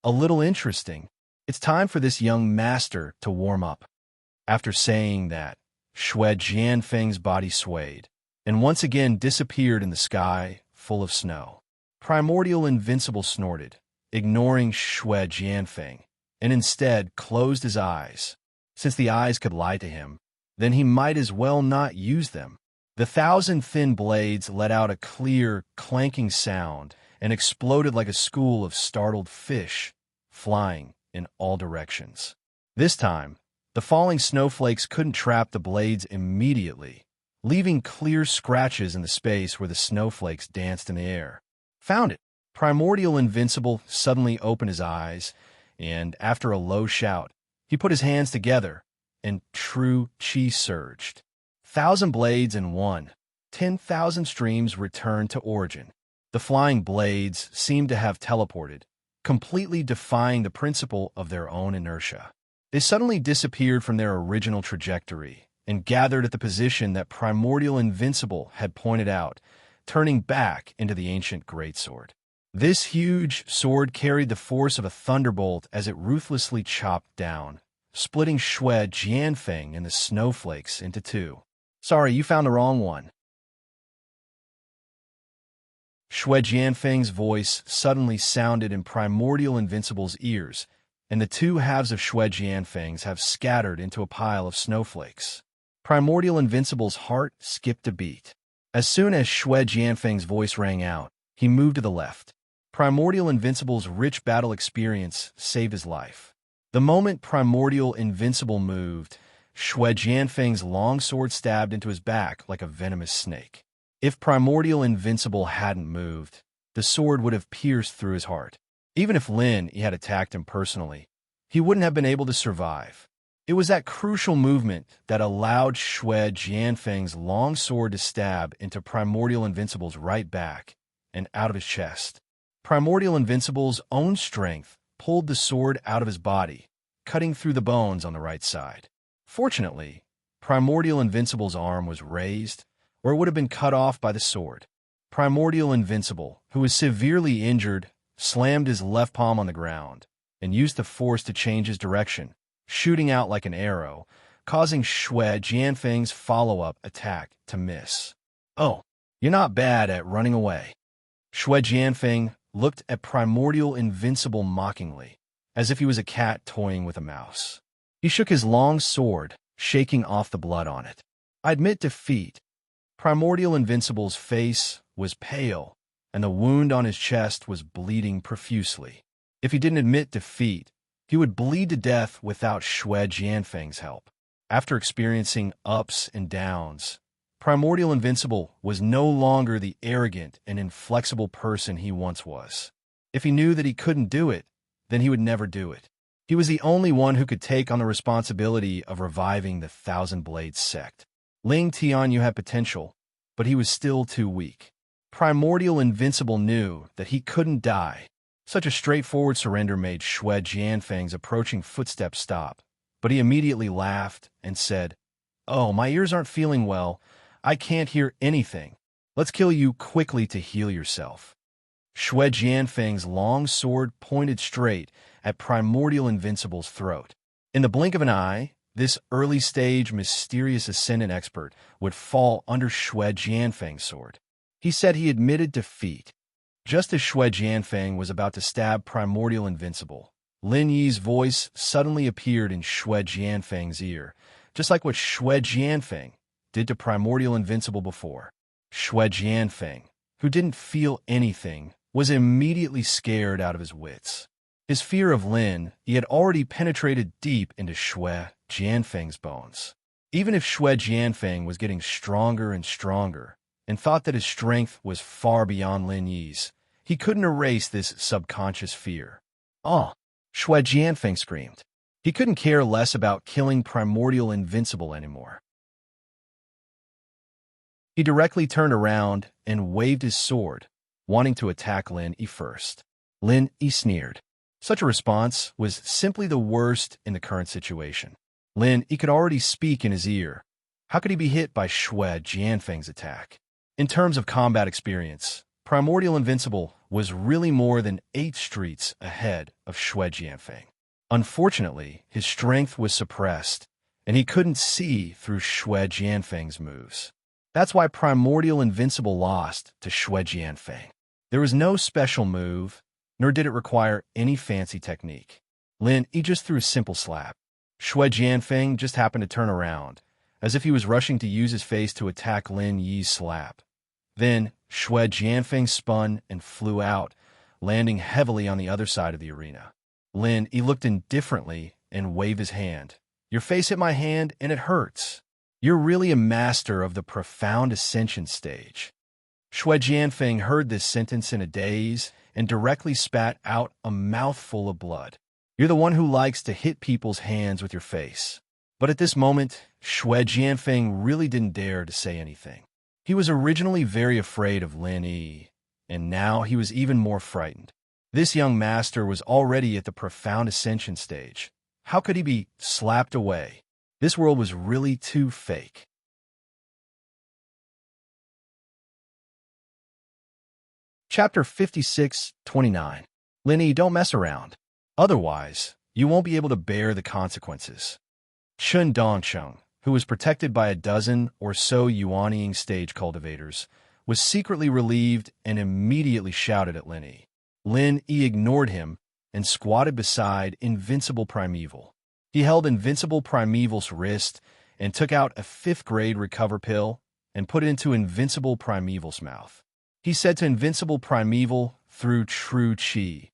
"A little interesting. It's time for this young master to warm up." After saying that, Shui Jianfeng's body swayed, and once again disappeared in the sky full of snow. Primordial Invincible snorted, ignoring Shui Jianfeng, and instead closed his eyes. Since the eyes could lie to him, then he might as well not use them. The 1,000 thin blades let out a clear, clanking sound and exploded like a school of startled fish, flying in all directions. This time, the falling snowflakes couldn't trap the blades immediately, leaving clear scratches in the space where the snowflakes danced in the air. "Found it!" Primordial Invincible suddenly opened his eyes, and after a low shout, he put his hands together, and true chi surged. 1,000 blades in one. 10,000 streams returned to origin. The flying blades seemed to have teleported, completely defying the principle of their own inertia. They suddenly disappeared from their original trajectory and gathered at the position that Primordial Invincible had pointed out, turning back into the ancient greatsword. This huge sword carried the force of a thunderbolt as it ruthlessly chopped down, splitting Shui Jianfeng and the snowflakes into two. "Sorry, you found the wrong one." Shui Jianfeng's voice suddenly sounded in Primordial Invincible's ears, and the two halves of Shui Jianfeng's have scattered into a pile of snowflakes. Primordial Invincible's heart skipped a beat. As soon as Shui Jianfeng's voice rang out, he moved to the left. Primordial Invincible's rich battle experience saved his life. The moment Primordial Invincible moved, Shui Jianfeng's long sword stabbed into his back like a venomous snake. If Primordial Invincible hadn't moved, the sword would have pierced through his heart. Even if Lin Yi had attacked him personally, he wouldn't have been able to survive. It was that crucial movement that allowed Shui Jianfeng's long sword to stab into Primordial Invincible's right back and out of his chest. Primordial Invincible's own strength pulled the sword out of his body, cutting through the bones on the right side. Fortunately, Primordial Invincible's arm was raised, or it would have been cut off by the sword. Primordial Invincible, who was severely injured, slammed his left palm on the ground and used the force to change his direction, shooting out like an arrow, causing Shui Jianfeng's follow-up attack to miss. "Oh, you're not bad at running away." Shui Jianfeng looked at Primordial Invincible mockingly, as if he was a cat toying with a mouse. He shook his long sword, shaking off the blood on it. "I admit defeat." Primordial Invincible's face was pale, and the wound on his chest was bleeding profusely. If he didn't admit defeat, he would bleed to death without Shui Jianfeng's help. After experiencing ups and downs, Primordial Invincible was no longer the arrogant and inflexible person he once was. If he knew that he couldn't do it, then he would never do it. He was the only one who could take on the responsibility of reviving the Thousand Blades sect. Ling Tianyu had potential, but he was still too weak. Primordial Invincible knew that he couldn't die. Such a straightforward surrender made Shui Jianfeng's approaching footsteps stop, but he immediately laughed and said, "Oh, my ears aren't feeling well. I can't hear anything. Let's kill you quickly to heal yourself." Shui Jianfeng's long sword pointed straight at Primordial Invincible's throat. In the blink of an eye, this early-stage mysterious ascendant expert would fall under Shui Jianfeng's sword. He said he admitted defeat. Just as Shui Jianfeng was about to stab Primordial Invincible, Lin Yi's voice suddenly appeared in Shui Jianfeng's ear, just like what Shui Jianfeng did to Primordial Invincible before. Shui Jianfeng, who didn't feel anything, was immediately scared out of his wits. His fear of Lin Yi had already penetrated deep into Shui Jianfeng's bones. Even if Shui Jianfeng was getting stronger and stronger, and thought that his strength was far beyond Lin Yi's, he couldn't erase this subconscious fear. "Oh!" Shui Jianfeng screamed. He couldn't care less about killing Primordial Invincible anymore. He directly turned around and waved his sword, wanting to attack Lin Yi first. Lin Yi sneered. Such a response was simply the worst in the current situation. Lin Yi could already speak in his ear. How could he be hit by Xue Jianfeng's attack? In terms of combat experience, Primordial Invincible was really more than 8 streets ahead of Xue Jianfeng. Unfortunately, his strength was suppressed, and he couldn't see through Xue Jianfeng's moves. That's why Primordial Invincible lost to Xue Jianfeng. There was no special move, nor did it require any fancy technique. Lin Yi just threw a simple slap. Xue Jianfeng just happened to turn around, as if he was rushing to use his face to attack Lin Yi's slap. Then, Xue Jianfeng spun and flew out, landing heavily on the other side of the arena. Lin Yi looked indifferently and waved his hand. Your face hit my hand and it hurts. You're really a master of the profound ascension stage. Xue Jianfeng heard this sentence in a daze and directly spat out a mouthful of blood. You're the one who likes to hit people's hands with your face. But at this moment, Xue Jianfeng really didn't dare to say anything. He was originally very afraid of Lin Yi, and now he was even more frightened. This young master was already at the profound ascension stage. How could he be slapped away? This world was really too fake. Chapter 56-29. Lin Yi, don't mess around. Otherwise, you won't be able to bear the consequences. Chen Dongcheng, who was protected by a dozen or so Yuanying stage cultivators, was secretly relieved and immediately shouted at Lin Yi. Lin Yi ignored him and squatted beside Invincible Primeval. He held Invincible Primeval's wrist and took out a 5th-grade recover pill and put it into Invincible Primeval's mouth. He said to Invincible Primeval through True Qi,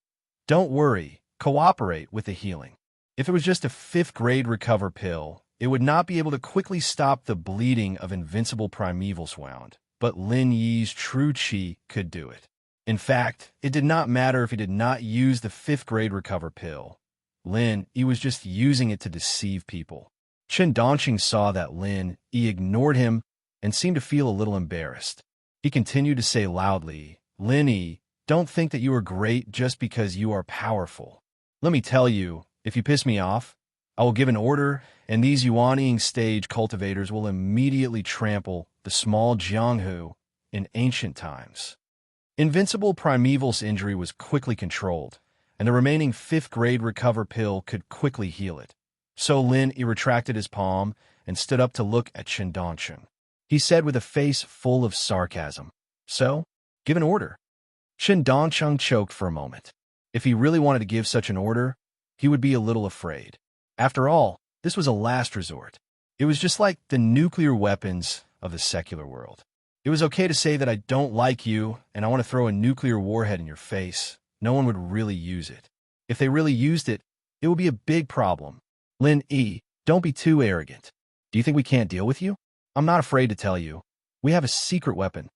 "Don't worry, cooperate with the healing." If it was just a 5th-grade recover pill, it would not be able to quickly stop the bleeding of Invincible Primeval's wound, but Lin Yi's True Qi could do it. In fact, it did not matter if he did not use the 5th-grade recover pill. Lin Yi was just using it to deceive people. Chen Dongqing saw that Lin Yi ignored him and seemed to feel a little embarrassed. He continued to say loudly, "Lin Yi, don't think that you are great just because you are powerful. Let me tell you, if you piss me off, I will give an order, and these Yuanying stage cultivators will immediately trample the small Jianghu in ancient times." Invincible Primeval's injury was quickly controlled, and the remaining 5th-grade recover pill could quickly heal it. So Lin Yi retracted his palm and stood up to look at Chen Dongcheng. He said with a face full of sarcasm, "So, give an order." Chen Dongcheng choked for a moment. If he really wanted to give such an order, he would be a little afraid. After all, this was a last resort. It was just like the nuclear weapons of the secular world. It was okay to say that I don't like you and I want to throw a nuclear warhead in your face. No one would really use it. If they really used it, it would be a big problem. Lin Yi, don't be too arrogant. Do you think we can't deal with you? I'm not afraid to tell you. We have a secret weapon.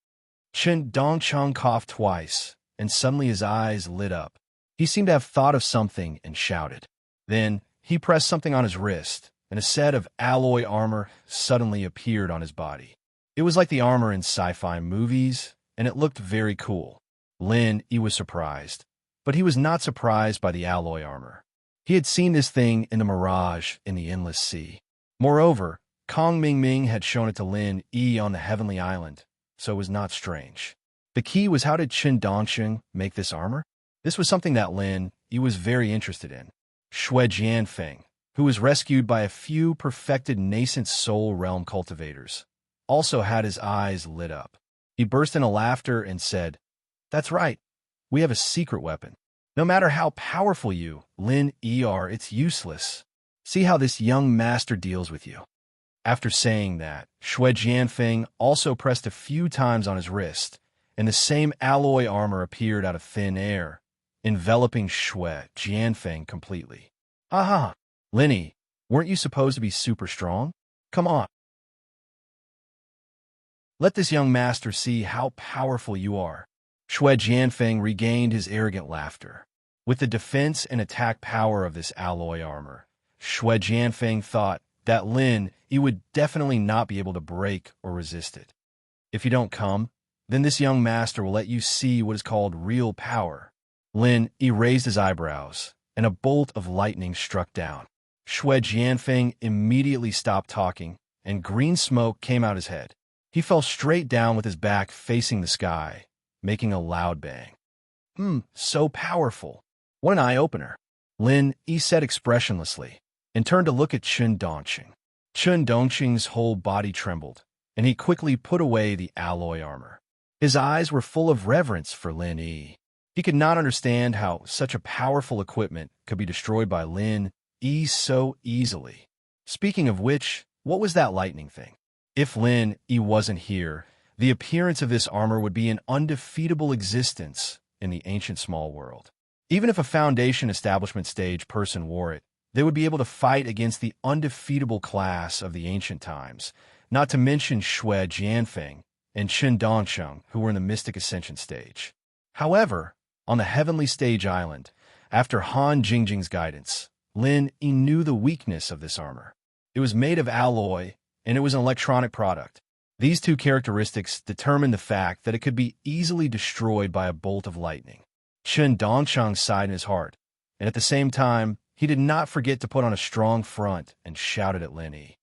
Chen Dongcheng coughed twice, and suddenly his eyes lit up. He seemed to have thought of something and shouted. Then, he pressed something on his wrist, and a set of alloy armor suddenly appeared on his body. It was like the armor in sci-fi movies, and it looked very cool. Lin Yi was surprised, but he was not surprised by the alloy armor. He had seen this thing in the mirage in the Endless Sea. Moreover, Kong Mingming had shown it to Lin Yi on the Heavenly Island, so it was not strange. The key was, how did Chen Dongcheng make this armor? This was something that Lin Yi was very interested in. Xue Jianfeng, who was rescued by a few perfected nascent soul realm cultivators, also had his eyes lit up. He burst into laughter and said, "That's right. We have a secret weapon. No matter how powerful you, Lin Yi, are, it's useless. See how this young master deals with you." After saying that, Xue Jianfeng also pressed a few times on his wrist, and the same alloy armor appeared out of thin air, enveloping Xue Jianfeng completely. "Aha! Lin Yi, weren't you supposed to be super strong? Come on. Let this young master see how powerful you are." Xue Jianfeng regained his arrogant laughter. With the defense and attack power of this alloy armor, Xue Jianfeng thought that Lin Yi would definitely not be able to break or resist it. If you don't come, then this young master will let you see what is called real power. Lin Yi raised his eyebrows, and a bolt of lightning struck down. Shui Jianfeng immediately stopped talking, and green smoke came out his head. He fell straight down with his back facing the sky, making a loud bang. So powerful. What an eye-opener. Lin Yi said expressionlessly, and turned to look at Chen Dongqing. Chen Dongqing's whole body trembled, and he quickly put away the alloy armor. His eyes were full of reverence for Lin Yi. He could not understand how such a powerful equipment could be destroyed by Lin Yi so easily. Speaking of which, what was that lightning thing? If Lin Yi wasn't here, the appearance of this armor would be an undefeatable existence in the ancient small world. Even if a Foundation establishment stage person wore it, they would be able to fight against the undefeatable class of the ancient times, not to mention Shui Jianfeng and Chen Dongsheng, who were in the Mystic Ascension stage. However, on the Heavenly Stage Island, after Han Jingjing's guidance, Lin Yi knew the weakness of this armor. It was made of alloy, and it was an electronic product. These two characteristics determined the fact that it could be easily destroyed by a bolt of lightning. Chen Dongsheng sighed in his heart, and at the same time, he did not forget to put on a strong front and shouted at Lin Yi.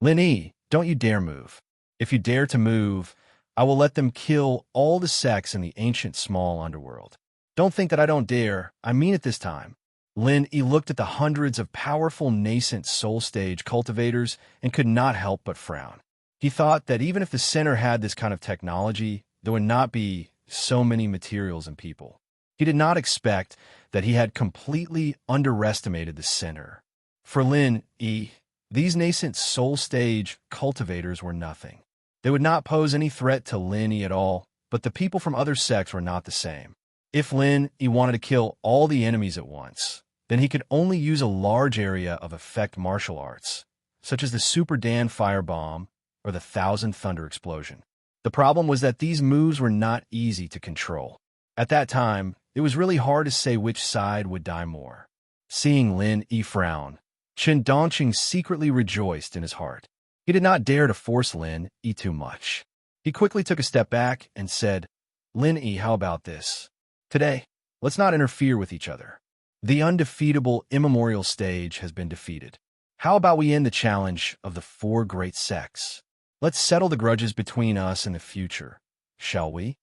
Lin Yi, don't you dare move. If you dare to move, I will let them kill all the sects in the ancient small underworld. Don't think that I don't dare. I mean it this time. Lin Yi looked at the hundreds of powerful nascent soul stage cultivators and could not help but frown. He thought that even if the center had this kind of technology, there would not be so many materials and people. He did not expect that he had completely underestimated the center. For Lin Yi, these nascent soul stage cultivators were nothing. They would not pose any threat to Lin Yi at all, but the people from other sects were not the same. If Lin Yi wanted to kill all the enemies at once, then he could only use a large area of effect martial arts, such as the Super Dan Firebomb or the Thousand Thunder Explosion. The problem was that these moves were not easy to control. At that time, it was really hard to say which side would die more. Seeing Lin Yi frown, Chen Dongqing secretly rejoiced in his heart. He did not dare to force Lin Yi too much. He quickly took a step back and said, Lin Yi, how about this? Today, let's not interfere with each other. The undefeatable immemorial stage has been defeated. How about we end the challenge of the four great sects? Let's settle the grudges between us in the future, shall we?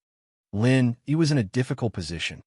Lin Yi was in a difficult position.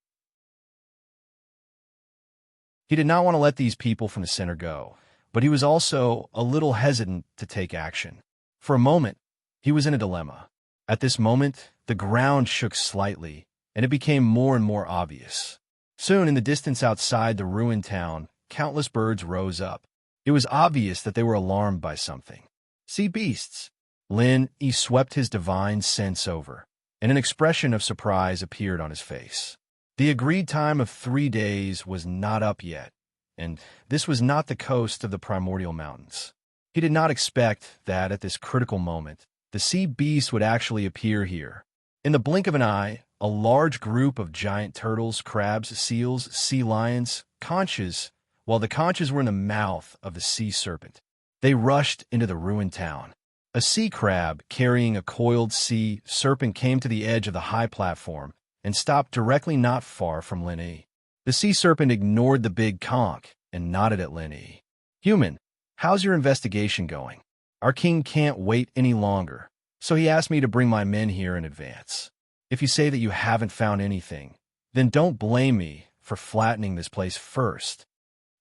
He did not want to let these people from the center go, but he was also a little hesitant to take action. For a moment, he was in a dilemma. At this moment, the ground shook slightly, and it became more and more obvious. Soon, in the distance outside the ruined town, countless birds rose up. It was obvious that they were alarmed by something. Sea beasts! Lin Yi swept his divine sense over, and an expression of surprise appeared on his face. The agreed time of 3 days was not up yet, and this was not the coast of the primordial mountains. He did not expect that at this critical moment, the sea beast would actually appear here. In the blink of an eye, a large group of giant turtles, crabs, seals, sea lions, conches, while the conches were in the mouth of the sea serpent. They rushed into the ruined town. A sea crab carrying a coiled sea serpent came to the edge of the high platform and stopped directly not far from Lin Yi. The sea serpent ignored the big conch and nodded at Lin Yi. Human, how's your investigation going? Our king can't wait any longer, so he asked me to bring my men here in advance. If you say that you haven't found anything, then don't blame me for flattening this place first.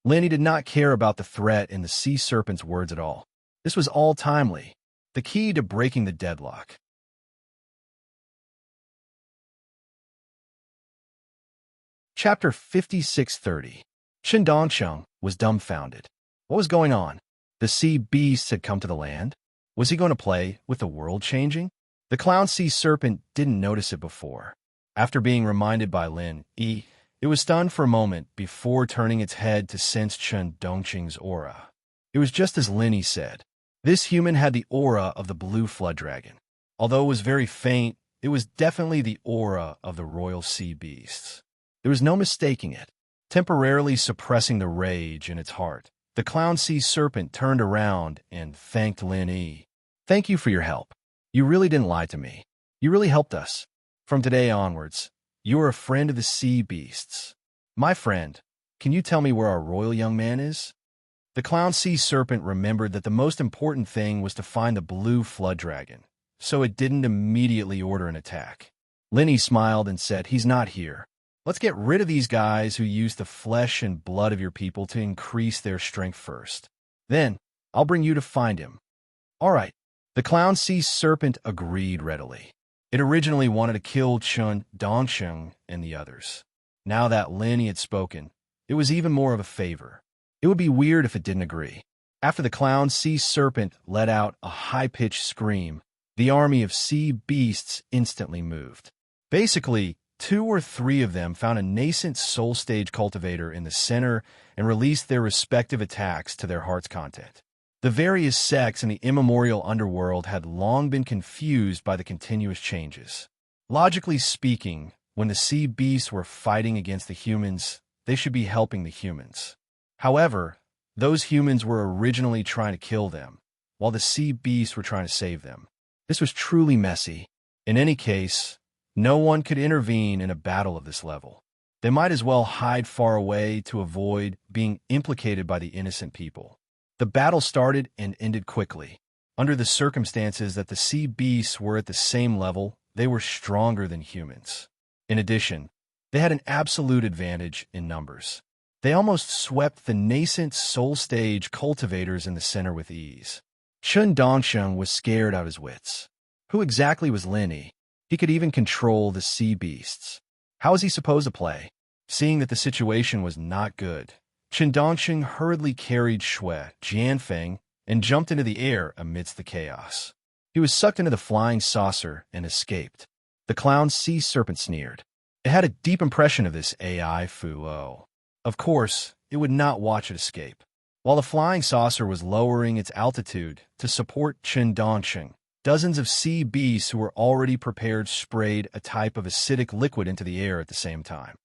Lin Yi did not care about the threat in the sea serpent's words at all. This was all timely, the key to breaking the deadlock. Chapter 5630. Chen Dongsheng was dumbfounded. What was going on? The sea beasts had come to the land? Was he going to play with the world changing? The clown sea serpent didn't notice it before. After being reminded by Lin Yi, it was stunned for a moment before turning its head to sense Chen Dongqing's aura. It was just as Lin Yi said. This human had the aura of the blue flood dragon. Although it was very faint, it was definitely the aura of the royal sea beasts. There was no mistaking it. Temporarily suppressing the rage in its heart, the clown sea serpent turned around and thanked Lin Yi. Thank you for your help. You really didn't lie to me. You really helped us. From today onwards, you are a friend of the sea beasts. My friend, can you tell me where our royal young man is? The clown sea serpent remembered that the most important thing was to find the blue flood dragon, so it didn't immediately order an attack. Lenny smiled and said, "He's not here. Let's get rid of these guys who use the flesh and blood of your people to increase their strength first. Then, I'll bring you to find him." All right. The clown sea serpent agreed readily. It originally wanted to kill Chun Dongsheng and the others. Now that Lenny had spoken, it was even more of a favor. It would be weird if it didn't agree. After the clown sea serpent let out a high-pitched scream, the army of sea beasts instantly moved. Basically, 2 or 3 of them found a nascent soul stage cultivator in the center and released their respective attacks to their heart's content. The various sects in the immemorial underworld had long been confused by the continuous changes. Logically speaking, when the sea beasts were fighting against the humans, they should be helping the humans. However, those humans were originally trying to kill them, while the sea beasts were trying to save them. This was truly messy. In any case, no one could intervene in a battle of this level. They might as well hide far away to avoid being implicated by the innocent people. The battle started and ended quickly. Under the circumstances that the sea beasts were at the same level, they were stronger than humans. In addition, they had an absolute advantage in numbers. They almost swept the nascent soul stage cultivators in the center with ease. Chun Dongsheng was scared out of his wits. Who exactly was Lenny? He could even control the sea beasts. How was he supposed to play? Seeing that the situation was not good, Chun Dongsheng hurriedly carried Shui Jianfeng and jumped into the air amidst the chaos. He was sucked into the flying saucer and escaped. The clown sea serpent sneered. It had a deep impression of this AI Fu-O. Of course, it would not watch it escape. While the flying saucer was lowering its altitude to support Chun Dongsheng, dozens of sea beasts who were already prepared sprayed a type of acidic liquid into the air at the same time.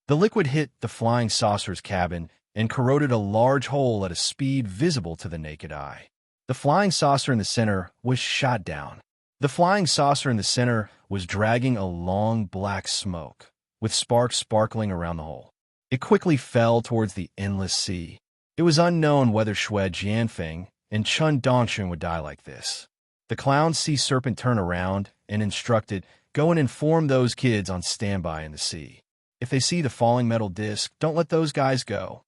The liquid hit the flying saucer's cabin and corroded a large hole at a speed visible to the naked eye. The flying saucer in the center was shot down. The flying saucer in the center was dragging a long black smoke, with sparks sparkling around the hole. It quickly fell towards the endless sea. It was unknown whether Shui Jianfeng and Chun Dongsheng would die like this. The clown sea serpent turned around and instructed, "Go and inform those kids on standby in the sea. If they see the falling metal disc, don't let those guys go."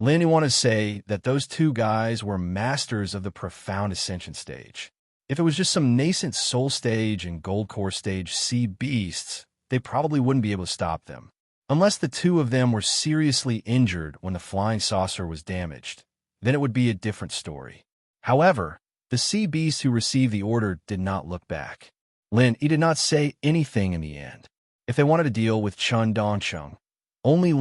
Lin wanted to say that those 2 guys were masters of the profound ascension stage. If it was just some nascent soul stage and gold core stage sea beasts, they probably wouldn't be able to stop them. Unless the 2 of them were seriously injured when the flying saucer was damaged, then it would be a different story. However, the sea beasts who received the order did not look back. He did not say anything in the end. If they wanted to deal with Chun Dongsheng, only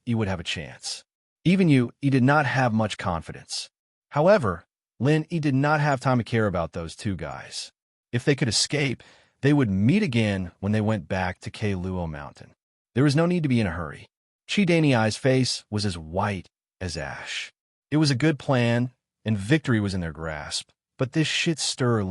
he would have a chance. Even he did not have much confidence. However, he did not have time to care about those 2 guys. If they could escape, they would meet again when they went back to Keiluo Mountain. There was no need to be in a hurry. Chi Daniai's face was as white as ash. It was a good plan, and victory was in their grasp. But this shit-stirrer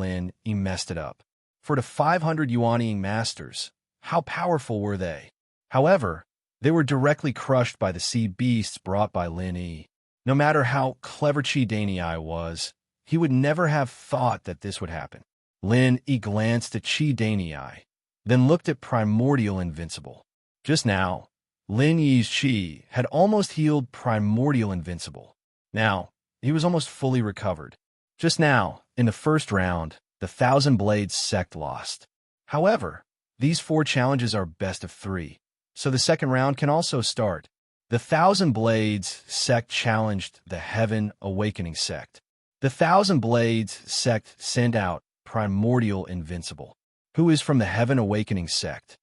he messed it up. For the 500 Yuanying masters, how powerful were they? However, they were directly crushed by the sea beasts brought by Lin Yi. No matter how clever Chi Daniai was, he would never have thought that this would happen. Lin Yi glanced at Chi Daniai, then looked at Primordial Invincible. Just now, Lin Yi's Chi had almost healed Primordial Invincible. Now, he was almost fully recovered. Just now, in the first round, the Thousand Blades sect lost. However, these 4 challenges are best of 3, so the second round can also start. The Thousand Blades sect challenged the Heaven Awakening sect. The Thousand Blades sect sent out Primordial Invincible, who is from the Heaven Awakening sect.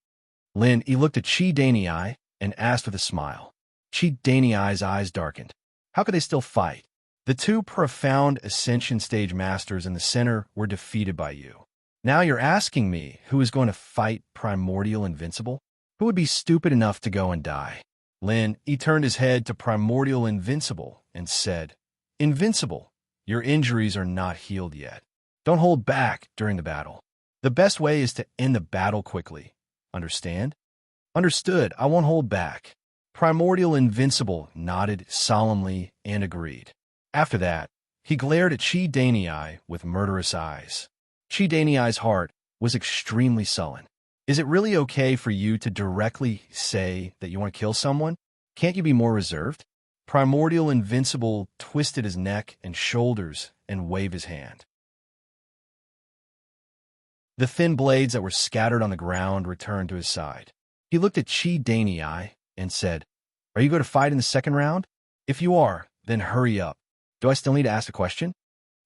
He looked at Chi Daniai and asked with a smile. Chi Daniai's eyes darkened. How could they still fight? The 2 profound ascension stage masters in the center were defeated by you. Now you're asking me who is going to fight Primordial Invincible? Who would be stupid enough to go and die? He turned his head to Primordial Invincible and said, "Invincible, your injuries are not healed yet. Don't hold back during the battle. The best way is to end the battle quickly. Understand?" Understood, I won't hold back. Primordial Invincible nodded solemnly and agreed. After that, he glared at Chi Danei with murderous eyes. Chi Danei's heart was extremely sullen. Is it really okay for you to directly say that you want to kill someone? Can't you be more reserved? Primordial Invincible twisted his neck and shoulders and waved his hand. The thin blades that were scattered on the ground returned to his side. He looked at Chi Danei and said, "Are you going to fight in the second round? If you are, then hurry up. Do I still need to ask a question?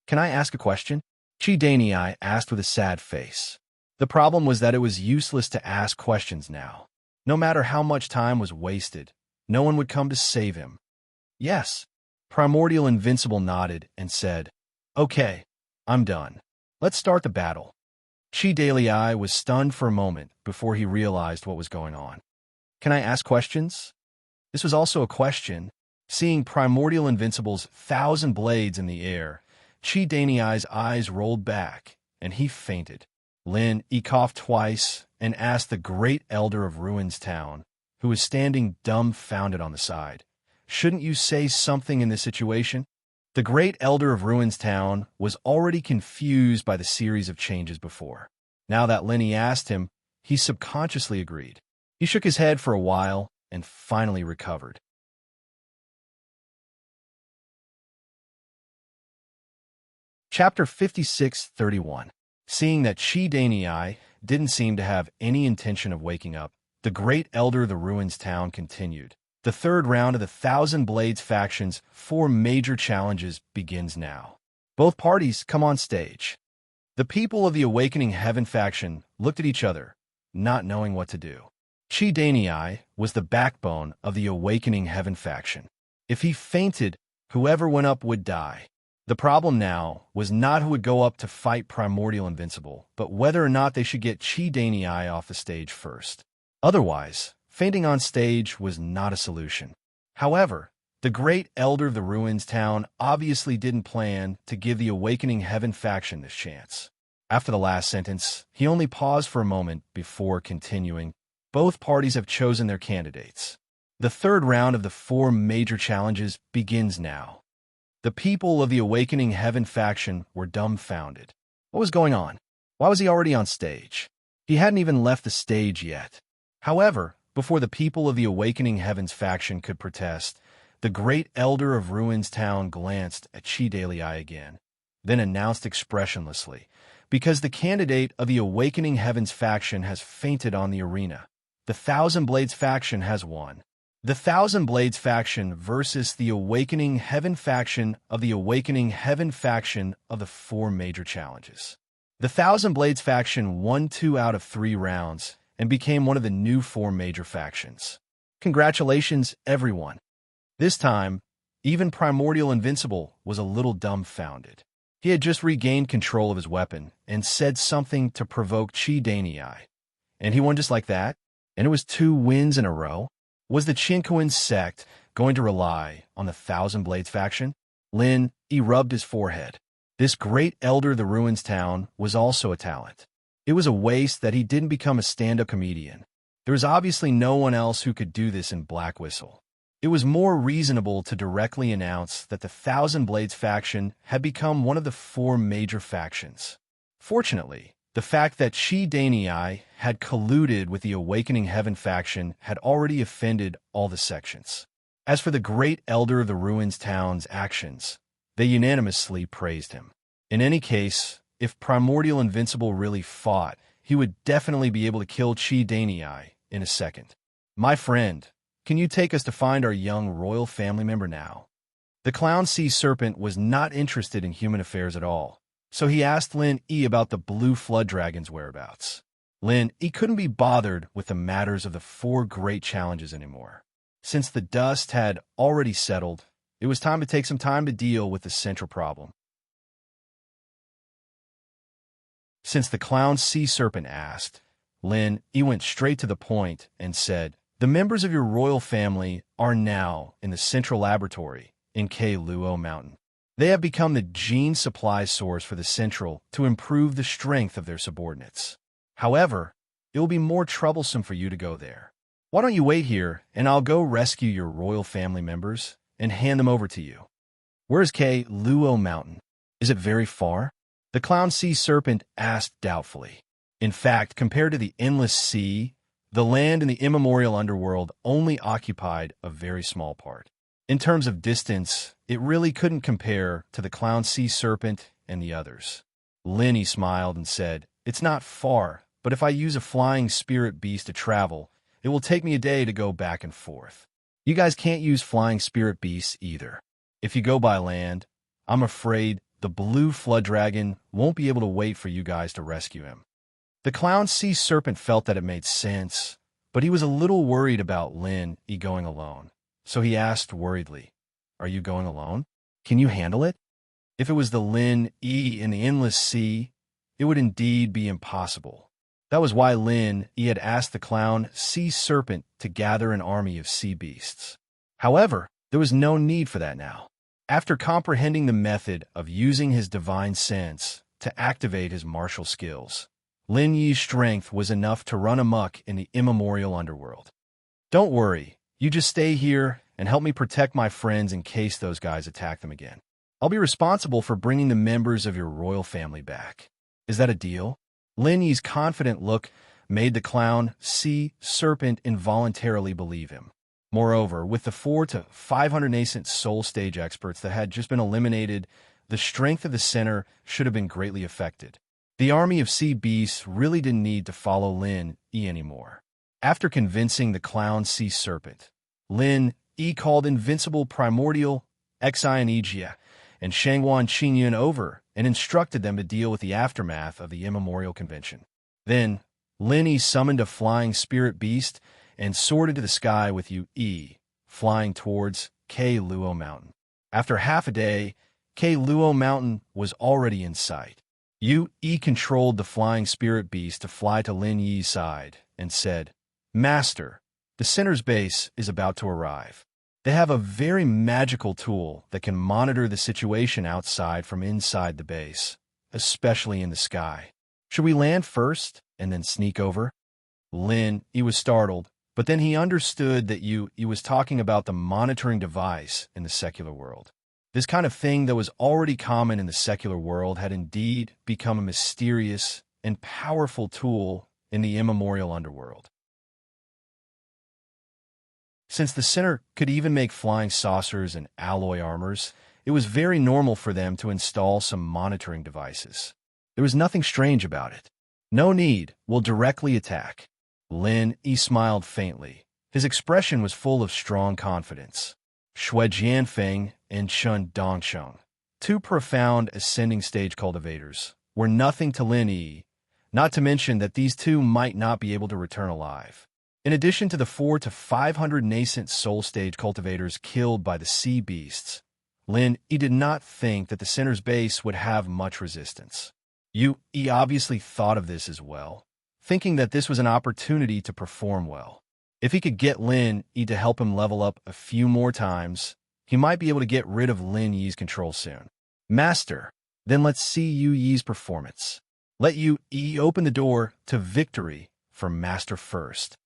Can I ask a question?" Chi Danei asked with a sad face. The problem was that it was useless to ask questions now. No matter how much time was wasted, no one would come to save him. Yes. Primordial Invincible nodded and said, "Okay, I'm done. Let's start the battle." Chi Danei was stunned for a moment before he realized what was going on. Can I ask questions? This was also a question. Seeing Primordial Invincible's 1,000 blades in the air, Chi Danei's eyes rolled back, and he fainted. Lin coughed twice and asked the great elder of Ruins Town, who was standing dumbfounded on the side, "Shouldn't you say something in this situation?" The great elder of Ruins Town was already confused by the series of changes before. Now that Lin asked him, he subconsciously agreed. He shook his head for a while and finally recovered. Chapter 56:31. Seeing that Chi Danei didn't seem to have any intention of waking up, the great elder of the Ruins Town continued. The third round of the 1,000 Blades faction's 4 major challenges begins now. Both parties come on stage. The people of the Awakening Heaven faction looked at each other, not knowing what to do. Chi Danei was the backbone of the Awakening Heaven faction. If he fainted, whoever went up would die. The problem now was not who would go up to fight Primordial Invincible, but whether or not they should get Chi Danei off the stage first. Otherwise, fainting on stage was not a solution. However, the great elder of the Ruins Town obviously didn't plan to give the Awakening Heaven faction this chance. After the last sentence, he only paused for a moment before continuing. Both parties have chosen their candidates. The third round of the 4 major challenges begins now. The people of the Awakening Heaven faction were dumbfounded. What was going on? Why was he already on stage? He hadn't even left the stage yet. However, before the people of the Awakening Heavens faction could protest, the great elder of Ruins Town glanced at Chi Danei again, then announced expressionlessly, "Because the candidate of the Awakening Heavens faction has fainted on the arena. The 1,000 Blades faction has won. The 1,000 Blades faction versus the Awakening Heaven faction of the Awakening Heaven faction of the 4 major challenges." The 1,000 Blades faction won 2 out of 3 rounds and became one of the new 4 major factions. Congratulations, everyone. This time, even Primordial Invincible was a little dumbfounded. He had just regained control of his weapon and said something to provoke Chi Danei. And he won just like that? And it was 2 wins in a row? Was the Chinquan sect going to rely on the 1,000 Blades faction? Lin rubbed his forehead. This great elder of the Ruins Town was also a talent. It was a waste that he didn't become a stand-up comedian. There was obviously no one else who could do this in Black Whistle. It was more reasonable to directly announce that the 1,000 Blades faction had become one of the 4 major factions. Fortunately, the fact that Chi Danei had colluded with the Awakening Heaven faction had already offended all the sections. As for the great elder of the Ruins Town's actions, they unanimously praised him. In any case, if Primordial Invincible really fought, he would definitely be able to kill Chi Danei in a second. "My friend, can you take us to find our young royal family member now?" The clown sea serpent was not interested in human affairs at all, so he asked Lin about the blue flood dragon's whereabouts. Lin couldn't be bothered with the matters of the 4 great challenges anymore. Since the dust had already settled, it was time to take some time to deal with the central problem. Since the clown sea serpent asked, Lin went straight to the point and said, "The members of your royal family are now in the central laboratory in K Luo Mountain. They have become the gene supply source for the Central to improve the strength of their subordinates. However, it will be more troublesome for you to go there. Why don't you wait here, and I'll go rescue your royal family members and hand them over to you. Where's K. Luo Mountain? Is it very far? The clown sea serpent asked doubtfully. In fact, compared to the endless sea, the land in the immemorial underworld only occupied a very small part. In terms of distance, it really couldn't compare to the clown sea serpent and the others. Linny smiled and said, "It's not far, but if I use a flying spirit beast to travel, it will take me a day to go back and forth. You guys can't use flying spirit beasts either. If you go by land, I'm afraid the blue flood dragon won't be able to wait for you guys to rescue him." The clown sea serpent felt that it made sense, but he was a little worried about Lin Yi going alone. So he asked worriedly, "Are you going alone? Can you handle it?" If it was the Lin Yi in the endless sea, it would indeed be impossible. That was why Lin Yi had asked the clown sea serpent to gather an army of sea beasts. However, there was no need for that now. After comprehending the method of using his divine sense to activate his martial skills, Lin Yi's strength was enough to run amok in the immemorial underworld. "Don't worry, you just stay here and help me protect my friends in case those guys attack them again. I'll be responsible for bringing the members of your royal family back. Is that a deal?" Lin Yi's confident look made the clown sea serpent involuntarily believe him. Moreover, with the 400 to 500 nascent soul stage experts that had just been eliminated, the strength of the center should have been greatly affected. The army of sea beasts really didn't need to follow Lin Yi anymore. After convincing the clown sea serpent, Lin Yi called Invincible Primordial Xianijia and Shangwan Qingyun over and instructed them to deal with the aftermath of the immemorial convention. Then, Lin Yi summoned a flying spirit beast and soared into the sky with Yu Yi, flying towards K. Luo Mountain. After half a day, K. Luo Mountain was already in sight. Yu Yi controlled the flying spirit beast to fly to Lin Yi's side and said, "Master, the center's base is about to arrive. They have a very magical tool that can monitor the situation outside from inside the base, especially in the sky. Should we land first and then sneak over?" Lin Yi was startled, but then he understood that Yu Yi was talking about the monitoring device in the secular world. This kind of thing that was already common in the secular world had indeed become a mysterious and powerful tool in the immemorial underworld. Since the center could even make flying saucers and alloy armors, it was very normal for them to install some monitoring devices. There was nothing strange about it. "No need, we'll directly attack." Lin Yi smiled faintly. His expression was full of strong confidence. Shui Jianfeng and Shun Dongsheng, two profound ascending stage cultivators, were nothing to Lin Yi, not to mention that these two might not be able to return alive. In addition to the 400 to 500 nascent soul stage cultivators killed by the sea beasts, Lin Yi did not think that the center's base would have much resistance. Yu Yi obviously thought of this as well, thinking that this was an opportunity to perform well. If he could get Lin Yi to help him level up a few more times, he might be able to get rid of Lin Yi's control soon. "Master, then let's see Yu Yi's performance. Let Yu Yi open the door to victory for Master first."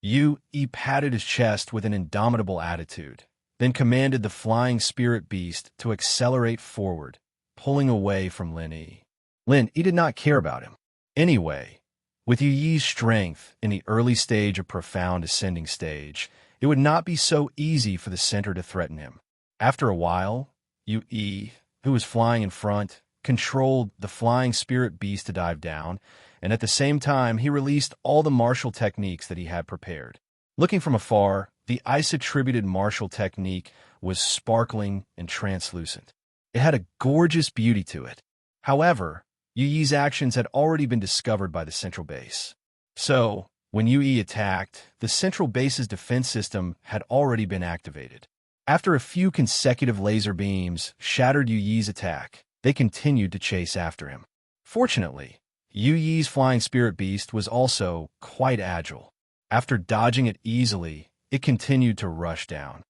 Yu Yi patted his chest with an indomitable attitude, then commanded the flying spirit beast to accelerate forward, pulling away from Lin Yi. Lin Yi did not care about him. Anyway, with Yu Yi's strength in the early stage of profound ascending stage, it would not be so easy for the center to threaten him. After a while, Yu Yi, who was flying in front, controlled the flying spirit beast to dive down, and at the same time he released all the martial techniques that he had prepared. Looking from afar, the ice-attributed martial technique was sparkling and translucent. It had a gorgeous beauty to it. However, Yu Yi's actions had already been discovered by the central base. So, when Yu Yi attacked, the central base's defense system had already been activated. After a few consecutive laser beams shattered Yu Yi's attack, they continued to chase after him. Fortunately, Yu Yi's flying spirit beast was also quite agile. After dodging it easily, it continued to rush down.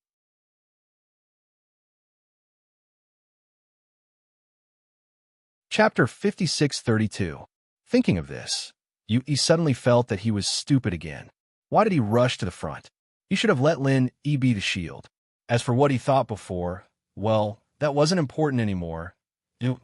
Chapter 5632. Thinking of this, Yu Yi suddenly felt that he was stupid again. Why did he rush to the front? He should have let Lin E be the shield. As for what he thought before, well, that wasn't important anymore.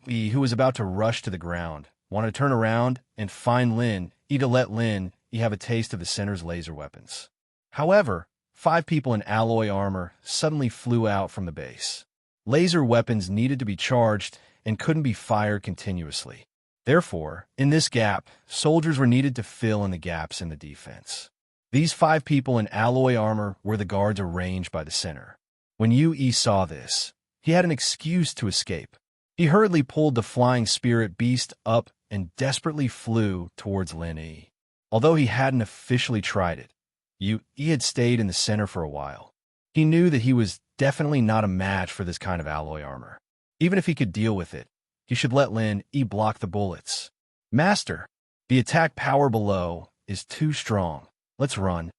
He, who was about to rush to the ground, wanted to turn around and find Lin E to let Lin E have a taste of the center's laser weapons. However, 5 people in alloy armor suddenly flew out from the base. Laser weapons needed to be charged and couldn't be fired continuously. Therefore, in this gap, soldiers were needed to fill in the gaps in the defense. These 5 people in alloy armor were the guards arranged by the center. When Yue saw this, he had an excuse to escape. He hurriedly pulled the flying spirit beast up and desperately flew towards Lin E. Although he hadn't officially tried it, Yue had stayed in the center for a while. He knew that he was definitely not a match for this kind of alloy armor. Even if he could deal with it, he should let Lin E block the bullets. Master, the attack power below is too strong. Let's run.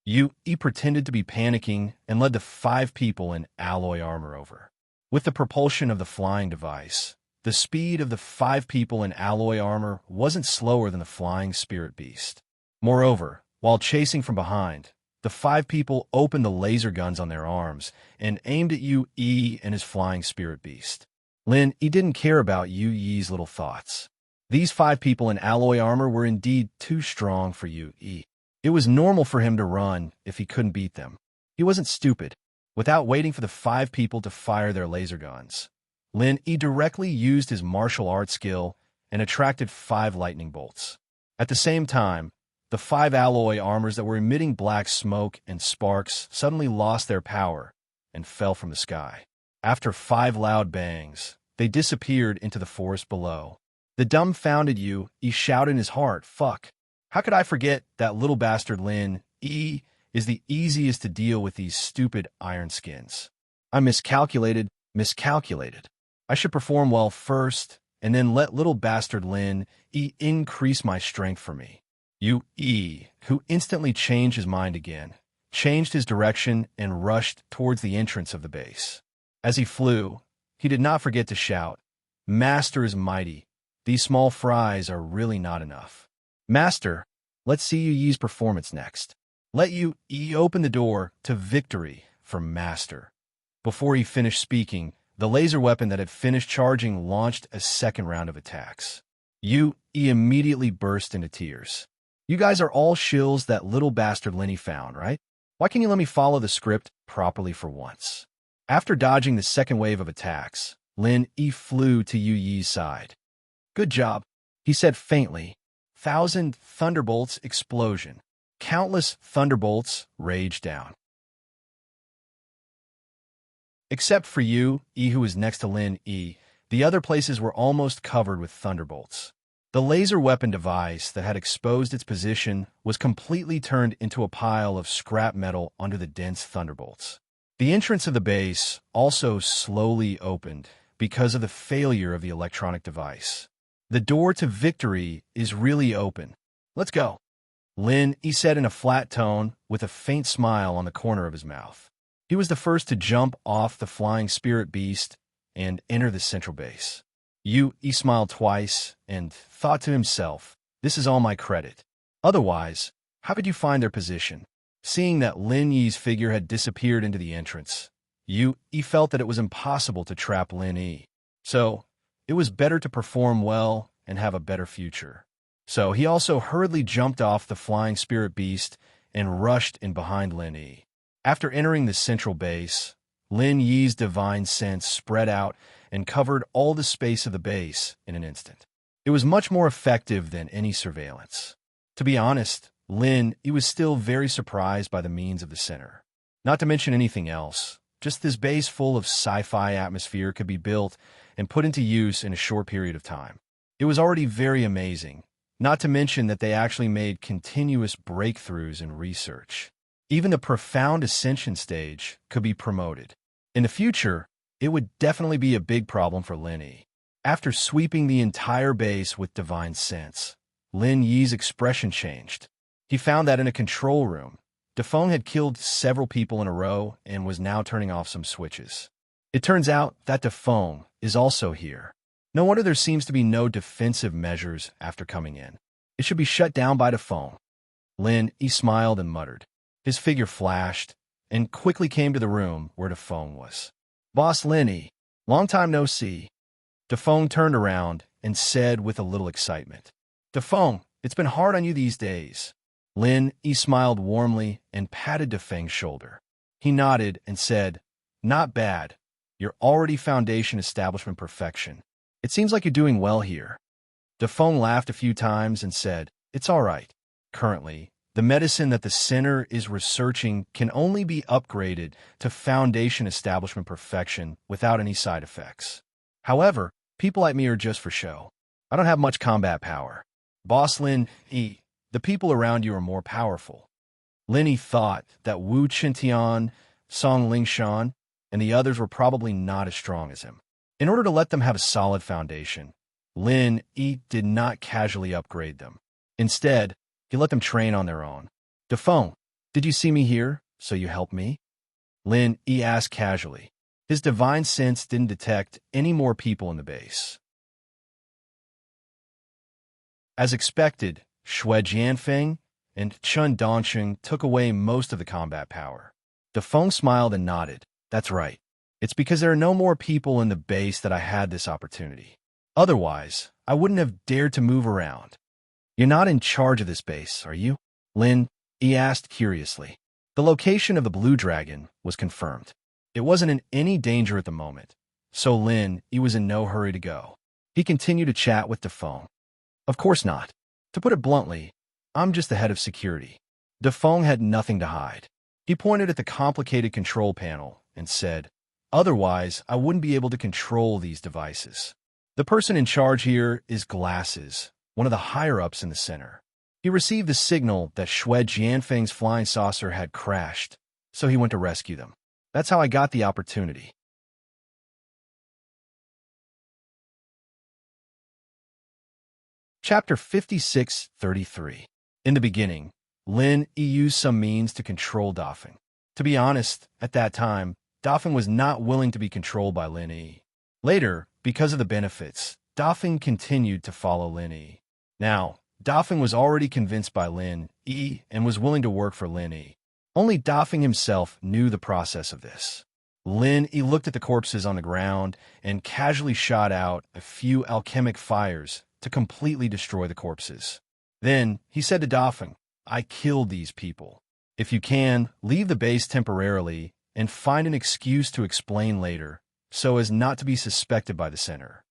Yue pretended to be panicking and led the 5 people in alloy armor over. With the propulsion of the flying device, the speed of the 5 people in alloy armor wasn't slower than the flying spirit beast. Moreover, while chasing from behind, the 5 people opened the laser guns on their arms and aimed at Yue and his flying spirit beast. Lin E didn't care about Yue's little thoughts. These 5 people in alloy armor were indeed too strong for Yue. It was normal for him to run if he couldn't beat them. He wasn't stupid. Without waiting for the 5 people to fire their laser guns, Lin E directly used his martial arts skill and attracted 5 lightning bolts. At the same time, the 5 alloy armors that were emitting black smoke and sparks suddenly lost their power and fell from the sky. After 5 loud bangs, they disappeared into the forest below. The dumbfounded Yue shouted in his heart, "Fuck. How could I forget that little bastard Lin E is the easiest to deal with these stupid iron skins? I miscalculated. I should perform well first, and then let little bastard Lin E increase my strength for me." Yue, who instantly changed his mind again, changed his direction and rushed towards the entrance of the base. As he flew, he did not forget to shout, "Master is mighty. These small fries are really not enough. Master, let's see Yue's performance next." Let Yue open the door to victory for Master. Before he finished speaking, the laser weapon that had finished charging launched a second round of attacks. Yue immediately burst into tears. "You guys are all shills that little bastard Lenny found, right? Why can't you let me follow the script properly for once?" After dodging the second wave of attacks, Lin E flew to Yue's side. "Good job," he said faintly. 1,000 thunderbolts explosion. Countless thunderbolts raged down. Except for Yue, who was next to Lin E, the other places were almost covered with thunderbolts. The laser weapon device that had exposed its position was completely turned into a pile of scrap metal under the dense thunderbolts. The entrance of the base also slowly opened because of the failure of the electronic device. The door to victory is really open. Let's go. Lin E said in a flat tone with a faint smile on the corner of his mouth. He was the first to jump off the flying spirit beast and enter the central base. Yue smiled twice and thought to himself, "This is all my credit. Otherwise, how could you find their position?" Seeing that Lin Yi's figure had disappeared into the entrance, Yue felt that it was impossible to trap Lin E. So, it was better to perform well and have a better future. So he also hurriedly jumped off the flying spirit beast and rushed in behind Lin E. After entering the central base, Lin Yi's divine sense spread out and covered all the space of the base in an instant. It was much more effective than any surveillance. To be honest, Lin was still very surprised by the means of the center. Not to mention anything else, just this base full of sci-fi atmosphere could be built and put into use in a short period of time. It was already very amazing, not to mention that they actually made continuous breakthroughs in research. Even the profound ascension stage could be promoted. In the future, it would definitely be a big problem for Lin E. After sweeping the entire base with divine sense, Lin Yi's expression changed. He found that in a control room, Defeng had killed several people in a row and was now turning off some switches. It turns out that Defeng is also here. No wonder there seems to be no defensive measures after coming in. It should be shut down by Defeng. Lin Yi smiled and muttered. His figure flashed and quickly came to the room where Dafeng was. Boss Lin Yi, long time no see. Dafeng turned around and said with a little excitement. Dafeng, it's been hard on you these days. Lin Yi smiled warmly and patted Dafeng's shoulder. He nodded and said, Not bad. You're already foundation establishment perfection. It seems like you're doing well here. Dafeng laughed a few times and said, It's all right. Currently, the medicine that the center is researching can only be upgraded to foundation establishment perfection without any side effects. However, people like me are just for show. I don't have much combat power. Boss Lin Yi, the people around you are more powerful. Lin Yi thought that Wu Qintian, Song Lingshan, and the others were probably not as strong as him. In order to let them have a solid foundation, Lin Yi did not casually upgrade them. Instead, he let them train on their own. Dafeng, did you see me here, so you helped me? Lin Yi asked casually. His divine sense didn't detect any more people in the base. As expected, Xue Jianfeng and Chen Dongsheng took away most of the combat power. Dafeng smiled and nodded. That's right. It's because there are no more people in the base that I had this opportunity. Otherwise, I wouldn't have dared to move around. You're not in charge of this base, are you? Lin Yi asked curiously. The location of the blue dragon was confirmed. It wasn't in any danger at the moment, so Lin Yi was in no hurry to go. He continued to chat with Dafeng. Of course not. To put it bluntly, I'm just the head of security. Dafeng had nothing to hide. He pointed at the complicated control panel and said, Otherwise, I wouldn't be able to control these devices. The person in charge here is Glasses, one of the higher-ups in the center. He received the signal that Xue Jianfeng's flying saucer had crashed, so he went to rescue them. That's how I got the opportunity. Chapter 56:33. In the beginning, Lin Yi used some means to control Dafeng. To be honest, at that time, Dafeng was not willing to be controlled by Lin Yi. Later, because of the benefits, Dafeng continued to follow Lin Yi. Now, Dafeng was already convinced by Lin Yi and was willing to work for Lin Yi. Only Dafeng himself knew the process of this. Lin Yi looked at the corpses on the ground and casually shot out a few alchemic fires to completely destroy the corpses. Then, he said to Dafeng, I killed these people. If you can, leave the base temporarily and find an excuse to explain later, so as not to be suspected by the center.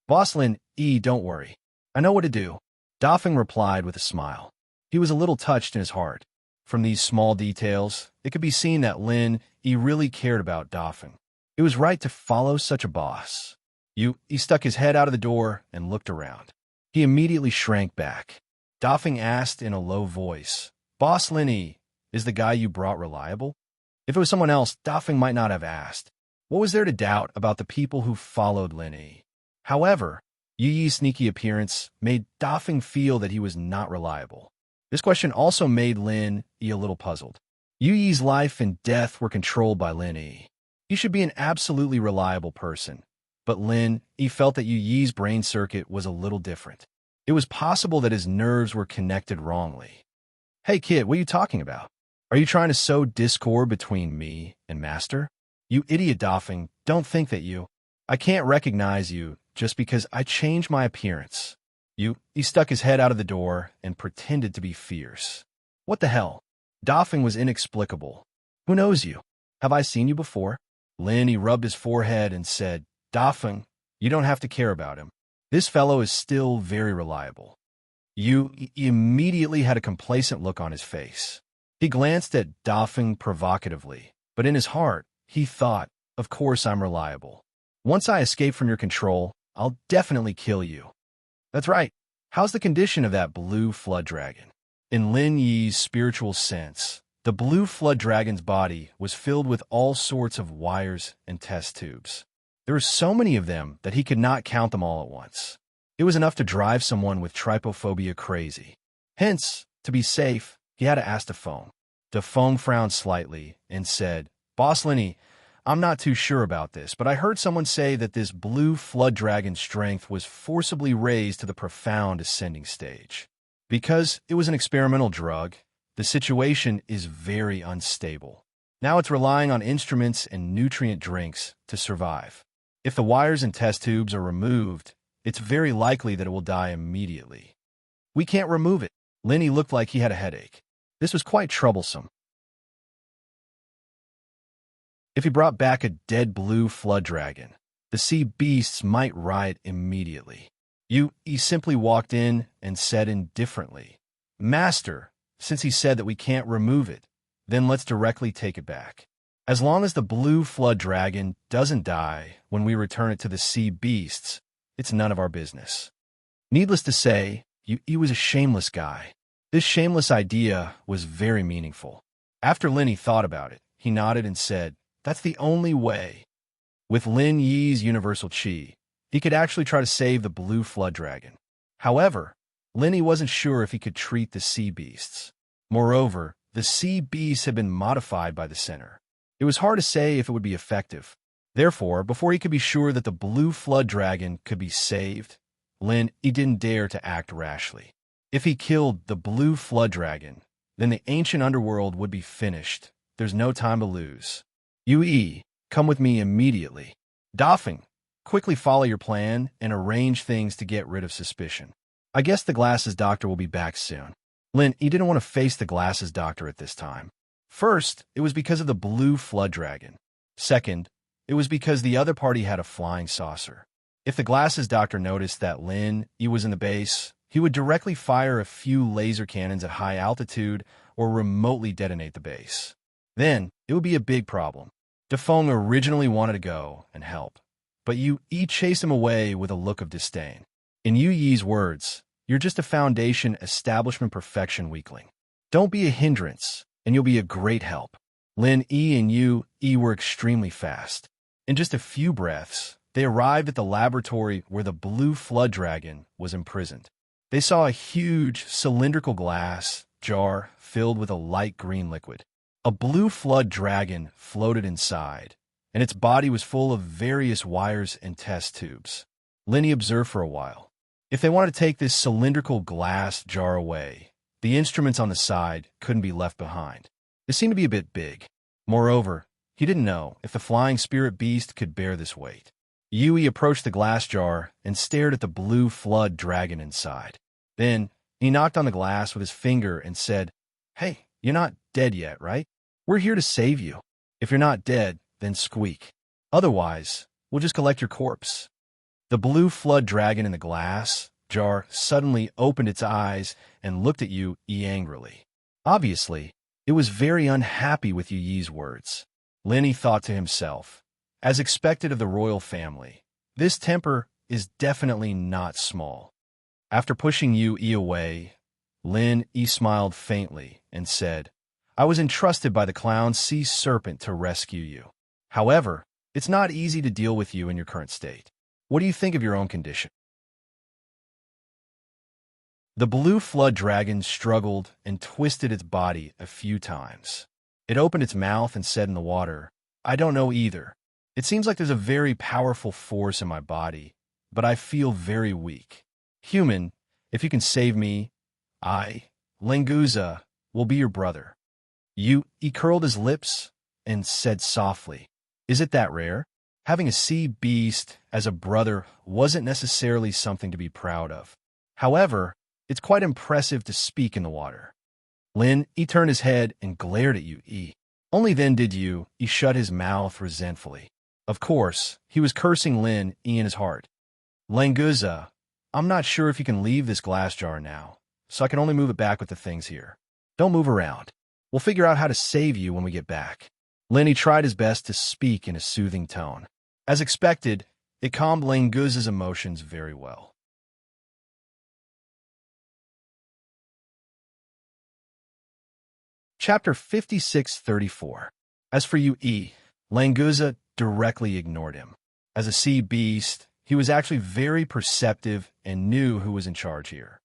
Boss Lin Yi, don't worry. I know what to do. Dafeng replied with a smile. He was a little touched in his heart. From these small details, it could be seen that Lin Yi really cared about Dafeng. It was right to follow such a boss. He stuck his head out of the door and looked around. He immediately shrank back. Dafeng asked in a low voice, Boss Lin Yi, is the guy you brought reliable? If it was someone else, Dafeng might not have asked. What was there to doubt about the people who followed Lin Yi? However, Yu Yi's sneaky appearance made Dafeng feel that he was not reliable. This question also made Lin Yi a little puzzled. Yu Yi's life and death were controlled by Lin Yi. He should be an absolutely reliable person, but Lin Yi felt that Yu Yi's brain circuit was a little different. It was possible that his nerves were connected wrongly. Hey kid, what are you talking about? Are you trying to sow discord between me and Master? You idiot, Dafeng, don't think that I can't recognize you just because I changed my appearance. He stuck his head out of the door and pretended to be fierce. What the hell? Dafeng was inexplicable. Who knows you? Have I seen you before? Lin Yi rubbed his forehead and said, Dafeng, you don't have to care about him. This fellow is still very reliable. He immediately had a complacent look on his face. He glanced at Dafeng provocatively, but in his heart, he thought, of course I'm reliable. Once I escape from your control, I'll definitely kill you. That's right. How's the condition of that blue flood dragon? In Lin Yi's spiritual sense, the blue flood dragon's body was filled with all sorts of wires and test tubes. There were so many of them that he could not count them all at once. It was enough to drive someone with trypophobia crazy. Hence, to be safe, he had to ask Dafeng. Dafeng frowned slightly and said, Boss Lin Yi, I'm not too sure about this, but I heard someone say that this blue flood dragon's strength was forcibly raised to the profound ascending stage. Because it was an experimental drug, The situation is very unstable. Now it's relying on instruments and nutrient drinks to survive. If the wires and test tubes are removed, it's very likely that it will die immediately. We can't remove it. Lenny looked like he had a headache. This was quite troublesome. If he brought back a dead blue flood dragon, the sea beasts might riot immediately. He simply walked in and said indifferently, "Master, since he said that we can't remove it, then let's directly take it back. As long as the blue flood dragon doesn't die when we return it to the sea beasts, it's none of our business." Needless to say, he was a shameless guy. This shameless idea was very meaningful. After Lenny thought about it, he nodded and said, "That's the only way." With Lin Yi's universal chi, he could actually try to save the blue flood dragon. However, Lenny wasn't sure if he could treat the sea beasts. Moreover, the sea beasts had been modified by the center. It was hard to say if it would be effective. Therefore, before he could be sure that the blue flood dragon could be saved, he didn't dare to act rashly. If he killed the blue flood dragon, then the ancient underworld would be finished. There's no time to lose. Yue, come with me immediately. Dafeng, quickly follow your plan and arrange things to get rid of suspicion. I guess the glasses doctor will be back soon. He didn't want to face the glasses doctor at this time. First, it was because of the blue flood dragon. Second, it was because the other party had a flying saucer. If the glasses doctor noticed that he was in the base, he would directly fire a few laser cannons at high altitude or remotely detonate the base. Then, it would be a big problem. Dafeng originally wanted to go and help, but Yue chased him away with a look of disdain. In Yu's words, "You're just a foundation establishment perfection weakling. Don't be a hindrance, and you'll be a great help." And Yue were extremely fast. In just a few breaths, they arrived at the laboratory where the blue flood dragon was imprisoned. They saw a huge cylindrical glass jar filled with a light green liquid. A blue flood dragon floated inside, and its body was full of various wires and test tubes. Lenny observed for a while. If they wanted to take this cylindrical glass jar away, the instruments on the side couldn't be left behind. It seemed to be a bit big. Moreover, he didn't know if the flying spirit beast could bear this weight. Yue approached the glass jar and stared at the blue flood dragon inside. Then, he knocked on the glass with his finger and said, "Hey, you're not dead yet, right? We're here to save you. If you're not dead, then squeak. Otherwise, we'll just collect your corpse." The blue flood dragon in the glass jar suddenly opened its eyes and looked at Yue angrily. Obviously, it was very unhappy with Yu's words. Lenny thought to himself, as expected of the royal family, this temper is definitely not small. After pushing Yue away, He smiled faintly and said, "I was entrusted by the clown sea serpent to rescue you. However, it's not easy to deal with you in your current state. What do you think of your own condition?" The blue flood dragon struggled and twisted its body a few times. It opened its mouth and said in the water, "I don't know either. It seems like there's a very powerful force in my body, but I feel very weak. Human, if you can save me, I, Lenguza, will be your brother." He curled his lips and said softly, "Is it that rare? Having a sea beast as a brother wasn't necessarily something to be proud of. However, it's quite impressive to speak in the water." He turned his head and glared at Yue. Only then did Yue shut his mouth resentfully. Of course, he was cursing in his heart. "Lenguza, I'm not sure if you can leave this glass jar now, so I can only move it back with the things here. Don't move around. We'll figure out how to save you when we get back." Lenny tried his best to speak in a soothing tone. As expected, it calmed Lenguza's emotions very well. Chapter 5634. As for Yue, Lenguza directly ignored him. As a sea beast, he was actually very perceptive and knew who was in charge here.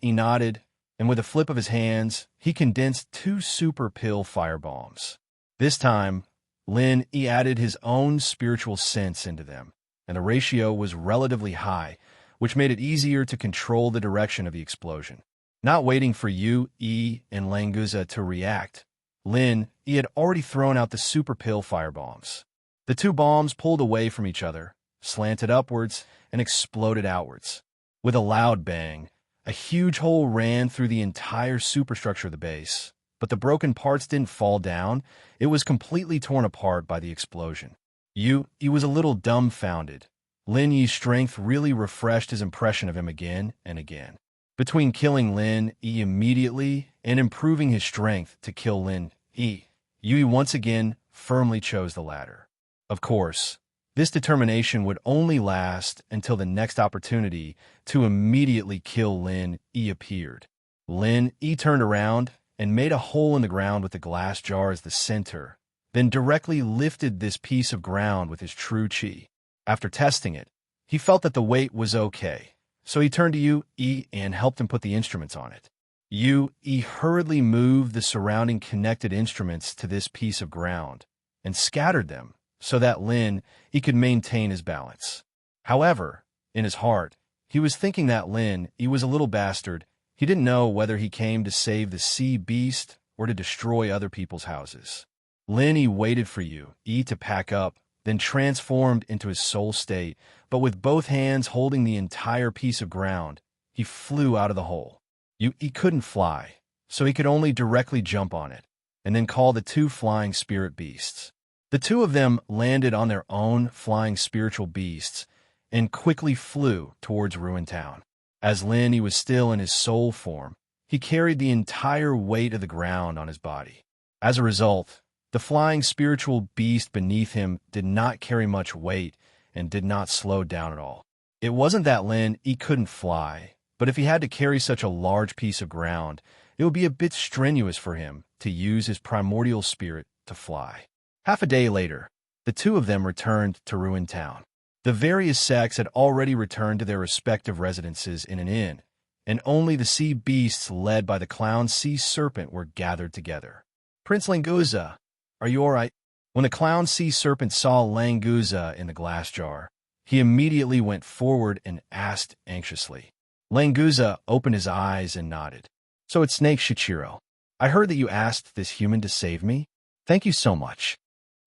He nodded, and with a flip of his hands, he condensed 2 super pill firebombs. This time, he added his own spiritual sense into them, and the ratio was relatively high, which made it easier to control the direction of the explosion. Not waiting for Yu, E, and Languza to react, Lin, E had already thrown out the super pill firebombs. The two bombs pulled away from each other, slanted upwards, and exploded outwards. With a loud bang, a huge hole ran through the entire superstructure of the base, but the broken parts didn't fall down. It was completely torn apart by the explosion. Yu, he was a little dumbfounded. Lin Yi's strength really refreshed his impression of him again and again. Between killing Lin Yi immediately and improving his strength to kill Lin Yi, Yui once again firmly chose the latter. Of course, this determination would only last until the next opportunity to immediately kill Lin Yi appeared. Lin Yi turned around and made a hole in the ground with the glass jar as the center, then directly lifted this piece of ground with his true chi. After testing it, he felt that the weight was okay, so he turned to Yu E and helped him put the instruments on it. Yu E hurriedly moved the surrounding connected instruments to this piece of ground and scattered them so that Lin Yi could maintain his balance. However, in his heart, he was thinking that Lin Yi was a little bastard. He didn't know whether he came to save the sea beast or to destroy other people's houses. Lin Yi waited for Yu E to pack up, then transformed into his soul state, but with both hands holding the entire piece of ground, he flew out of the hole. Yu E couldn't fly, so he could only directly jump on it, and then call the two flying spirit beasts. The two of them landed on their own flying spiritual beasts and quickly flew towards Ruin Town. As Lin Yi was still in his soul form, he carried the entire weight of the ground on his body. As a result, the flying spiritual beast beneath him did not carry much weight and did not slow down at all. It wasn't that Lin Yi couldn't fly, but if he had to carry such a large piece of ground, it would be a bit strenuous for him to use his primordial spirit to fly. Half a day later, the two of them returned to Ruin Town. The various sects had already returned to their respective residences in an inn, and only the sea beasts led by the clown sea serpent were gathered together. "Prince Languza, are you all right?" When the clown sea serpent saw Languza in the glass jar, he immediately went forward and asked anxiously. Languza opened his eyes and nodded. "So it's Snake Shichiro. I heard that you asked this human to save me. Thank you so much."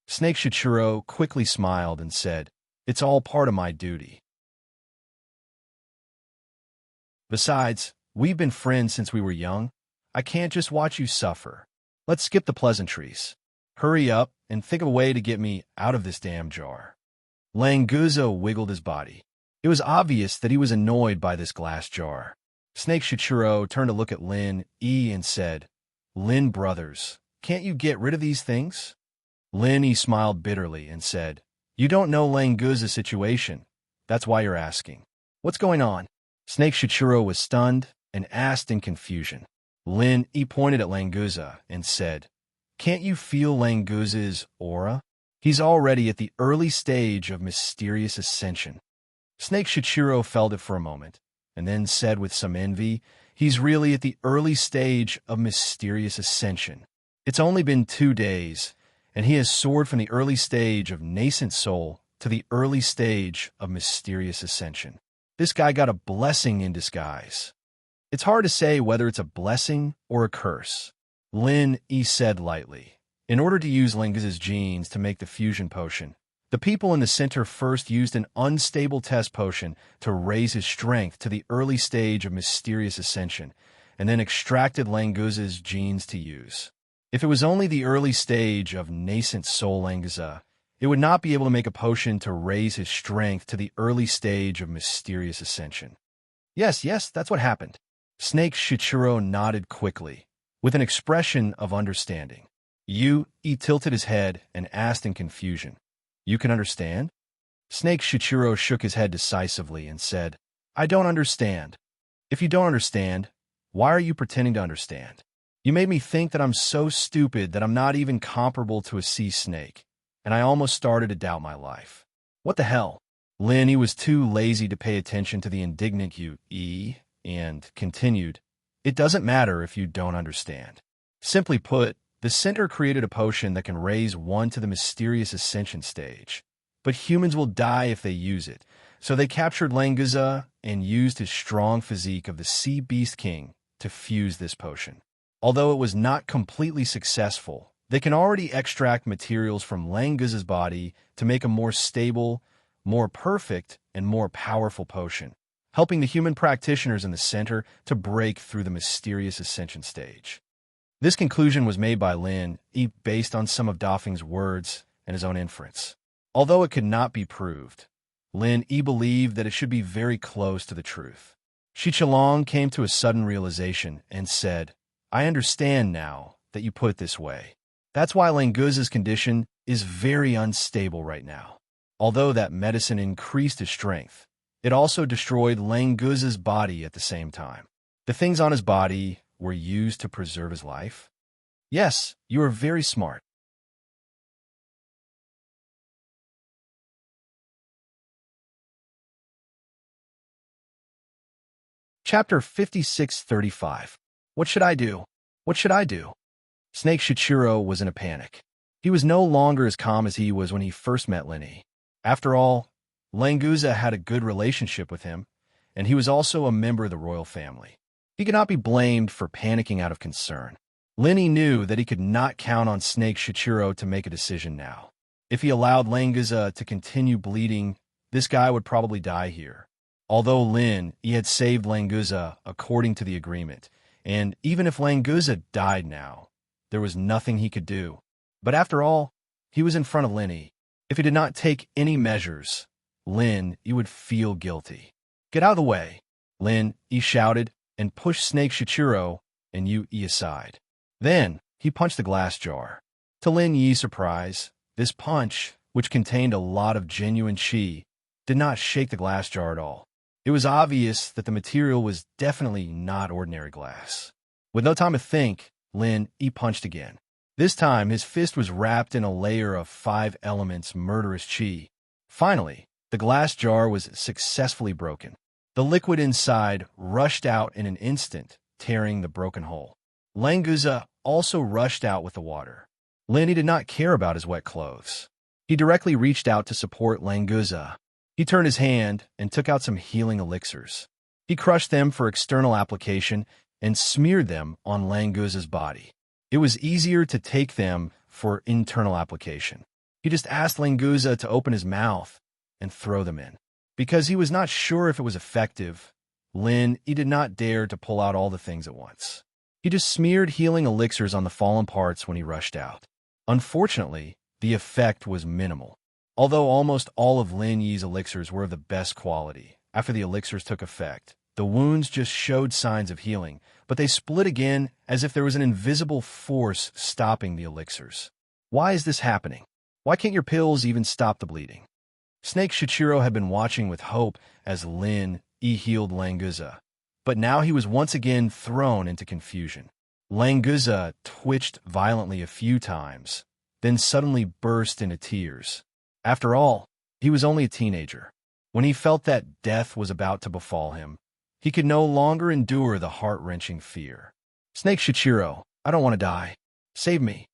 Snake Shichiro quickly smiled and said, "It's all part of my duty. Besides, we've been friends since we were young. I can't just watch you suffer. Let's skip the pleasantries. Hurry up and think of a way to get me out of this damn jar." Languza wiggled his body. It was obvious that he was annoyed by this glass jar. Snake Shichiro turned to look at Lin Yi and said, "Lin brothers, can't you get rid of these things?" Lin Yi smiled bitterly and said, "You don't know Languza's situation. That's why you're asking. What's going on?" Snake Shichiro was stunned and asked in confusion. Lin Yi pointed at Languza and said, "Can't you feel Languza's aura? He's already at the early stage of mysterious ascension." Snake Shichiro felt it for a moment, and then said with some envy, "He's really at the early stage of mysterious ascension. It's only been 2 days, and he has soared from the early stage of nascent soul to the early stage of mysterious ascension. This guy got a blessing in disguise." "It's hard to say whether it's a blessing or a curse," Lin Yi said lightly. In order to use Languza's genes to make the fusion potion, the people in the center first used an unstable test potion to raise his strength to the early stage of mysterious ascension, and then extracted Languza's genes to use. If it was only the early stage of nascent soul Languza, it would not be able to make a potion to raise his strength to the early stage of mysterious ascension. Yes, that's what happened." Snake Shichiro nodded quickly, with an expression of understanding. Yu E tilted his head and asked in confusion, "You can understand?" Snake Shichiro shook his head decisively and said, "I don't understand." "If you don't understand, why are you pretending to understand? You made me think that I'm so stupid that I'm not even comparable to a sea snake, and I almost started to doubt my life. What the hell?" Lin Yi was too lazy to pay attention to the indignant Yu E and continued, "It doesn't matter if you don't understand. Simply put, the center created a potion that can raise one to the mysterious ascension stage, but humans will die if they use it, so they captured Languza and used his strong physique of the Sea Beast King to fuse this potion. Although it was not completely successful, they can already extract materials from Languza's body to make a more stable, more perfect, and more powerful potion, helping the human practitioners in the center to break through the mysterious ascension stage. This conclusion was made by Lin Yi based on some of Dafeng's words and his own inference. Although it could not be proved, Lin Yi believed that it should be very close to the truth. Shi Qilong came to a sudden realization and said, "I understand now that you put it this way. That's why Languza's condition is very unstable right now. Although that medicine increased his strength, it also destroyed Languza's body at the same time. The things on his body were used to preserve his life? Yes, you are very smart." Chapter 5635. What should I do? What should I do? Snake Shichiro was in a panic. He was no longer as calm as he was when he first met Lin Yi. After all, Languza had a good relationship with him, and he was also a member of the royal family. He could not be blamed for panicking out of concern. Lin Yi knew that he could not count on Snake Shichiro to make a decision now. If he allowed Languza to continue bleeding, this guy would probably die here. Although Lin Yi had saved Languza according to the agreement, and even if Languza died now, there was nothing he could do. But after all, he was in front of Lin Yi. If he did not take any measures, Lin Yi would feel guilty. "Get out of the way," Lin Yi shouted, and pushed Snake Shichiro and Yu Yi aside. Then he punched the glass jar. To Lin Yi's surprise, this punch, which contained a lot of genuine qi, did not shake the glass jar at all. It was obvious that the material was definitely not ordinary glass. With no time to think, Lin Yi punched again. This time, his fist was wrapped in a layer of 5 elements murderous qi. Finally, the glass jar was successfully broken. The liquid inside rushed out in an instant, tearing the broken hole. Languza also rushed out with the water. Lin Yi did not care about his wet clothes. He directly reached out to support Languza. He turned his hand and took out some healing elixirs. He crushed them for external application and smeared them on Languza's body. It was easier to take them for internal application. He just asked Languza to open his mouth and throw them in. Because he was not sure if it was effective, Lin Yi did not dare to pull out all the things at once. He just smeared healing elixirs on the fallen parts when he rushed out. Unfortunately, the effect was minimal. Although almost all of Lin Yi's elixirs were of the best quality, after the elixirs took effect, the wounds just showed signs of healing, but they split again as if there was an invisible force stopping the elixirs. Why is this happening? Why can't your pills even stop the bleeding? Snake Shichiro had been watching with hope as Lin Yi healed Languza, but now he was once again thrown into confusion. Languza twitched violently a few times, then suddenly burst into tears. After all, he was only a teenager. When he felt that death was about to befall him, he could no longer endure the heart-wrenching fear. "Snake Shichiro, I don't want to die. Save me."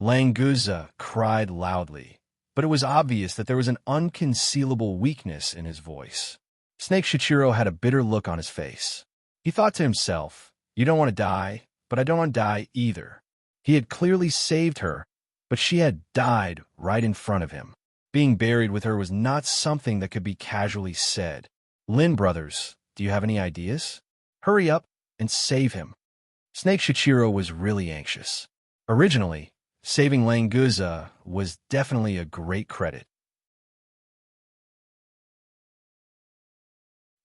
Languza cried loudly, but it was obvious that there was an unconcealable weakness in his voice. Snake Shichiro had a bitter look on his face. He thought to himself, "You don't want to die, but I don't want to die either." He had clearly saved her, but she had died right in front of him. Being buried with her was not something that could be casually said. "Lin brothers, do you have any ideas? Hurry up and save him." Snake Shichiro was really anxious. Originally, saving Languza was definitely a great credit.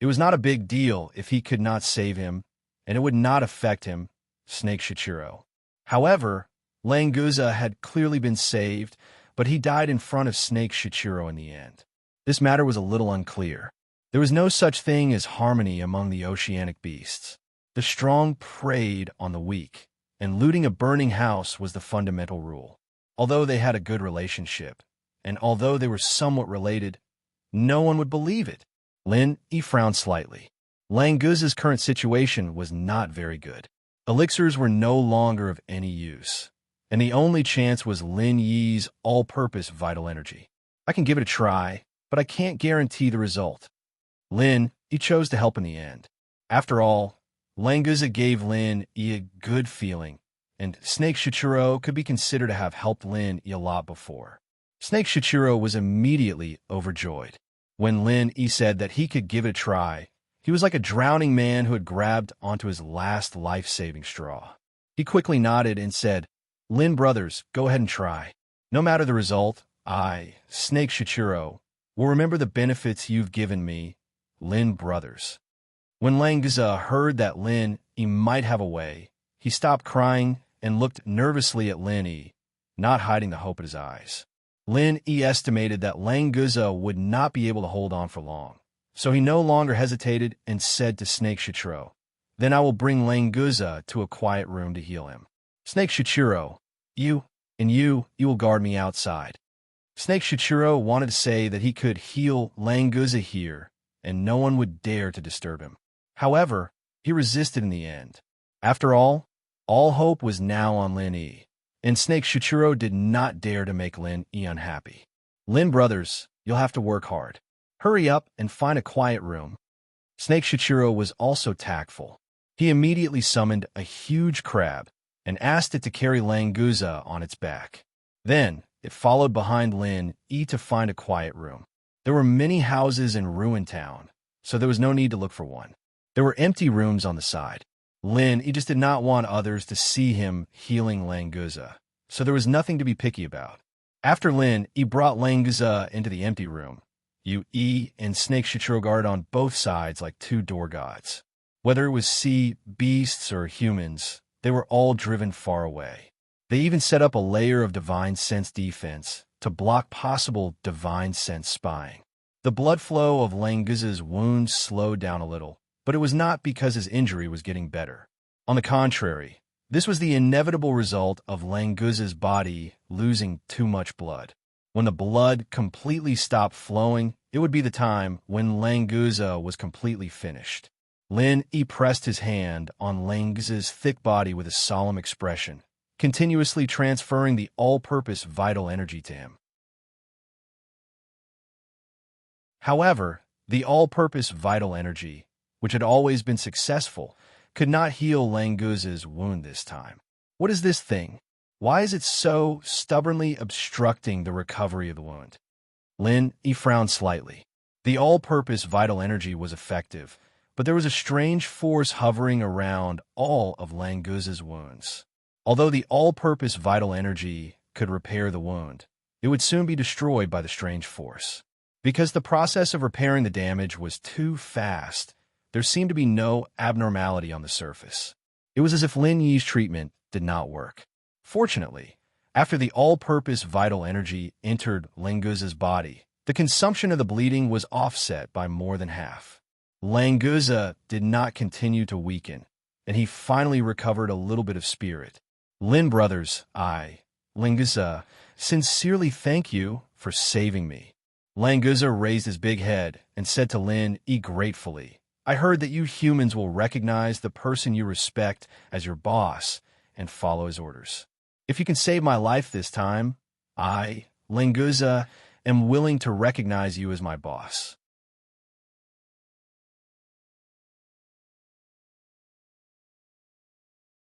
It was not a big deal if he could not save him, and it would not affect him, Snake Shichiro. However, Languza had clearly been saved, but he died in front of Snake Shichiro in the end. This matter was a little unclear. There was no such thing as harmony among the oceanic beasts. The strong preyed on the weak, and looting a burning house was the fundamental rule. Although they had a good relationship, and although they were somewhat related, no one would believe it. Lin Yi frowned slightly. Languza's current situation was not very good. Elixirs were no longer of any use, and the only chance was Lin Yi's all-purpose vital energy. "I can give it a try, but I can't guarantee the result." Lin Yi chose to help in the end. After all, Languza gave Lin Yi a good feeling, and Snake Shichiro could be considered to have helped Lin Yi a lot before. Snake Shichiro was immediately overjoyed. When Lin Yi said that he could give it a try, he was like a drowning man who had grabbed onto his last life-saving straw. He quickly nodded and said, "Lin brothers, go ahead and try. No matter the result, I, Snake Shichiro, will remember the benefits you've given me, Lin brothers." When Languza heard that Lin Yi might have a way, he stopped crying and looked nervously at Lin Yi, not hiding the hope in his eyes. Lin Yi estimated that Languza would not be able to hold on for long, so he no longer hesitated and said to Snake Shichiro, "Then I will bring Languza to a quiet room to heal him. Snake Shichiro, you will guard me outside." Snake Shichiro wanted to say that he could heal Languza here, and no one would dare to disturb him. However, he resisted in the end. After all hope was now on Lin Yi, and Snake Shichiro did not dare to make Lin Yi unhappy. "Lin brothers, you'll have to work hard. Hurry up and find a quiet room." Snake Shichiro was also tactful. He immediately summoned a huge crab and asked it to carry Languza on its back. Then, it followed behind Lin Yi to find a quiet room. There were many houses in Ruin Town, so there was no need to look for one. There were empty rooms on the side. Lin Yi just did not want others to see him healing Languza, so there was nothing to be picky about. After Lin Yi brought Languza into the empty room, Yi and Snake Shichiro guarded on both sides like two door gods. Whether it was sea beasts or humans, they were all driven far away. They even set up a layer of divine sense defense to block possible divine sense spying. The blood flow of Languza's wounds slowed down a little, but it was not because his injury was getting better. On the contrary, this was the inevitable result of Languza's body losing too much blood. When the blood completely stopped flowing, it would be the time when Languza was completely finished. Lin Yi pressed his hand on Languza's thick body with a solemn expression, continuously transferring the all-purpose vital energy to him. However, the all-purpose vital energy, which had always been successful, could not heal Languza's wound this time. What is this thing? Why is it so stubbornly obstructing the recovery of the wound? Lin Yi frowned slightly. The all-purpose vital energy was effective, but there was a strange force hovering around all of Languza's wounds. Although the all-purpose vital energy could repair the wound, it would soon be destroyed by the strange force. Because the process of repairing the damage was too fast, there seemed to be no abnormality on the surface. It was as if Lin Yi's treatment did not work. Fortunately, after the all-purpose vital energy entered Languza's body, the consumption of the bleeding was offset by more than half. Languza did not continue to weaken, and he finally recovered a little bit of spirit. "Lin brothers, Languza, sincerely thank you for saving me." Languza raised his big head and said to Lin Yi gratefully, "I heard that you humans will recognize the person you respect as your boss and follow his orders. If you can save my life this time, I, Languza, am willing to recognize you as my boss."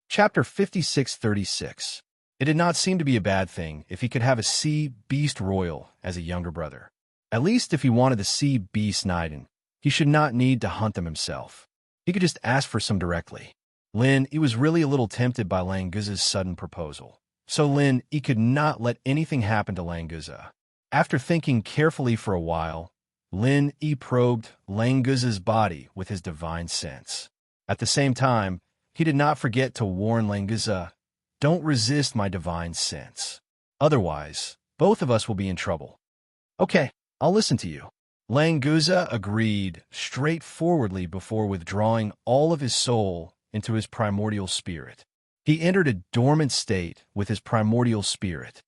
Chapter 5636. It did not seem to be a bad thing if he could have a sea beast royal as a younger brother. At least if he wanted the sea beast Naiden, he should not need to hunt them himself. He could just ask for some directly. Lin Yi was really a little tempted by Languza's sudden proposal, so Lin Yi could not let anything happen to Languza. After thinking carefully for a while, Lin Yi probed Languza's body with his divine sense. At the same time, he did not forget to warn Languza, "Don't resist my divine sense. Otherwise, both of us will be in trouble." "Okay, I'll listen to you." Languza agreed straightforwardly before withdrawing all of his soul into his primordial spirit. He entered a dormant state with his primordial spirit.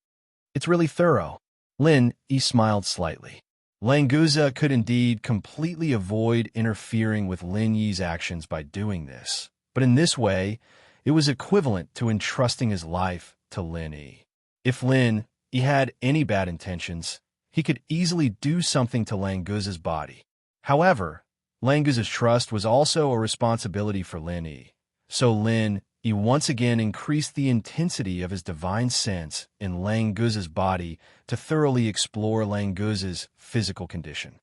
"It's really thorough." Lin Yi smiled slightly. Languza could indeed completely avoid interfering with Lin Yi's actions by doing this, but in this way, it was equivalent to entrusting his life to Lin Yi. If Lin Yi had any bad intentions, he could easily do something to Languza's body. However, Languza's trust was also a responsibility for Lin Yi. So Lin Yi once again increased the intensity of his divine sense in Languza's body to thoroughly explore Languza's physical condition.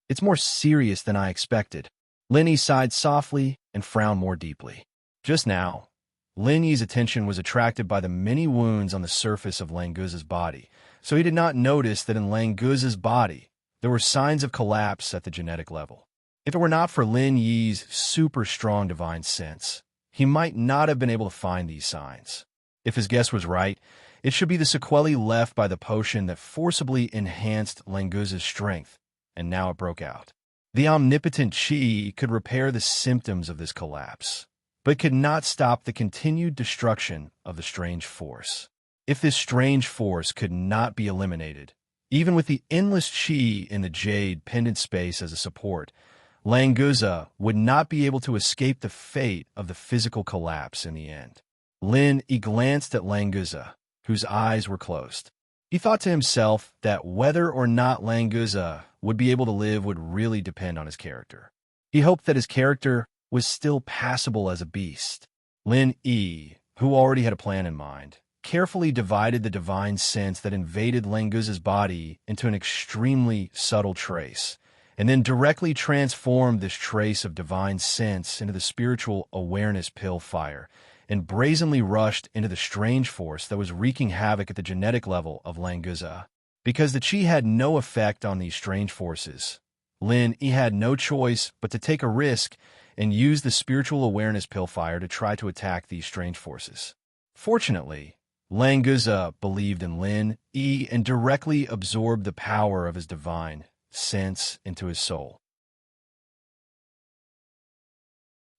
It's more serious than I expected. Lin Yi sighed softly and frowned more deeply. Just now, Lin Yi's attention was attracted by the many wounds on the surface of Languza's body, so he did not notice that in Languza's body there were signs of collapse at the genetic level. If it were not for Lin Yi's super strong divine sense, he might not have been able to find these signs. If his guess was right, it should be the sequelae left by the potion that forcibly enhanced Languza's strength, and now it broke out. The omnipotent Qi could repair the symptoms of this collapse, but could not stop the continued destruction of the strange force. If this strange force could not be eliminated, even with the endless Qi in the jade pendant space as a support, Languza would not be able to escape the fate of the physical collapse in the end. Lin Yi glanced at Languza, whose eyes were closed. He thought to himself that whether or not Languza would be able to live would really depend on his character. He hoped that his character was still passable as a beast. Lin Yi, who already had a plan in mind, carefully divided the divine sense that invaded Languza's body into an extremely subtle trace, and then directly transformed this trace of divine sense into the spiritual awareness pill fire, and brazenly rushed into the strange force that was wreaking havoc at the genetic level of Languza. Because the Qi had no effect on these strange forces, Lin Yi had no choice but to take a risk and use the spiritual awareness pill fire to try to attack these strange forces. Fortunately, Languza believed in Lin Yi and directly absorbed the power of his divine sense into his soul.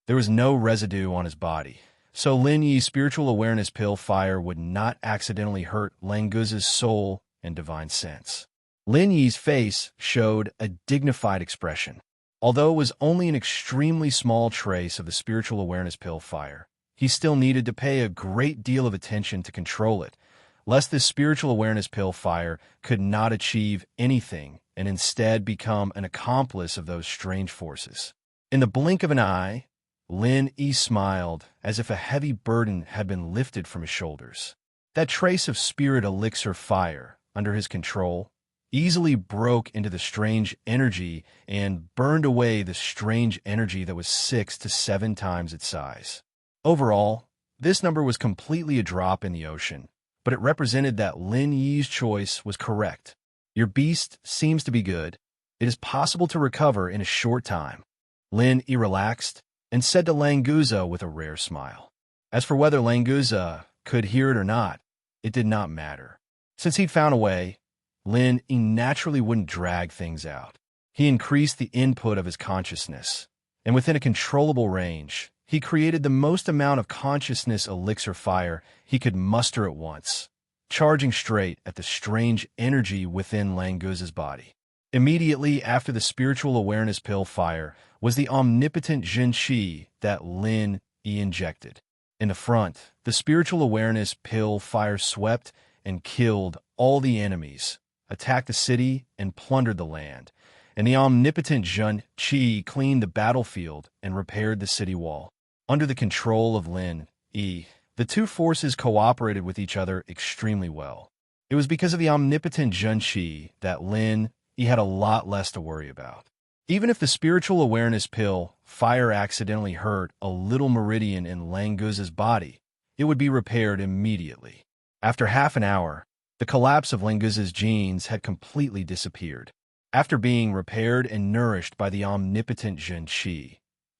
There was no residue on his body, so Lin Yi's spiritual awareness pill fire would not accidentally hurt Languza's soul and divine sense. Lin Yi's face showed a dignified expression. Although it was only an extremely small trace of the spiritual awareness pill fire, he still needed to pay a great deal of attention to control it, lest this spiritual awareness pill fire could not achieve anything and instead become an accomplice of those strange forces. In the blink of an eye, Lin Yi smiled as if a heavy burden had been lifted from his shoulders. That trace of spirit elixir fire, under his control, easily broke into the strange energy and burned away the strange energy that was 6 to 7 times its size. Overall, this number was completely a drop in the ocean, but it represented that Lin Yi's choice was correct. Your beast seems to be good. It is possible to recover in a short time. Lin Yi relaxed and said to Languza with a rare smile. As for whether Languza could hear it or not, it did not matter. Since he'd found a way, Lin Yi naturally wouldn't drag things out. He increased the input of his consciousness, and within a controllable range, he created the most amount of consciousness elixir fire he could muster at once, charging straight at the strange energy within Languza's body. Immediately after the spiritual awareness pill fire was the omnipotent Jin Qi that Lin Yi injected. In the front, the spiritual awareness pill fire swept and killed all the enemies, attacked the city, and plundered the land, and the omnipotent Jin Qi cleaned the battlefield and repaired the city wall. Under the control of Lin Yi, the two forces cooperated with each other extremely well. It was because of the omnipotent Jin Qi that Lin Yi had a lot less to worry about. Even if the spiritual awareness pill fire accidentally hurt a little meridian in Languza's body, it would be repaired immediately. After half an hour, the collapse of Languza's genes had completely disappeared. After being repaired and nourished by the omnipotent Jin Qi,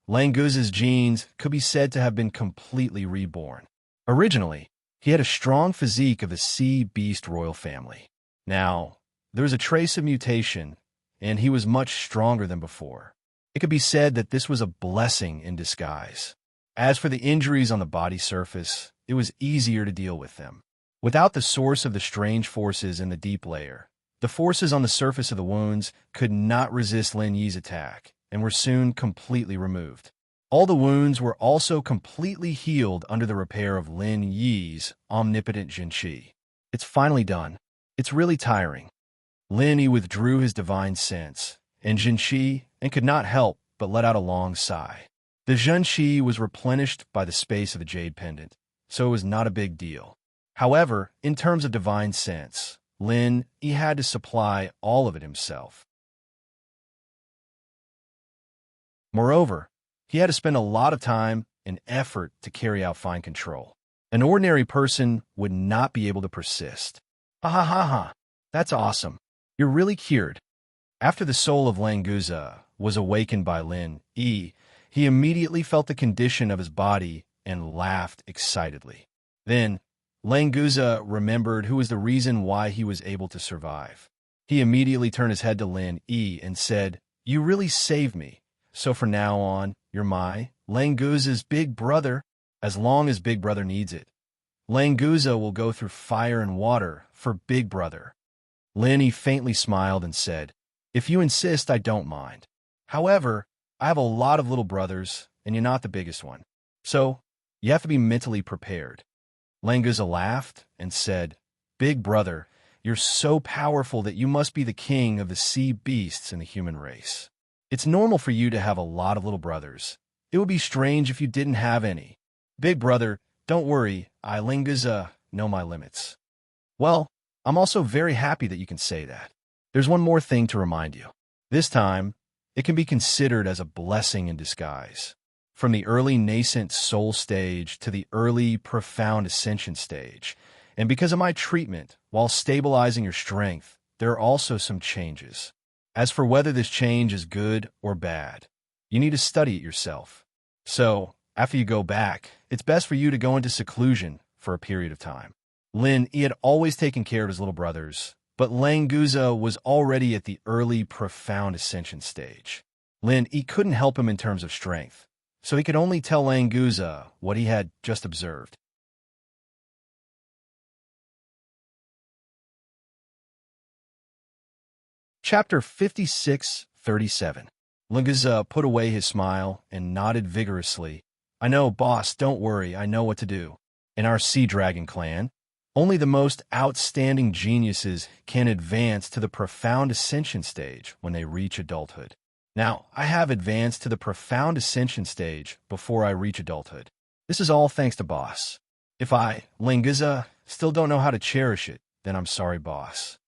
Languza's genes could be said to have been completely reborn. Originally, he had a strong physique of the sea beast royal family. Now, there was a trace of mutation, and he was much stronger than before. It could be said that this was a blessing in disguise. As for the injuries on the body surface, it was easier to deal with them. Without the source of the strange forces in the deep layer, the forces on the surface of the wounds could not resist Lin Yi's attack and were soon completely removed. All the wounds were also completely healed under the repair of Lin Yi's omnipotent Jin Qi. It's finally done. It's really tiring. Lin Yi withdrew his divine sense, and Jin Qi, and could not help but let out a long sigh. The Zhenqi was replenished by the space of the jade pendant, so it was not a big deal. However, in terms of divine sense, Lin, he had to supply all of it himself. Moreover, he had to spend a lot of time and effort to carry out fine control. An ordinary person would not be able to persist. Ha ha ha ha, that's awesome. You're really cured. After the soul of Languza was awakened by Lin Yi, he immediately felt the condition of his body and laughed excitedly. Then, Languza remembered who was the reason why he was able to survive. He immediately turned his head to Lin Yi and said, "You really saved me. So from now on, you're my Languza's big brother, as long as Big Brother needs it. Languza will go through fire and water for Big Brother." Lin Yi faintly smiled and said, "If you insist, I don't mind. However, I have a lot of little brothers, and you're not the biggest one. So, you have to be mentally prepared." Languza laughed and said, "Big Brother, you're so powerful that you must be the king of the sea beasts in the human race. It's normal for you to have a lot of little brothers. It would be strange if you didn't have any. Big Brother, don't worry, I, Languza, know my limits." "Well, I'm also very happy that you can say that. There's one more thing to remind you. This time, it can be considered as a blessing in disguise. From the early nascent soul stage to the early profound ascension stage, and because of my treatment, while stabilizing your strength, there are also some changes. As for whether this change is good or bad, you need to study it yourself. So, after you go back, it's best for you to go into seclusion for a period of time." Lin, he had always taken care of his little brothers, but Languza was already at the early profound ascension stage. Lin, he couldn't help him in terms of strength, so he could only tell Languza what he had just observed. Chapter 56:37. Languza put away his smile and nodded vigorously. "I know, boss, don't worry, I know what to do. In our Sea Dragon clan, only the most outstanding geniuses can advance to the profound ascension stage when they reach adulthood. Now, I have advanced to the profound ascension stage before I reach adulthood. This is all thanks to boss. If I, Languza, still don't know how to cherish it, then I'm sorry, boss."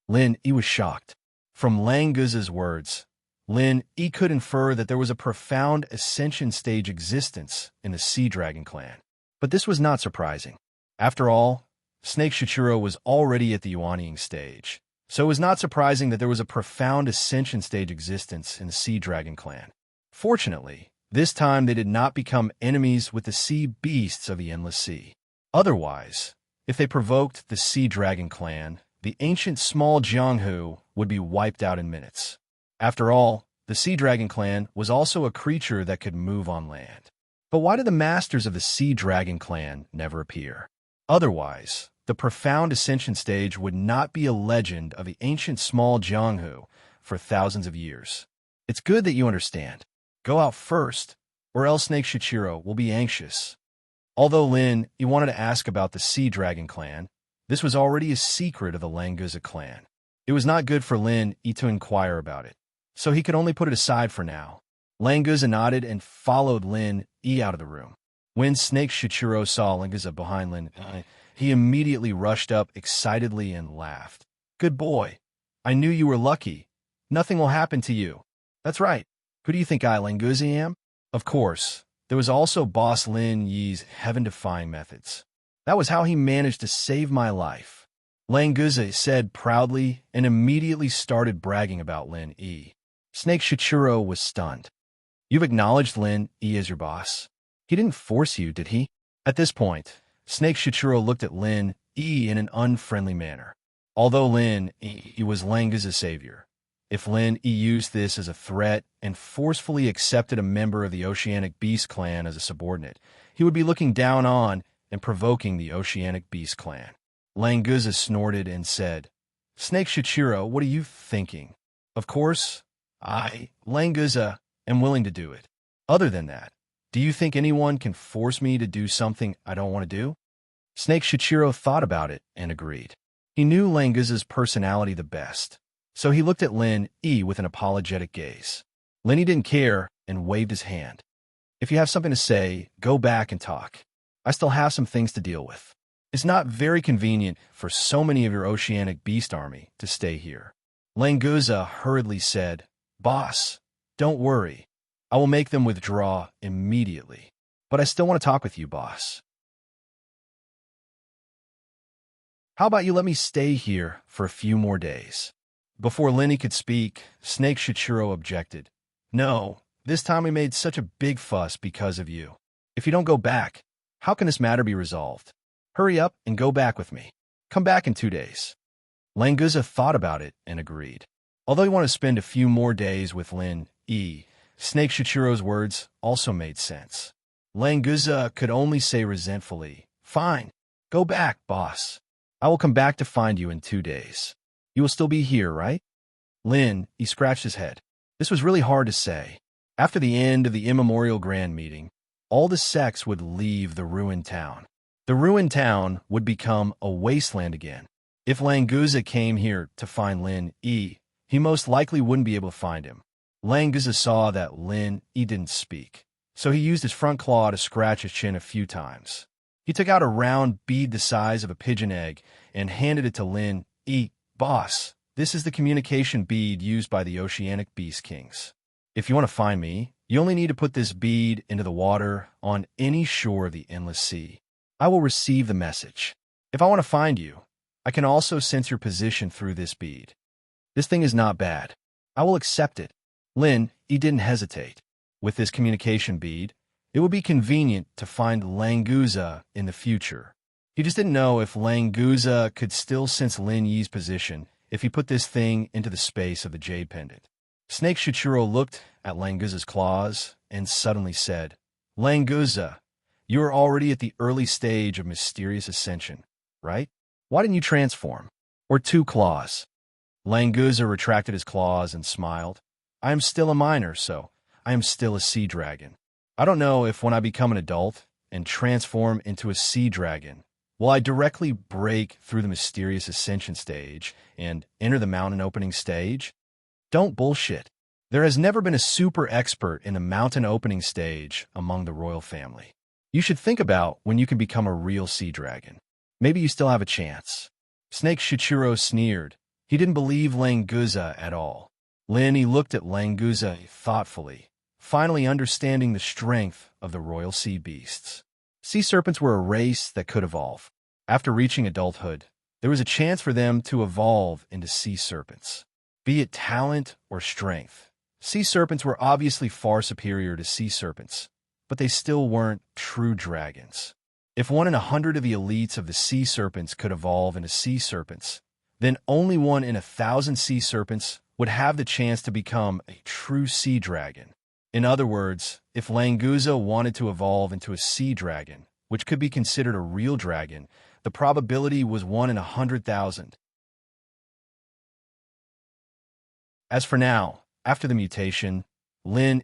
Lin, he was shocked. From Languza's words, Lin, he could infer that there was a profound ascension stage existence in the Sea Dragon clan. But this was not surprising. After all, Snake Shichiro was already at the Yuanying stage, so it was not surprising that there was a profound ascension stage existence in the Sea Dragon clan. Fortunately, this time they did not become enemies with the sea beasts of the Endless Sea. Otherwise, if they provoked the Sea Dragon clan, the ancient small Jianghu would be wiped out in minutes. After all, the Sea Dragon clan was also a creature that could move on land. But why did the masters of the Sea Dragon clan never appear? Otherwise, the profound ascension stage would not be a legend of the ancient small Jianghu for thousands of years. It's good that you understand. Go out first, or else Snake Shichiro will be anxious. Although Lin, he wanted to ask about the Sea Dragon clan, this was already a secret of the Languza clan. It was not good for Lin to inquire about it, so he could only put it aside for now. Languza nodded and followed Lin out of the room. When Snake Shichiro saw Languza behind Lin, he immediately rushed up excitedly and laughed. "Good boy. I knew you were lucky. Nothing will happen to you." "That's right. Who do you think I, Languza, am?" Of course, there was also Boss Lin Yi's heaven-defying methods. That was how he managed to save my life, Languza said proudly and immediately started bragging about Lin Yi. Snake Shichiro was stunned. "You've acknowledged Lin Yi as your boss? He didn't force you, did he?" At this point, Snake Shichiro looked at Lin Yi in an unfriendly manner. Although Lin Yi was Languza's savior, if Lin Yi used this as a threat and forcefully accepted a member of the Oceanic Beast clan as a subordinate, he would be looking down on and provoking the Oceanic Beast clan. Languza snorted and said, "Snake Shichiro, what are you thinking? Of course, I, Languza, am willing to do it. Other than that, do you think anyone can force me to do something I don't want to do?" Snake Shichiro thought about it and agreed. He knew Languza's personality the best, so he looked at Lin Yi with an apologetic gaze. Lin Yi didn't care and waved his hand. If you have something to say, go back and talk. I still have some things to deal with. It's not very convenient for so many of your oceanic beast army to stay here. Languza hurriedly said, Boss, don't worry. I will make them withdraw immediately. But I still want to talk with you, boss. How about you let me stay here for a few more days? Before Lenny could speak, Snake Shichiro objected. No, this time we made such a big fuss because of you. If you don't go back, how can this matter be resolved? Hurry up and go back with me. Come back in 2 days. Languza thought about it and agreed. Although he wanted to spend a few more days with Lin E, Snake Shichiro's words also made sense. Languza could only say resentfully, Fine, go back, boss. I will come back to find you in 2 days. You will still be here, right? Lin, he scratched his head. This was really hard to say. After the end of the immemorial grand meeting, all the sects would leave the ruined town. The ruined town would become a wasteland again. If Languza came here to find Lin E, he most likely wouldn't be able to find him. Languza saw that Lin E didn't speak, so he used his front claw to scratch his chin a few times. He took out a round bead the size of a pigeon egg and handed it to Lin E. Boss, this is the communication bead used by the Oceanic Beast Kings. If you want to find me, you only need to put this bead into the water on any shore of the endless sea. I will receive the message. If I want to find you, I can also sense your position through this bead. This thing is not bad. I will accept it. Lin, he didn't hesitate. With this communication bead, it would be convenient to find Languza in the future. He just didn't know if Languza could still sense Lin Yi's position if he put this thing into the space of the jade pendant. Snake Shichiro looked at Languza's claws and suddenly said, Languza, you are already at the early stage of mysterious ascension, right? Why didn't you transform? Or 2 claws? Languza retracted his claws and smiled. I am still a minor, so I am still a sea dragon. I don't know if when I become an adult and transform into a sea dragon, will I directly break through the mysterious ascension stage and enter the mountain opening stage? Don't bullshit. There has never been a super expert in the mountain opening stage among the royal family. You should think about when you can become a real sea dragon. Maybe you still have a chance. Snake Shichiro sneered. He didn't believe Languza at all. Lin looked at Languza thoughtfully, finally understanding the strength of the royal sea beasts. Sea serpents were a race that could evolve. After reaching adulthood, there was a chance for them to evolve into sea serpents. Be it talent or strength, sea serpents were obviously far superior to sea serpents, but they still weren't true dragons. If 1 in 100 of the elites of the sea serpents could evolve into sea serpents, then only 1 in 1,000 sea serpents would have the chance to become a true sea dragon. In other words, if Languza wanted to evolve into a sea dragon, which could be considered a real dragon, the probability was 1 in 100,000. As for now, after the mutation,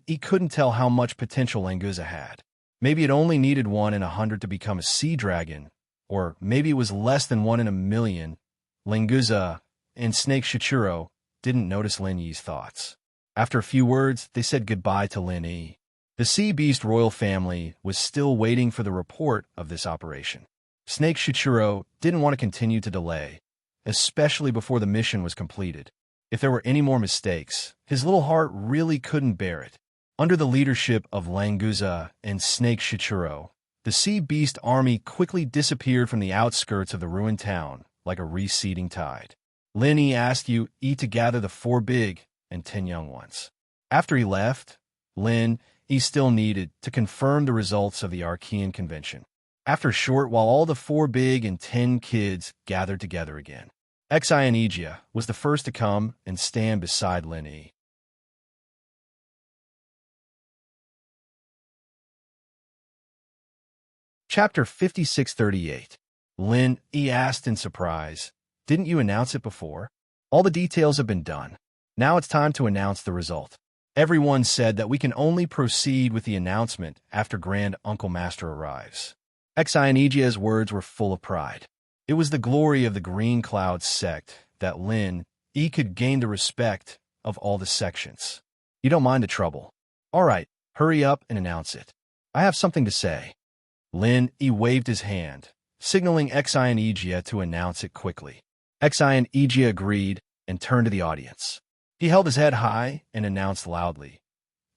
he couldn't tell how much potential Languza had. Maybe it only needed 1 in 100 to become a sea dragon, or maybe it was less than 1 in a million. Languza and Snake Shichiro didn't notice Lin Yi's thoughts. After a few words, they said goodbye to Lin Yi. The Sea Beast royal family was still waiting for the report of this operation. Snake Shichiro didn't want to continue to delay, especially before the mission was completed. If there were any more mistakes, his little heart really couldn't bear it. Under the leadership of Languza and Snake Shichiro, the Sea Beast army quickly disappeared from the outskirts of the ruined town like a receding tide. Lin Yi asked you to gather the 4 big and 10 young ones. After he left, Lin Yi still needed to confirm the results of the Archean convention. After a short while, all the 4 big and 10 kids gathered together again. Xianijia was the first to come and stand beside Lin Yi. Chapter 5638. Lin Yi asked in surprise, Didn't you announce it before? All the details have been done. Now it's time to announce the result. Everyone said that we can only proceed with the announcement after Grand Uncle Master arrives. Xianijia's words were full of pride. It was the glory of the Green Cloud sect that Lin Yi could gain the respect of all the sections. You don't mind the trouble. All right, Hurry up and announce it. I have something to say. Lin Yi waved his hand, signaling Xi and Egia to announce it quickly. Xi and Egia agreed and turned to the audience. He held his head high and announced loudly,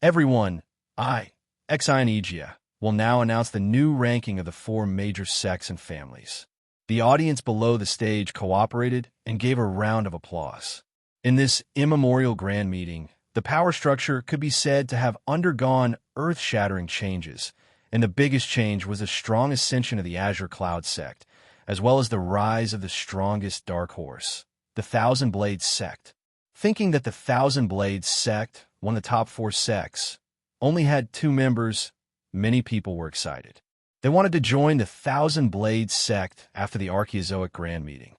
"Everyone, I, Xi and Egia, will now announce the new ranking of the 4 major sects and families." The audience below the stage cooperated and gave a round of applause. In this immemorial grand meeting, the power structure could be said to have undergone earth-shattering changes, and the biggest change was the strong ascension of the Azure Cloud sect, as well as the rise of the strongest dark horse, the Thousand Blades sect. Thinking that the Thousand Blades sect, one of the top 4 sects, only had 2 members, many people were excited. They wanted to join the Thousand Blades sect after the Archaeozoic Grand Meeting.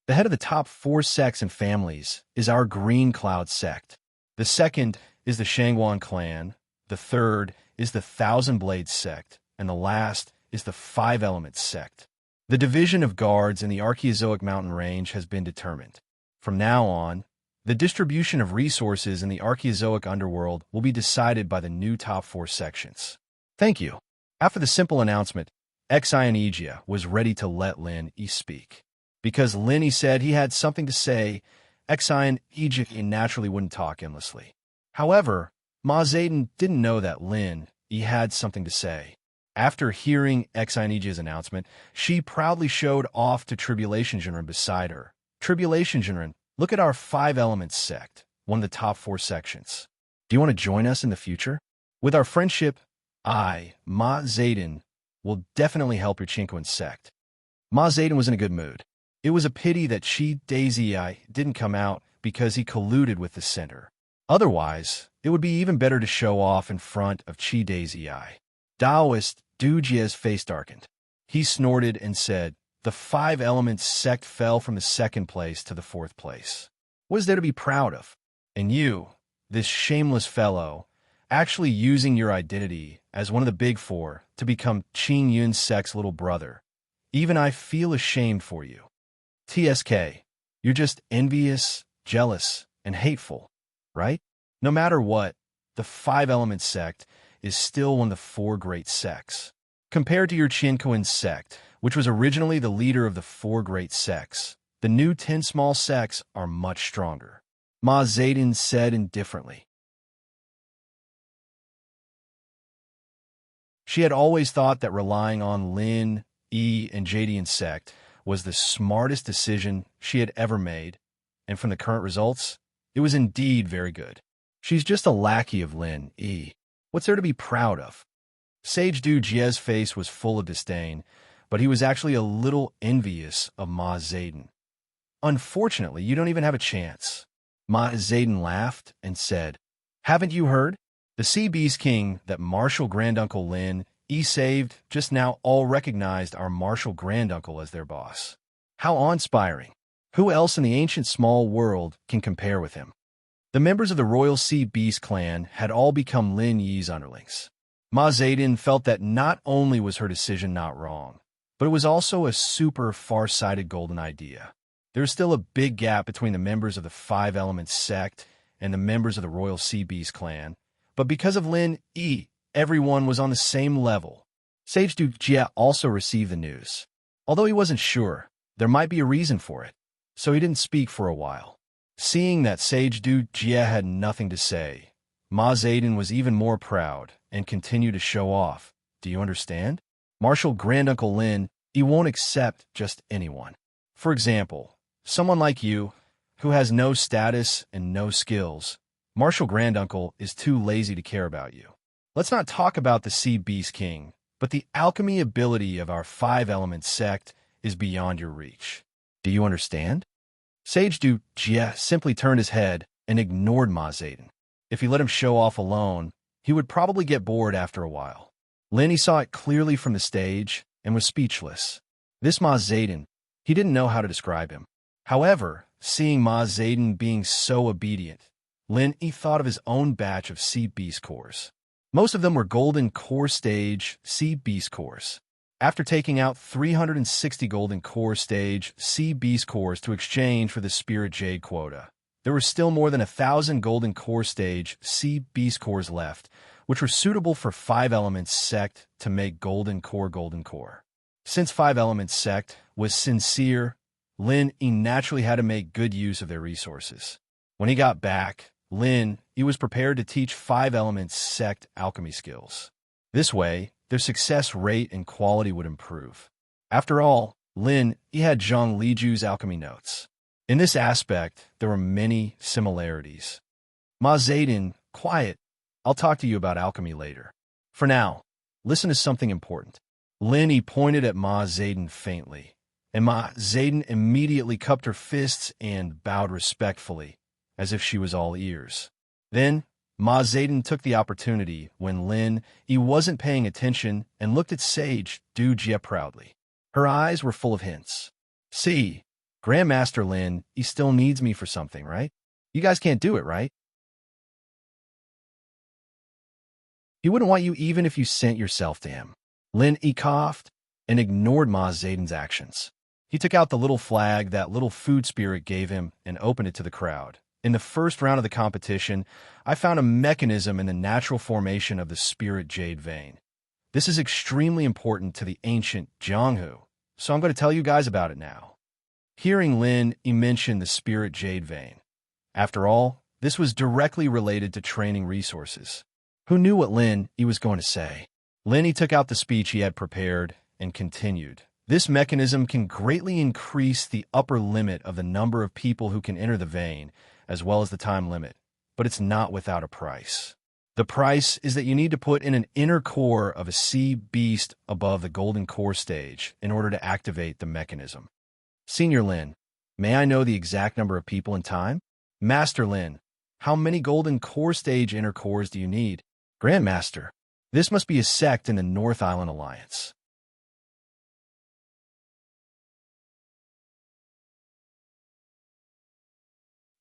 The head of the top 4 sects and families is our Green Cloud sect. The second is the Shangguan clan, the third is the Thousand Blades sect, and the last is the 5 Elements sect. The division of guards in the Archaeozoic mountain range has been determined. From now on, the distribution of resources in the Archaeozoic underworld will be decided by the new top 4 sections. Thank you. After the simple announcement, Xi and Egia was ready to let Lin Yi speak. Because Lin Yi said he had something to say, Xi and Egia naturally wouldn't talk endlessly. However, Ma Zayden didn't know that Lin Yi had something to say. After hearing Xi and Egia's announcement, she proudly showed off to Tribulation Jinren beside her. Tribulation Jinren, look at our 5 Elements sect, one of the top 4 sections. Do you want to join us in the future? With our friendship, I, Ma Zayden, will definitely help your Chinquan sect. Ma Zayden was in a good mood. It was a pity that Chi Daisy didn't come out because he colluded with the center. Otherwise, it would be even better to show off in front of Chi Daisy. Daoist Du Jie's face darkened. He snorted and said, "The 5 Elements sect fell from the 2nd place to the 4th place. What is there to be proud of? And you, this shameless fellow, actually using your identity as one of the big 4 to become Qing Yun's sect's little brother. Even I feel ashamed for you. TSK, you're just envious, jealous, and hateful, right? No matter what, the 5 Elements sect is still one of the 4 great sects. Compared to your Chinquan sect, which was originally the leader of the 4 great sects, the new 10 small sects are much stronger." Ma Zayden said indifferently. She had always thought that relying on Lin, Yi, and Jadian's sect was the smartest decision she had ever made, and from the current results, it was indeed very good. She's just a lackey of Lin Yi. What's there to be proud of? Sage Du Jie's face was full of disdain, but he was actually a little envious of Ma Zayden. "Unfortunately, you don't even have a chance." Ma Zayden laughed and said, "Haven't you heard? The Sea Beast King that Martial Granduncle Lin Yi saved just now all recognized our Martial Granduncle as their boss. How awe-inspiring. Who else in the ancient small world can compare with him?" The members of the Royal Sea Beast clan had all become Lin Yi's underlings. Ma Zayden felt that not only was her decision not wrong, but it was also a super far-sighted golden idea. There was still a big gap between the members of the 5 Elements sect and the members of the Royal Sea Beast clan, but because of Lin Yi, everyone was on the same level. Sage Du Jie also received the news. Although he wasn't sure, there might be a reason for it, so he didn't speak for a while. Seeing that Sage Du Jie had nothing to say, Ma Zayden was even more proud and continued to show off. "Do you understand? Martial Granduncle Lin, he won't accept just anyone. For example, someone like you, who has no status and no skills. Martial Granduncle is too lazy to care about you. Let's not talk about the Sea Beast King, but the alchemy ability of our 5 Elements sect is beyond your reach. Do you understand?" Sage Du Jie simply turned his head and ignored Ma Zayden. If he let him show off alone, he would probably get bored after a while. Lin Yi saw it clearly from the stage and was speechless. This Ma Zayden, he didn't know how to describe him. However, seeing Ma Zayden being so obedient, Lin Yi thought of his own batch of Sea Beast cores. Most of them were Golden Core Stage Sea Beast cores. After taking out 360 Golden Core Stage Sea Beast cores to exchange for the Spirit Jade quota, there were still more than 1,000 Golden Core Stage Sea Beast cores left, which were suitable for 5 elements sect to make golden core. Since 5 elements sect was sincere, Lin he naturally had to make good use of their resources. When he got back, Lin he was prepared to teach 5 elements sect alchemy skills. This way, their success rate and quality would improve. After all, Lin he had Zhang Liju's alchemy notes. In this aspect, there were many similarities. Ma Zedong, quiet. I'll talk to you about alchemy later. For now, listen to something important. Lin he pointed at Ma Zedong faintly, and Ma Zedong immediately cupped her fists and bowed respectfully, as if she was all ears. Then, Ma Zedong took the opportunity when Lin he wasn't paying attention and looked at Sage Du Jie proudly. Her eyes were full of hints. See, Grandmaster Lin he still needs me for something, right? You guys can't do it, right? He wouldn't want you even if you sent yourself to him. Lin he coughed and ignored Ma Zedong's actions. He took out the little flag that little food spirit gave him and opened it to the crowd. In the first round of the competition, I found a mechanism in the natural formation of the spirit jade vein. This is extremely important to the ancient Jianghu, so I'm going to tell you guys about it now. Hearing Lin he mentioned the spirit jade vein. After all, this was directly related to training resources. Who knew what Lin he was going to say? Lin he took out the speech he had prepared and continued. This mechanism can greatly increase the upper limit of the number of people who can enter the vein, as well as the time limit, but it's not without a price. The price is that you need to put in an inner core of a sea beast above the golden core stage in order to activate the mechanism. Senior Lin, may I know the exact number of people and time? Master Lin, how many golden core stage inner cores do you need? Grandmaster, this must be a sect in the North Island Alliance.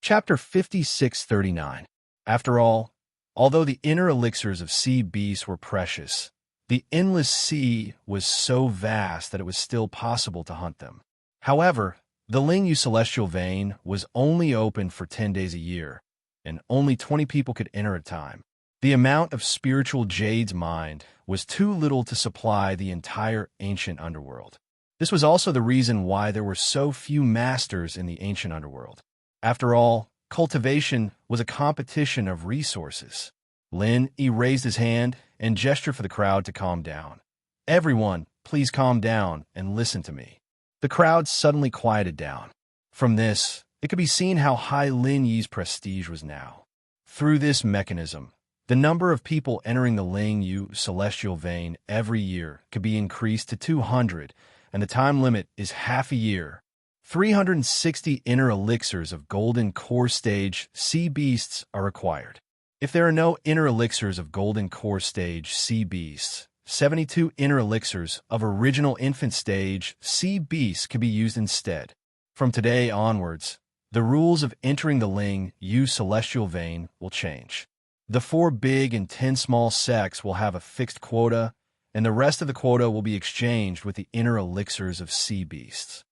Chapter 5639. After all, although the inner elixirs of sea beasts were precious, the endless sea was so vast that it was still possible to hunt them. However, the Ling Yu Celestial Vein was only open for 10 days a year, and only 20 people could enter at a time. The amount of spiritual jade's mind was too little to supply the entire ancient underworld. This was also the reason why there were so few masters in the ancient underworld. After all, cultivation was a competition of resources. Lin he raised his hand and gestured for the crowd to calm down. Everyone, please calm down and listen to me. The crowd suddenly quieted down. From this, it could be seen how high Lin Yi's prestige was now. Through this mechanism, the number of people entering the Ling Yu Celestial Vein every year could be increased to 200, and the time limit is half a year. 360 inner elixirs of golden core stage sea beasts are required. If there are no inner elixirs of golden core stage sea beasts, 72 inner elixirs of original infant stage sea beasts could be used instead. From today onwards, the rules of entering the Ling Yu Celestial Vein will change. The 4 big and 10 small sects will have a fixed quota, and the rest of the quota will be exchanged with the inner elixirs of sea beasts.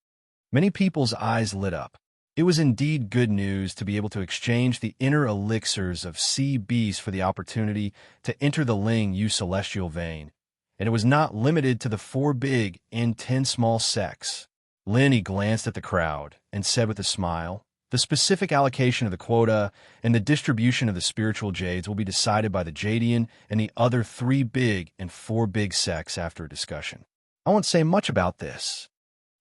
Many people's eyes lit up. It was indeed good news to be able to exchange the inner elixirs of sea beasts for the opportunity to enter the Ling Yu Celestial Vein, and it was not limited to the 4 big and 10 small sects. Lin he glanced at the crowd and said with a smile, the specific allocation of the quota and the distribution of the spiritual jades will be decided by the Jadian and the other 3 big and 4 big sects after a discussion. I won't say much about this.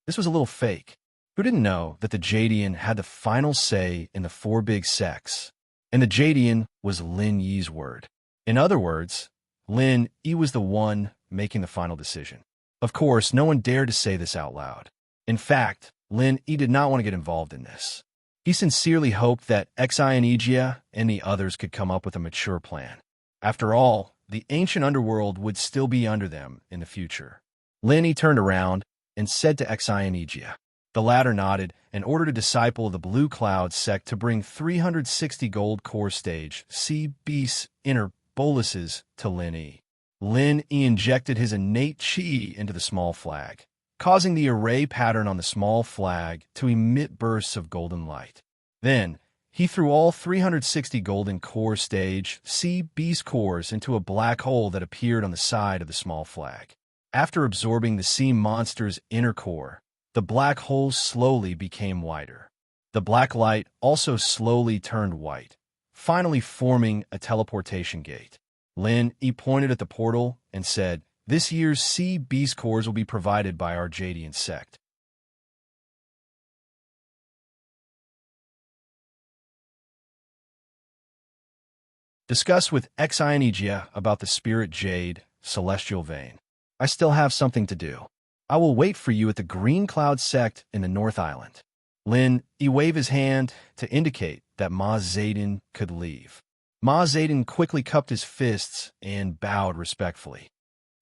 This was a little fake. Who didn't know that the Jadian had the final say in the 4 big sects, and the Jadian was Lin Yi's word. In other words, Lin Yi was the one making the final decision. Of course, no one dared to say this out loud. In fact, Lin Yi did not want to get involved in this. He sincerely hoped that Xianigia and the others could come up with a mature plan. After all, the ancient underworld would still be under them in the future. Lin Yi turned around and said to Xianigia. The latter nodded and ordered a disciple of the Blue Cloud sect to bring 360 gold core stage sea beasts inner boluses to Lin Yi. Lin Yi injected his innate chi into the small flag, causing the array pattern on the small flag to emit bursts of golden light. Then, he threw all 360 golden core stage sea beast cores into a black hole that appeared on the side of the small flag. After absorbing the sea monster's inner core, the black hole slowly became wider. The black light also slowly turned white, finally forming a teleportation gate. Lin Yi pointed at the portal and said, "This year's sea beast cores will be provided by our Jadian sect." Discuss with Xinegia about the spirit jade, celestial vein. I still have something to do. I will wait for you at the Green Cloud sect in the North Island. Lin Yi waved his hand to indicate that Ma Zayden could leave. Ma Zayden quickly cupped his fists and bowed respectfully.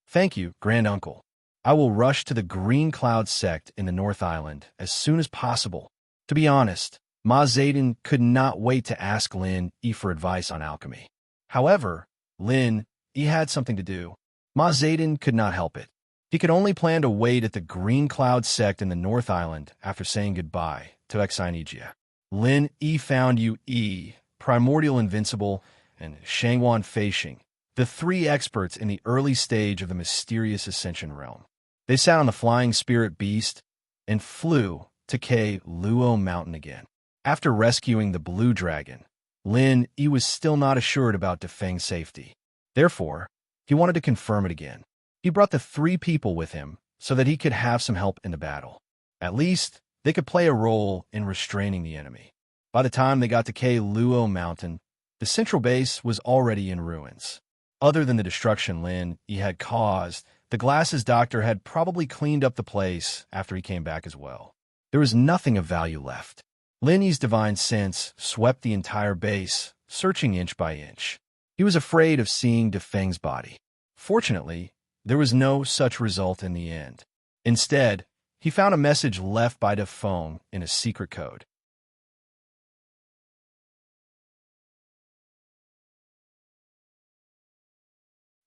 Thank you, Grand Uncle. I will rush to the Green Cloud sect in the North Island as soon as possible. To be honest, Ma Zayden could not wait to ask Lin Yi for advice on alchemy. However, Lin Yi had something to do. Ma Zayden could not help it. He could only plan to wait at the Green Cloud sect in the North Island after saying goodbye to Xinegia. Lin Yi found Yu-E, Primordial Invincible, and Shangwan Feishing, the three experts in the early stage of the mysterious Ascension realm. They sat on the flying spirit beast and flew to K Luo Mountain again. After rescuing the blue dragon, Lin Yi was still not assured about Defeng's safety. Therefore, he wanted to confirm it again. He brought the three people with him so that he could have some help in the battle. At least, they could play a role in restraining the enemy. By the time they got to K Luo Mountain, the central base was already in ruins. Other than the destruction Lin Yi had caused, the Glasses Doctor had probably cleaned up the place after he came back as well. There was nothing of value left. Lin Yi's divine sense swept the entire base, searching inch by inch. He was afraid of seeing Defeng's body. Fortunately, there was no such result in the end. Instead, he found a message left by Defeng in a secret code.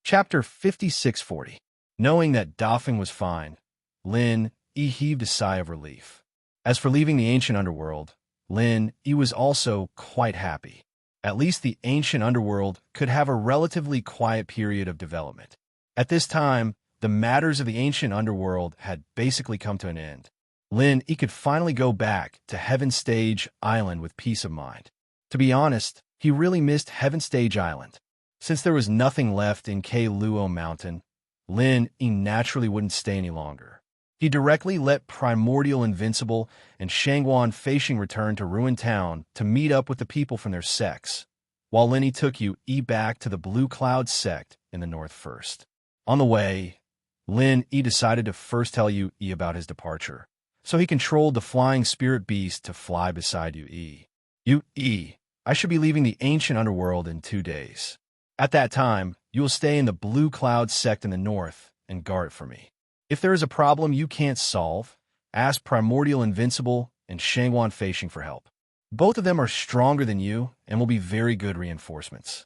Chapter 5640. Knowing that Dafeng was fine, Lin Yi heaved a sigh of relief. As for leaving the ancient underworld, Lin Yi was also quite happy. At least the ancient underworld could have a relatively quiet period of development. At this time, the matters of the ancient underworld had basically come to an end. Lin Yi could finally go back to Heaven Stage Island with peace of mind. To be honest, he really missed Heaven Stage Island. Since there was nothing left in K Luo Mountain, Lin Yi naturally wouldn't stay any longer. He directly let Primordial Invincible and Shangwan Feishing return to Ruin Town to meet up with the people from their sects, while Lin Yi took Yu-E back to the Blue Cloud sect in the north first. On the way, Lin Yi decided to first tell Yu-E about his departure, so he controlled the flying spirit beast to fly beside Yu-E. Yu-E, I should be leaving the ancient underworld in 2 days. At that time, you will stay in the Blue Cloud sect in the north and guard it for me. If there is a problem you can't solve, ask Primordial Invincible and Shangwan Feishing for help. Both of them are stronger than you and will be very good reinforcements.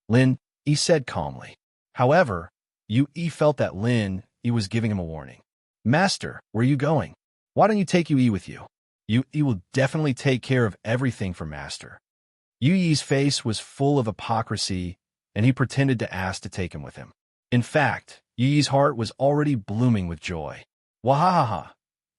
Lin Yi said calmly. However, Yu-E felt that Lin Yi was giving him a warning. Master, where are you going? Why don't you take Yu-E with you? Yu-E will definitely take care of everything for Master. Yu-Yi's face was full of hypocrisy, and he pretended to ask to take him with him. In fact, Yu-Yi's heart was already blooming with joy. Wahahaha!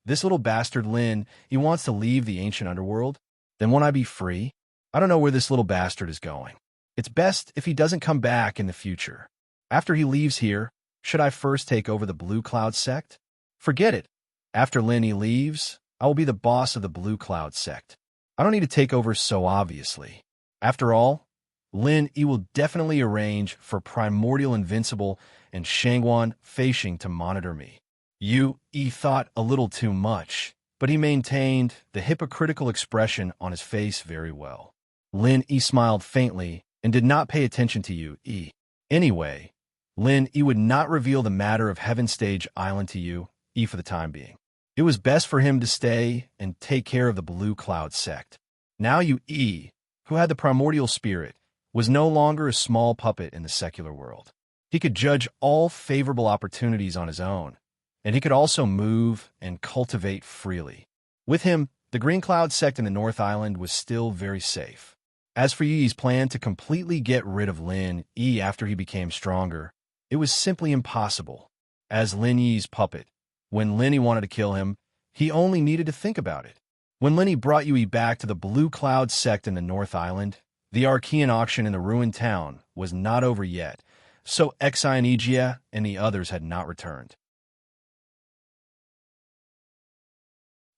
This little bastard Lin, he wants to leave the ancient underworld? Then won't I be free? I don't know where this little bastard is going. It's best if he doesn't come back in the future. After he leaves here, should I first take over the Blue Cloud sect? Forget it. After Lin Yi leaves, I will be the boss of the Blue Cloud sect. I don't need to take over so obviously. After all, Lin Yi will definitely arrange for Primordial Invincible and Shangwan Feishing to monitor me. Yu-E thought a little too much, but he maintained the hypocritical expression on his face very well. Lin Yi smiled faintly and did not pay attention to Yu-E. Anyway, Lin Yi would not reveal the matter of Heaven Stage Island to Yu-E for the time being. It was best for him to stay and take care of the Blue Cloud sect. Now Yu-E, who had the primordial spirit, was no longer a small puppet in the secular world. He could judge all favorable opportunities on his own, and he could also move and cultivate freely. With him, The Green Cloud sect in the North Island was still very safe. As for Yi's plan to completely get rid of Lin Yi after he became stronger, it was simply impossible. As Lin Yi's puppet, when Lin Yi wanted to kill him, he only needed to think about it. When Lin Yi brought Yi back to the Blue Cloud sect in the North Island, the Archean auction in the ruined town was not over yet, so Xianijia and the others had not returned.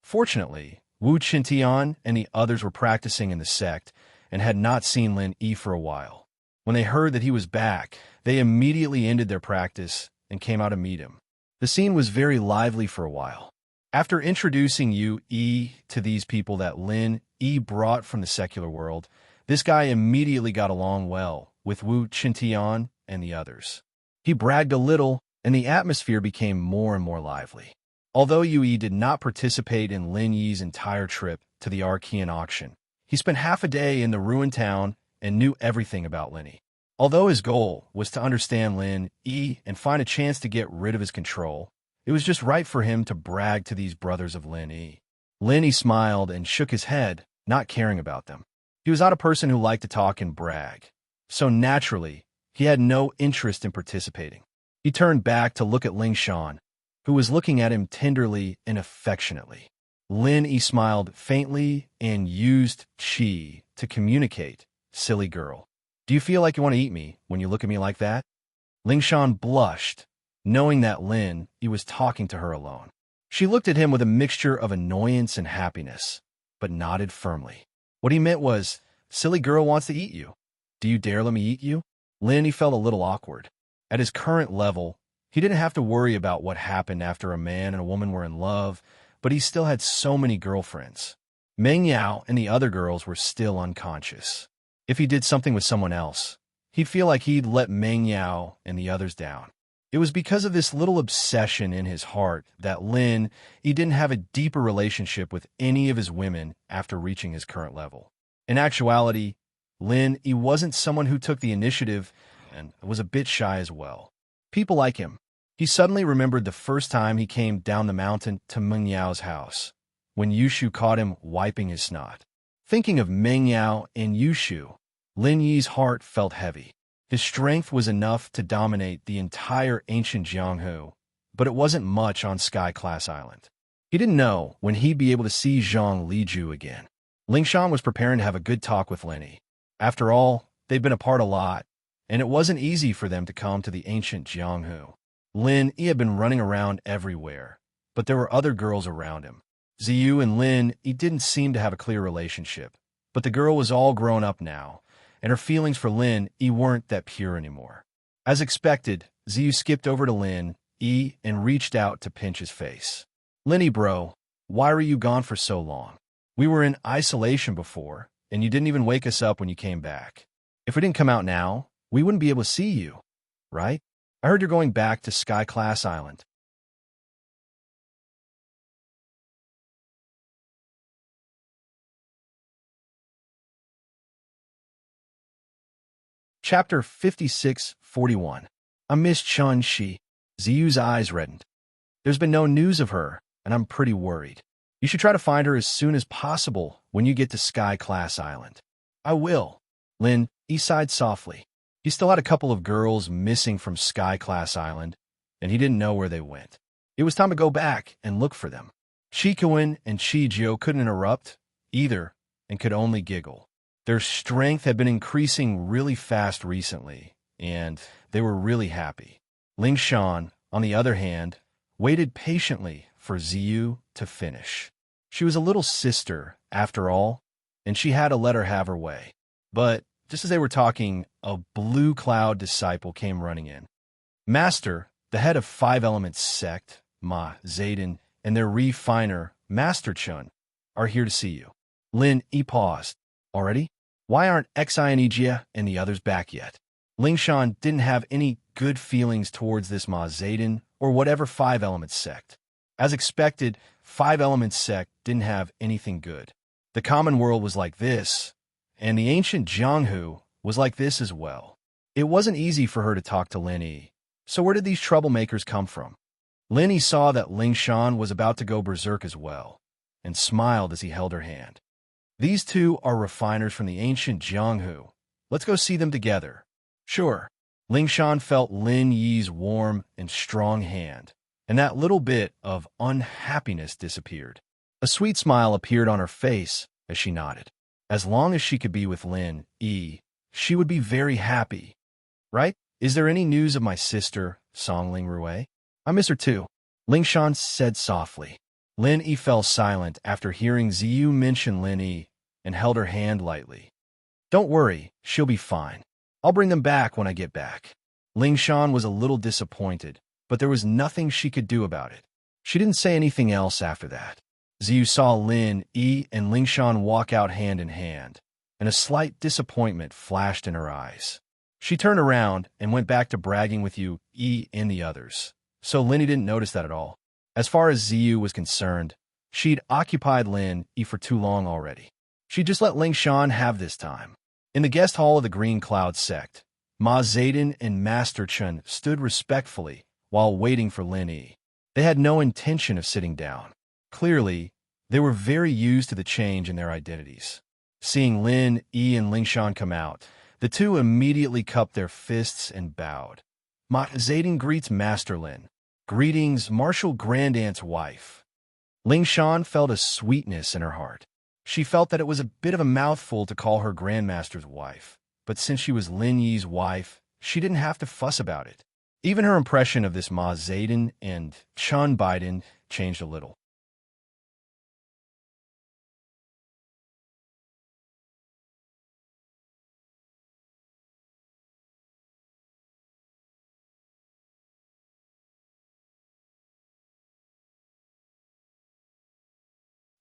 Fortunately, Wu Qintian and the others were practicing in the sect and had not seen Lin Yi for a while. When they heard that he was back, they immediately ended their practice and came out to meet him. The scene was very lively for a while. After introducing Yu Yi to these people that Lin Yi brought from the secular world, this guy immediately got along well with Wu Qintian and the others. He bragged a little, and the atmosphere became more and more lively. Although Yu Yi did not participate in Lin Yi's entire trip to the Archean auction, he spent half a day in the ruined town and knew everything about Lin Yi. Although his goal was to understand Lin Yi and find a chance to get rid of his control, it was just right for him to brag to these brothers of Lin Yi. Lin Yi smiled and shook his head, not caring about them. He was not a person who liked to talk and brag, so naturally, he had no interest in participating. He turned back to look at Ling Shan, who was looking at him tenderly and affectionately. Lin Yi smiled faintly and used qi to communicate, "Silly girl. Do you feel like you want to eat me when you look at me like that?" Ling Shan blushed, knowing that Lin Yi was talking to her alone. She looked at him with a mixture of annoyance and happiness, but nodded firmly. What he meant was, "Silly girl wants to eat you. Do you dare let me eat you?" Lin Yi felt a little awkward. At his current level, he didn't have to worry about what happened after a man and a woman were in love, but he still had so many girlfriends. Meng Yao and the other girls were still unconscious. If he did something with someone else, he'd feel like he'd let Meng Yao and the others down. It was because of this little obsession in his heart that Lin Yi didn't have a deeper relationship with any of his women after reaching his current level. In actuality, Lin Yi wasn't someone who took the initiative and was a bit shy as well. People like him. He suddenly remembered the first time he came down the mountain to Meng Yao's house, when Yushu caught him wiping his snot. Thinking of Meng Yao and Yushu, Lin Yi's heart felt heavy. His strength was enough to dominate the entire ancient Jianghu, but it wasn't much on Sky Class Island. He didn't know when he'd be able to see Zhang Liju again. Ling Shan was preparing to have a good talk with Lin Yi. After all, they'd been apart a lot, and it wasn't easy for them to come to the ancient Jianghu. Lin Yi had been running around everywhere, but there were other girls around him. Ziyu and Lin Yi didn't seem to have a clear relationship, but the girl was all grown up now, and her feelings for Lin Yi weren't that pure anymore. As expected, Ziyu skipped over to Lin Yi and reached out to pinch his face. "Lin Yi, bro, why were you gone for so long? We were in isolation before, and you didn't even wake us up when you came back. If we didn't come out now, we wouldn't be able to see you, right? I heard you're going back to Sky Class Island." Chapter 56-41. I miss Chun Shi. Ziyu's eyes reddened. "There's been no news of her, and I'm pretty worried. You should try to find her as soon as possible when you get to Sky Class Island." "I will." Lin Yi sighed softly. He still had a couple of girls missing from Sky Class Island, and he didn't know where they went. It was time to go back and look for them. Chi Kuan and Chi Jiu couldn't interrupt either and could only giggle. Their strength had been increasing really fast recently, and they were really happy. Ling Shan, on the other hand, waited patiently for Ziyu to finish. She was a little sister, after all, and she had to let her have her way. But just as they were talking, a Blue Cloud disciple came running in. "Master, the head of Five Elements sect, Ma Zayden, and their refiner, Master Chun, are here to see you." Lin Yi paused. "Already? Why aren't Xianijia and the others back yet?" Ling Shan didn't have any good feelings towards this Ma Zayden or whatever Five Elements sect. As expected, Five Elements sect didn't have anything good. The common world was like this, and the ancient Jianghu was like this as well. It wasn't easy for her to talk to Lin Yi. So where did these troublemakers come from? Lin Yi saw that Ling Shan was about to go berserk as well. and smiled as he held her hand. These two are refiners from the ancient Jianghu. Let's go see them together. Sure. Ling Shan felt Lin Yi's warm and strong hand, and that little bit of unhappiness disappeared. A sweet smile appeared on her face as she nodded. As long as she could be with Lin Yi, she would be very happy. Right? Is there any news of my sister, Song Ling Rui? I miss her too, Ling Shan said softly. Lin Yi fell silent after hearing Ziyu mention Lin Yi and held her hand lightly. Don't worry, she'll be fine. I'll bring them back when I get back. Ling Shan was a little disappointed, but there was nothing she could do about it. She didn't say anything else after that. Ziyu saw Lin Yi and Ling Shan walk out hand in hand, and a slight disappointment flashed in her eyes. She turned around and went back to bragging with Yi and the others, so Lin Yi didn't notice that at all. As far as Ziyu was concerned, she'd occupied Lin Yi for too long already. She just let Ling Shan have this time. In the guest hall of the Green Cloud sect, Ma Zayden and Master Chen stood respectfully while waiting for Lin Yi. They had no intention of sitting down. Clearly, they were very used to the change in their identities. Seeing Lin Yi and Ling Shan come out, the two immediately cupped their fists and bowed. Ma Zayden greets Master Lin. Greetings, Martial Grandaunt's wife. Ling Shan felt a sweetness in her heart. She felt that it was a bit of a mouthful to call her Grandmaster's wife, but since she was Lin Yi's wife, she didn't have to fuss about it. Even her impression of this Ma Zayden and Chun Biden changed a little.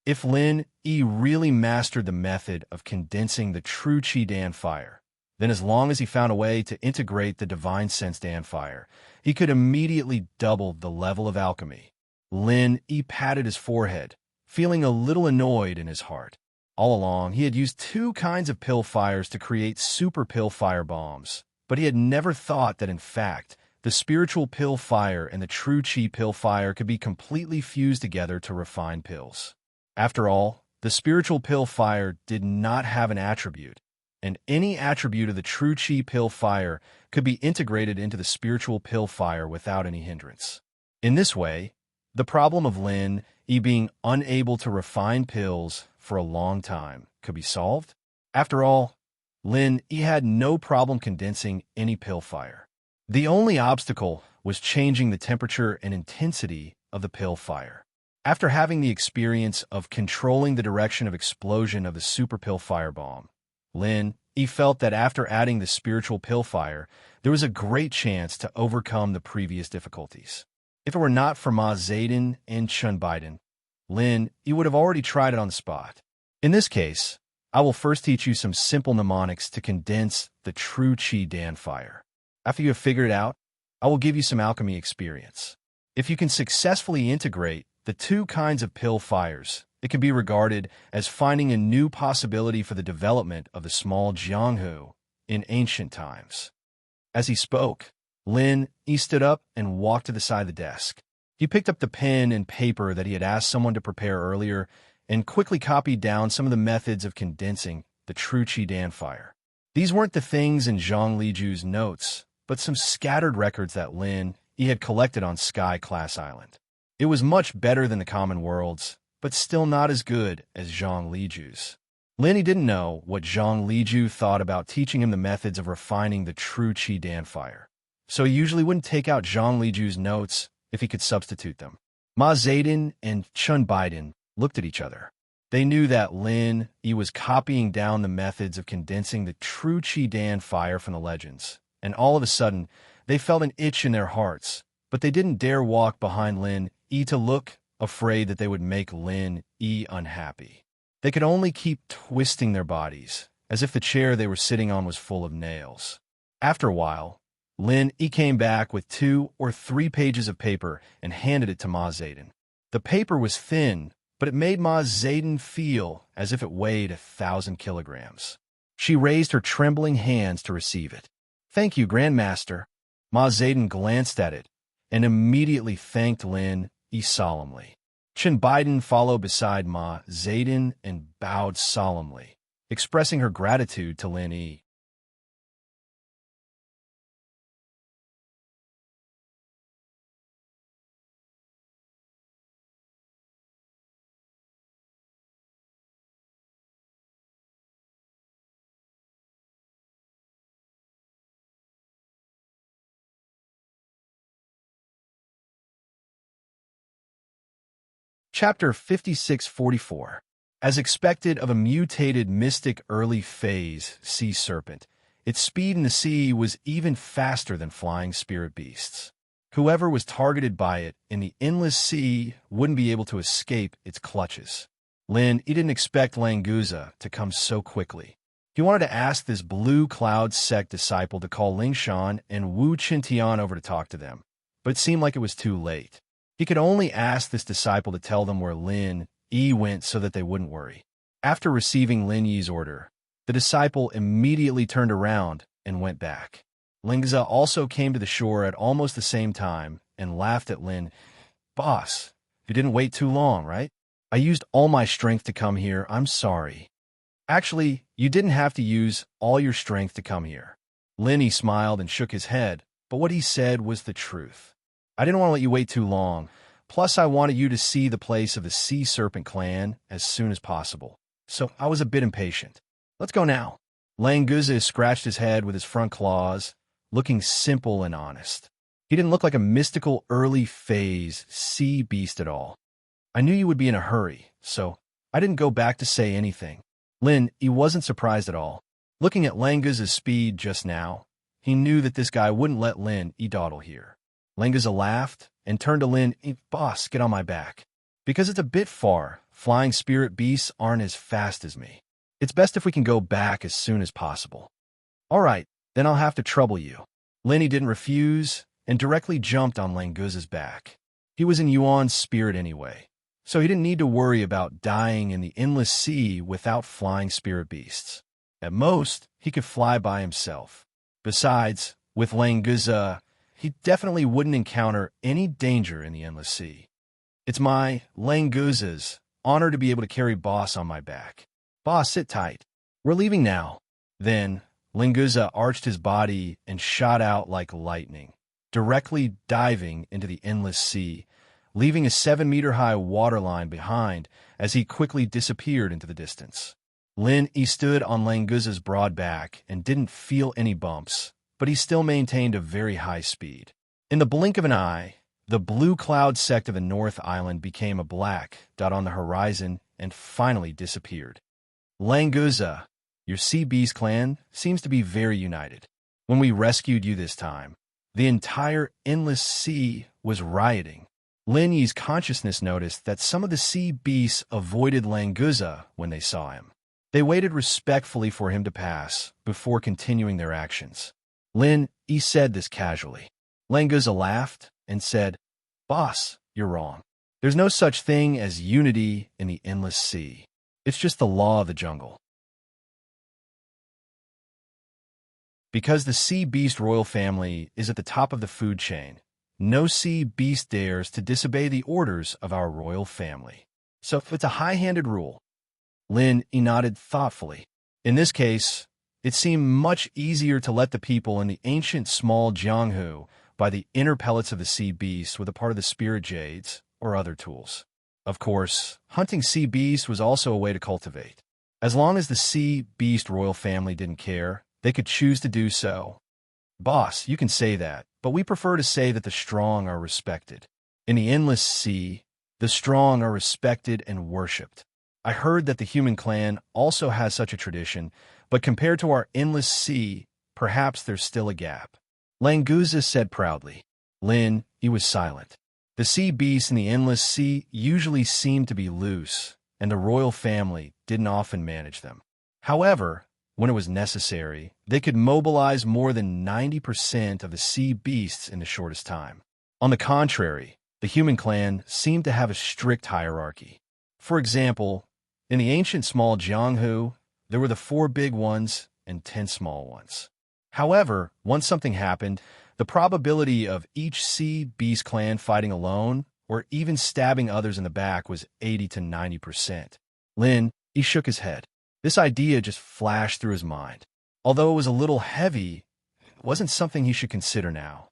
If Lin Yi really mastered the method of condensing the true Qi Dan fire, then as long as he found a way to integrate the divine sense Dan fire, he could immediately double the level of alchemy. Lin Yi patted his forehead, feeling a little annoyed in his heart. All along, he had used two kinds of pill fires to create super pill fire bombs, but he had never thought that in fact, the spiritual pill fire and the true Qi pill fire could be completely fused together to refine pills. After all, the spiritual pill fire did not have an attribute, and any attribute of the true Qi pill fire could be integrated into the spiritual pill fire without any hindrance. In this way, the problem of Lin Yi being unable to refine pills for a long time could be solved. After all, Lin Yi had no problem condensing any pill fire. The only obstacle was changing the temperature and intensity of the pill fire. After having the experience of controlling the direction of explosion of the super pill firebomb, Lin Yi felt that after adding the spiritual pill fire, there was a great chance to overcome the previous difficulties. If it were not for Ma Zayden and Chun Biden, Lin Yi would have already tried it on the spot. In this case, I will first teach you some simple mnemonics to condense the true Qi Dan fire. After you have figured it out, I will give you some alchemy experience. If you can successfully integrate the two kinds of pill fires, it can be regarded as finding a new possibility for the development of the small Jianghu in ancient times. As he spoke, Lin Yi stood up and walked to the side of the desk. He picked up the pen and paper that he had asked someone to prepare earlier and quickly copied down some of the methods of condensing the true Qi Dan fire. These weren't the things in Zhang Liju's notes, but some scattered records that Lin Yi had collected on Sky Class Island. It was much better than the common worlds, but still not as good as Zhang Liju's. Lin Yi didn't know what Zhang Liju thought about teaching him the methods of refining the true Qi Dan fire, so he usually wouldn't take out Zhang Liju's notes if he could substitute them. Ma Zayden and Chun Biden looked at each other. They knew that Lin Yi was copying down the methods of condensing the true Qi Dan fire from the legends, and all of a sudden, they felt an itch in their hearts, but they didn't dare walk behind Lin Yi to look, afraid that they would make Lin Yi unhappy. They could only keep twisting their bodies, as if the chair they were sitting on was full of nails. After a while, Lin Yi came back with 2 or 3 pages of paper and handed it to Ma Zayden. The paper was thin, but it made Ma Zayden feel as if it weighed 1,000 kilograms. She raised her trembling hands to receive it. "Thank you, Grandmaster." Ma Zayden glanced at it and immediately thanked Lin Yi solemnly. Chin Biden followed beside Ma Zayden and bowed solemnly, expressing her gratitude to Lin Yi. Chapter 5644. As expected of a mutated mystic early phase sea serpent, its speed in the sea was even faster than flying spirit beasts. Whoever was targeted by it in the endless sea wouldn't be able to escape its clutches. Lin, he didn't expect Languza to come so quickly. He wanted to ask this Blue Cloud sect disciple to call Lingshan and Wu Qintian over to talk to them, but it seemed like it was too late. He could only ask this disciple to tell them where Lin Yi went so that they wouldn't worry. After receiving Lin Yi's order, the disciple immediately turned around and went back. Lingza also came to the shore at almost the same time and laughed at Lin. "Boss, you didn't wait too long, right? I used all my strength to come here. I'm sorry." "Actually, you didn't have to use all your strength to come here." Lin Yi smiled and shook his head, but what he said was the truth. "I didn't want to let you wait too long. Plus, I wanted you to see the place of the Sea Serpent clan as soon as possible. So I was a bit impatient. Let's go now." Languza scratched his head with his front claws, looking simple and honest. He didn't look like a mystical early phase sea beast at all. "I knew you would be in a hurry, so I didn't go back to say anything." Lin, he wasn't surprised at all. Looking at Languza's speed just now, he knew that this guy wouldn't let Lin dawdle here. Languza laughed and turned to Lin. "Boss, get on my back. Because it's a bit far, flying spirit beasts aren't as fast as me. It's best if we can go back as soon as possible." "All right, then I'll have to trouble you." Lin didn't refuse and directly jumped on Languza's back. He was in Yuan's spirit anyway, so he didn't need to worry about dying in the endless sea without flying spirit beasts. At most, he could fly by himself. Besides, with Languza, he definitely wouldn't encounter any danger in the endless sea. "It's my, Languza's, honor to be able to carry Boss on my back. Boss, sit tight. We're leaving now." Then, Languza arched his body and shot out like lightning, directly diving into the endless sea, leaving a 7-meter-high waterline behind as he quickly disappeared into the distance. Lin Yi stood on Languza's broad back and didn't feel any bumps, but he still maintained a very high speed. In the blink of an eye, the Blue Cloud sect of the North Island became a black dot on the horizon and finally disappeared. "Languza, your Sea Beast clan seems to be very united. When we rescued you this time, the entire endless sea was rioting." Lin Yi's consciousness noticed that some of the sea beasts avoided Languza when they saw him. They waited respectfully for him to pass before continuing their actions. Lin Yi said this casually. Languza laughed and said, "Boss, you're wrong. There's no such thing as unity in the endless sea. It's just the law of the jungle." Because the Sea Beast royal family is at the top of the food chain, no sea beast dares to disobey the orders of our royal family. So it's a high-handed rule. Lin Yi nodded thoughtfully. In this case, it seemed much easier to let the people in the ancient small Jianghu by the inner pellets of the sea beast with a part of the spirit jades or other tools. Of course, hunting sea beasts was also a way to cultivate. As long as the sea beast royal family didn't care, they could choose to do so. "Boss, you can say that, but we prefer to say that the strong are respected. In the endless sea, the strong are respected and worshipped. I heard that the human clan also has such a tradition, but compared to our endless sea, perhaps there's still a gap." Languza said proudly. Lin, he was silent. The sea beasts in the endless sea usually seemed to be loose, and the royal family didn't often manage them. However, when it was necessary, they could mobilize more than 90% of the sea beasts in the shortest time. On the contrary, the human clan seemed to have a strict hierarchy. For example, in the ancient small Jianghu, there were the 4 big ones and 10 small ones. However, once something happened, the probability of each sea beast clan fighting alone or even stabbing others in the back was 80 to 90%. Lin, he shook his head. This idea just flashed through his mind. Although it was a little heavy, it wasn't something he should consider now.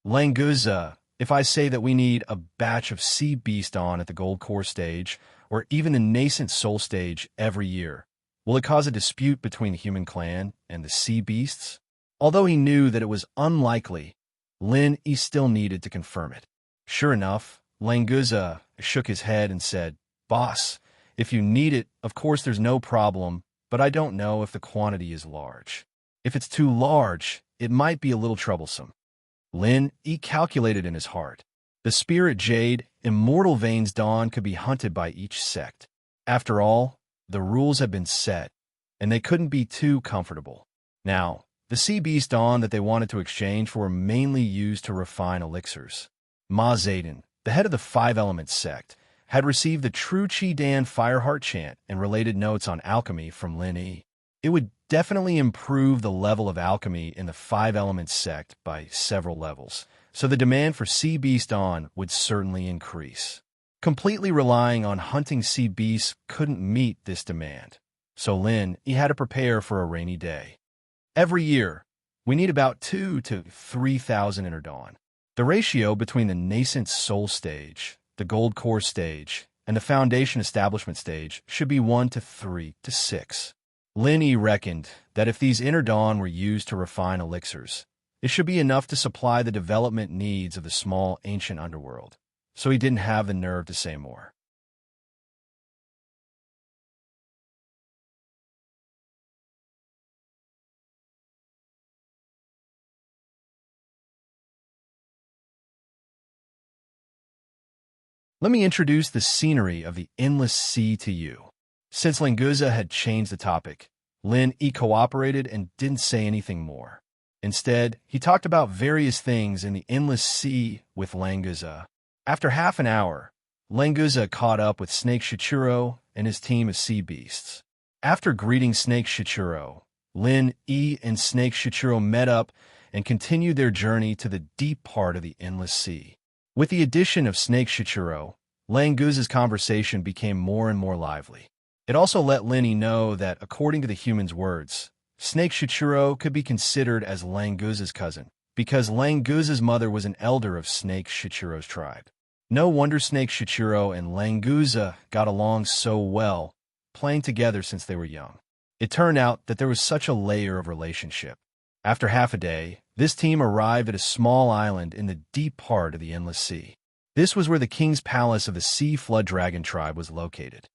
Languza, if I say that we need a batch of sea beast on at the gold core stage, or even the nascent soul stage every year, will it cause a dispute between the human clan and the sea beasts? Although he knew that it was unlikely, Lin he still needed to confirm it. Sure enough, Languza shook his head and said, "Boss, if you need it, of course there's no problem, but I don't know if the quantity is large. If it's too large, it might be a little troublesome." Lin he calculated in his heart. The spirit jade, immortal veins dawn could be hunted by each sect. After all, the rules had been set, and they couldn't be too comfortable. Now, the sea beast dawn that they wanted to exchange for were mainly used to refine elixirs. Ma Zayden, the head of the Five Elements sect, had received the True Chi Dan Fireheart chant and related notes on alchemy from Lin Yi. It would definitely improve the level of alchemy in the Five Elements sect by several levels, so the demand for sea beast dawn would certainly increase. Completely relying on hunting sea beasts couldn't meet this demand, so Lin he had to prepare for a rainy day. Every year, we need about 2,000 to 3,000 inner dawn. The ratio between the nascent soul stage, the gold core stage, and the foundation establishment stage should be 1 to 3 to 6. Lin Yi reckoned that if these inner dawn were used to refine elixirs, it should be enough to supply the development needs of the small ancient underworld, so he didn't have the nerve to say more. Let me introduce the scenery of the endless sea to you. Since Languza had changed the topic, Lin Yi cooperated and didn't say anything more. Instead, he talked about various things in the endless sea with Languza. After half an hour, Languza caught up with Snake Shichiro and his team of sea beasts. After greeting Snake Shichiro, Lin Yi and Snake Shichiro met up and continued their journey to the deep part of the endless sea. With the addition of Snake Shichiro, Languza's conversation became more and more lively. It also let Lin Yi know that, according to the human's words, Snake Shichiro could be considered as Languza's cousin, because Languza's mother was an elder of Snake Shichiro's tribe. No wonder Snake Shichiro and Languza got along so well, playing together since they were young. It turned out that there was such a layer of relationship. After half a day, this team arrived at a small island in the deep part of the endless sea. This was where the king's palace of the Sea Flood Dragon tribe was located.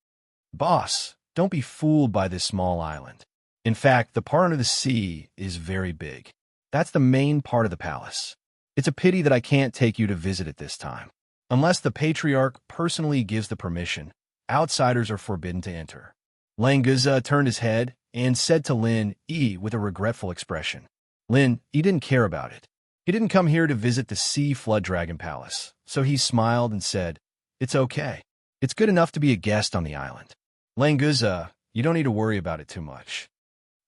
Boss, don't be fooled by this small island. In fact, the part of the sea is very big. That's the main part of the palace. It's a pity that I can't take you to visit it this time. Unless the patriarch personally gives the permission, outsiders are forbidden to enter. Languza turned his head and said to Lin Yi with a regretful expression. Lin, he didn't care about it. He didn't come here to visit the Sea Flood Dragon Palace, so he smiled and said, "It's okay. It's good enough to be a guest on the island. Languza, you don't need to worry about it too much."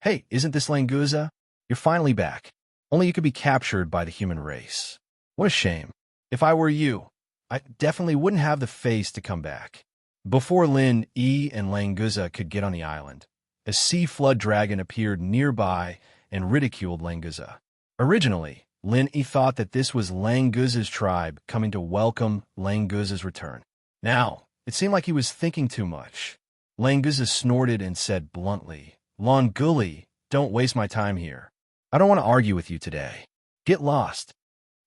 "Hey, isn't this Languza? You're finally back. Only you could be captured by the human race. What a shame. If I were you, I definitely wouldn't have the face to come back." Before Lin Yi and Languza could get on the island, a sea flood dragon appeared nearby and ridiculed Languza. Originally, Lin Yi thought that this was Languza's tribe coming to welcome Languza's return. Now, it seemed like he was thinking too much. Languza snorted and said bluntly, "Longuli, don't waste my time here. I don't want to argue with you today. Get lost."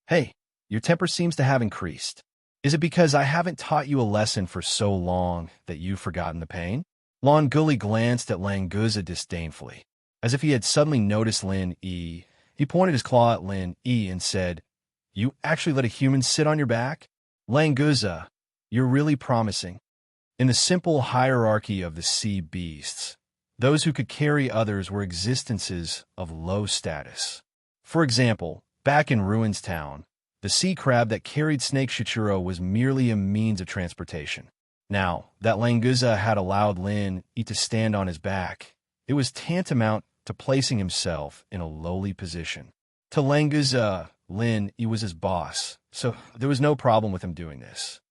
"Hey, your temper seems to have increased. Is it because I haven't taught you a lesson for so long that you've forgotten the pain?" Longuli glanced at Languza disdainfully. As if he had suddenly noticed Lin Yi, he pointed his claw at Lin Yi and said, "You actually let a human sit on your back? Languza, you're really promising." In the simple hierarchy of the sea beasts, those who could carry others were existences of low status. For example, back in Ruins Town, the sea crab that carried Snake Shichiro was merely a means of transportation. Now, that Languza had allowed Lin Yi to stand on his back, it was tantamount to placing himself in a lowly position. To Languza, Lin Yi was his boss, so there was no problem with him doing this.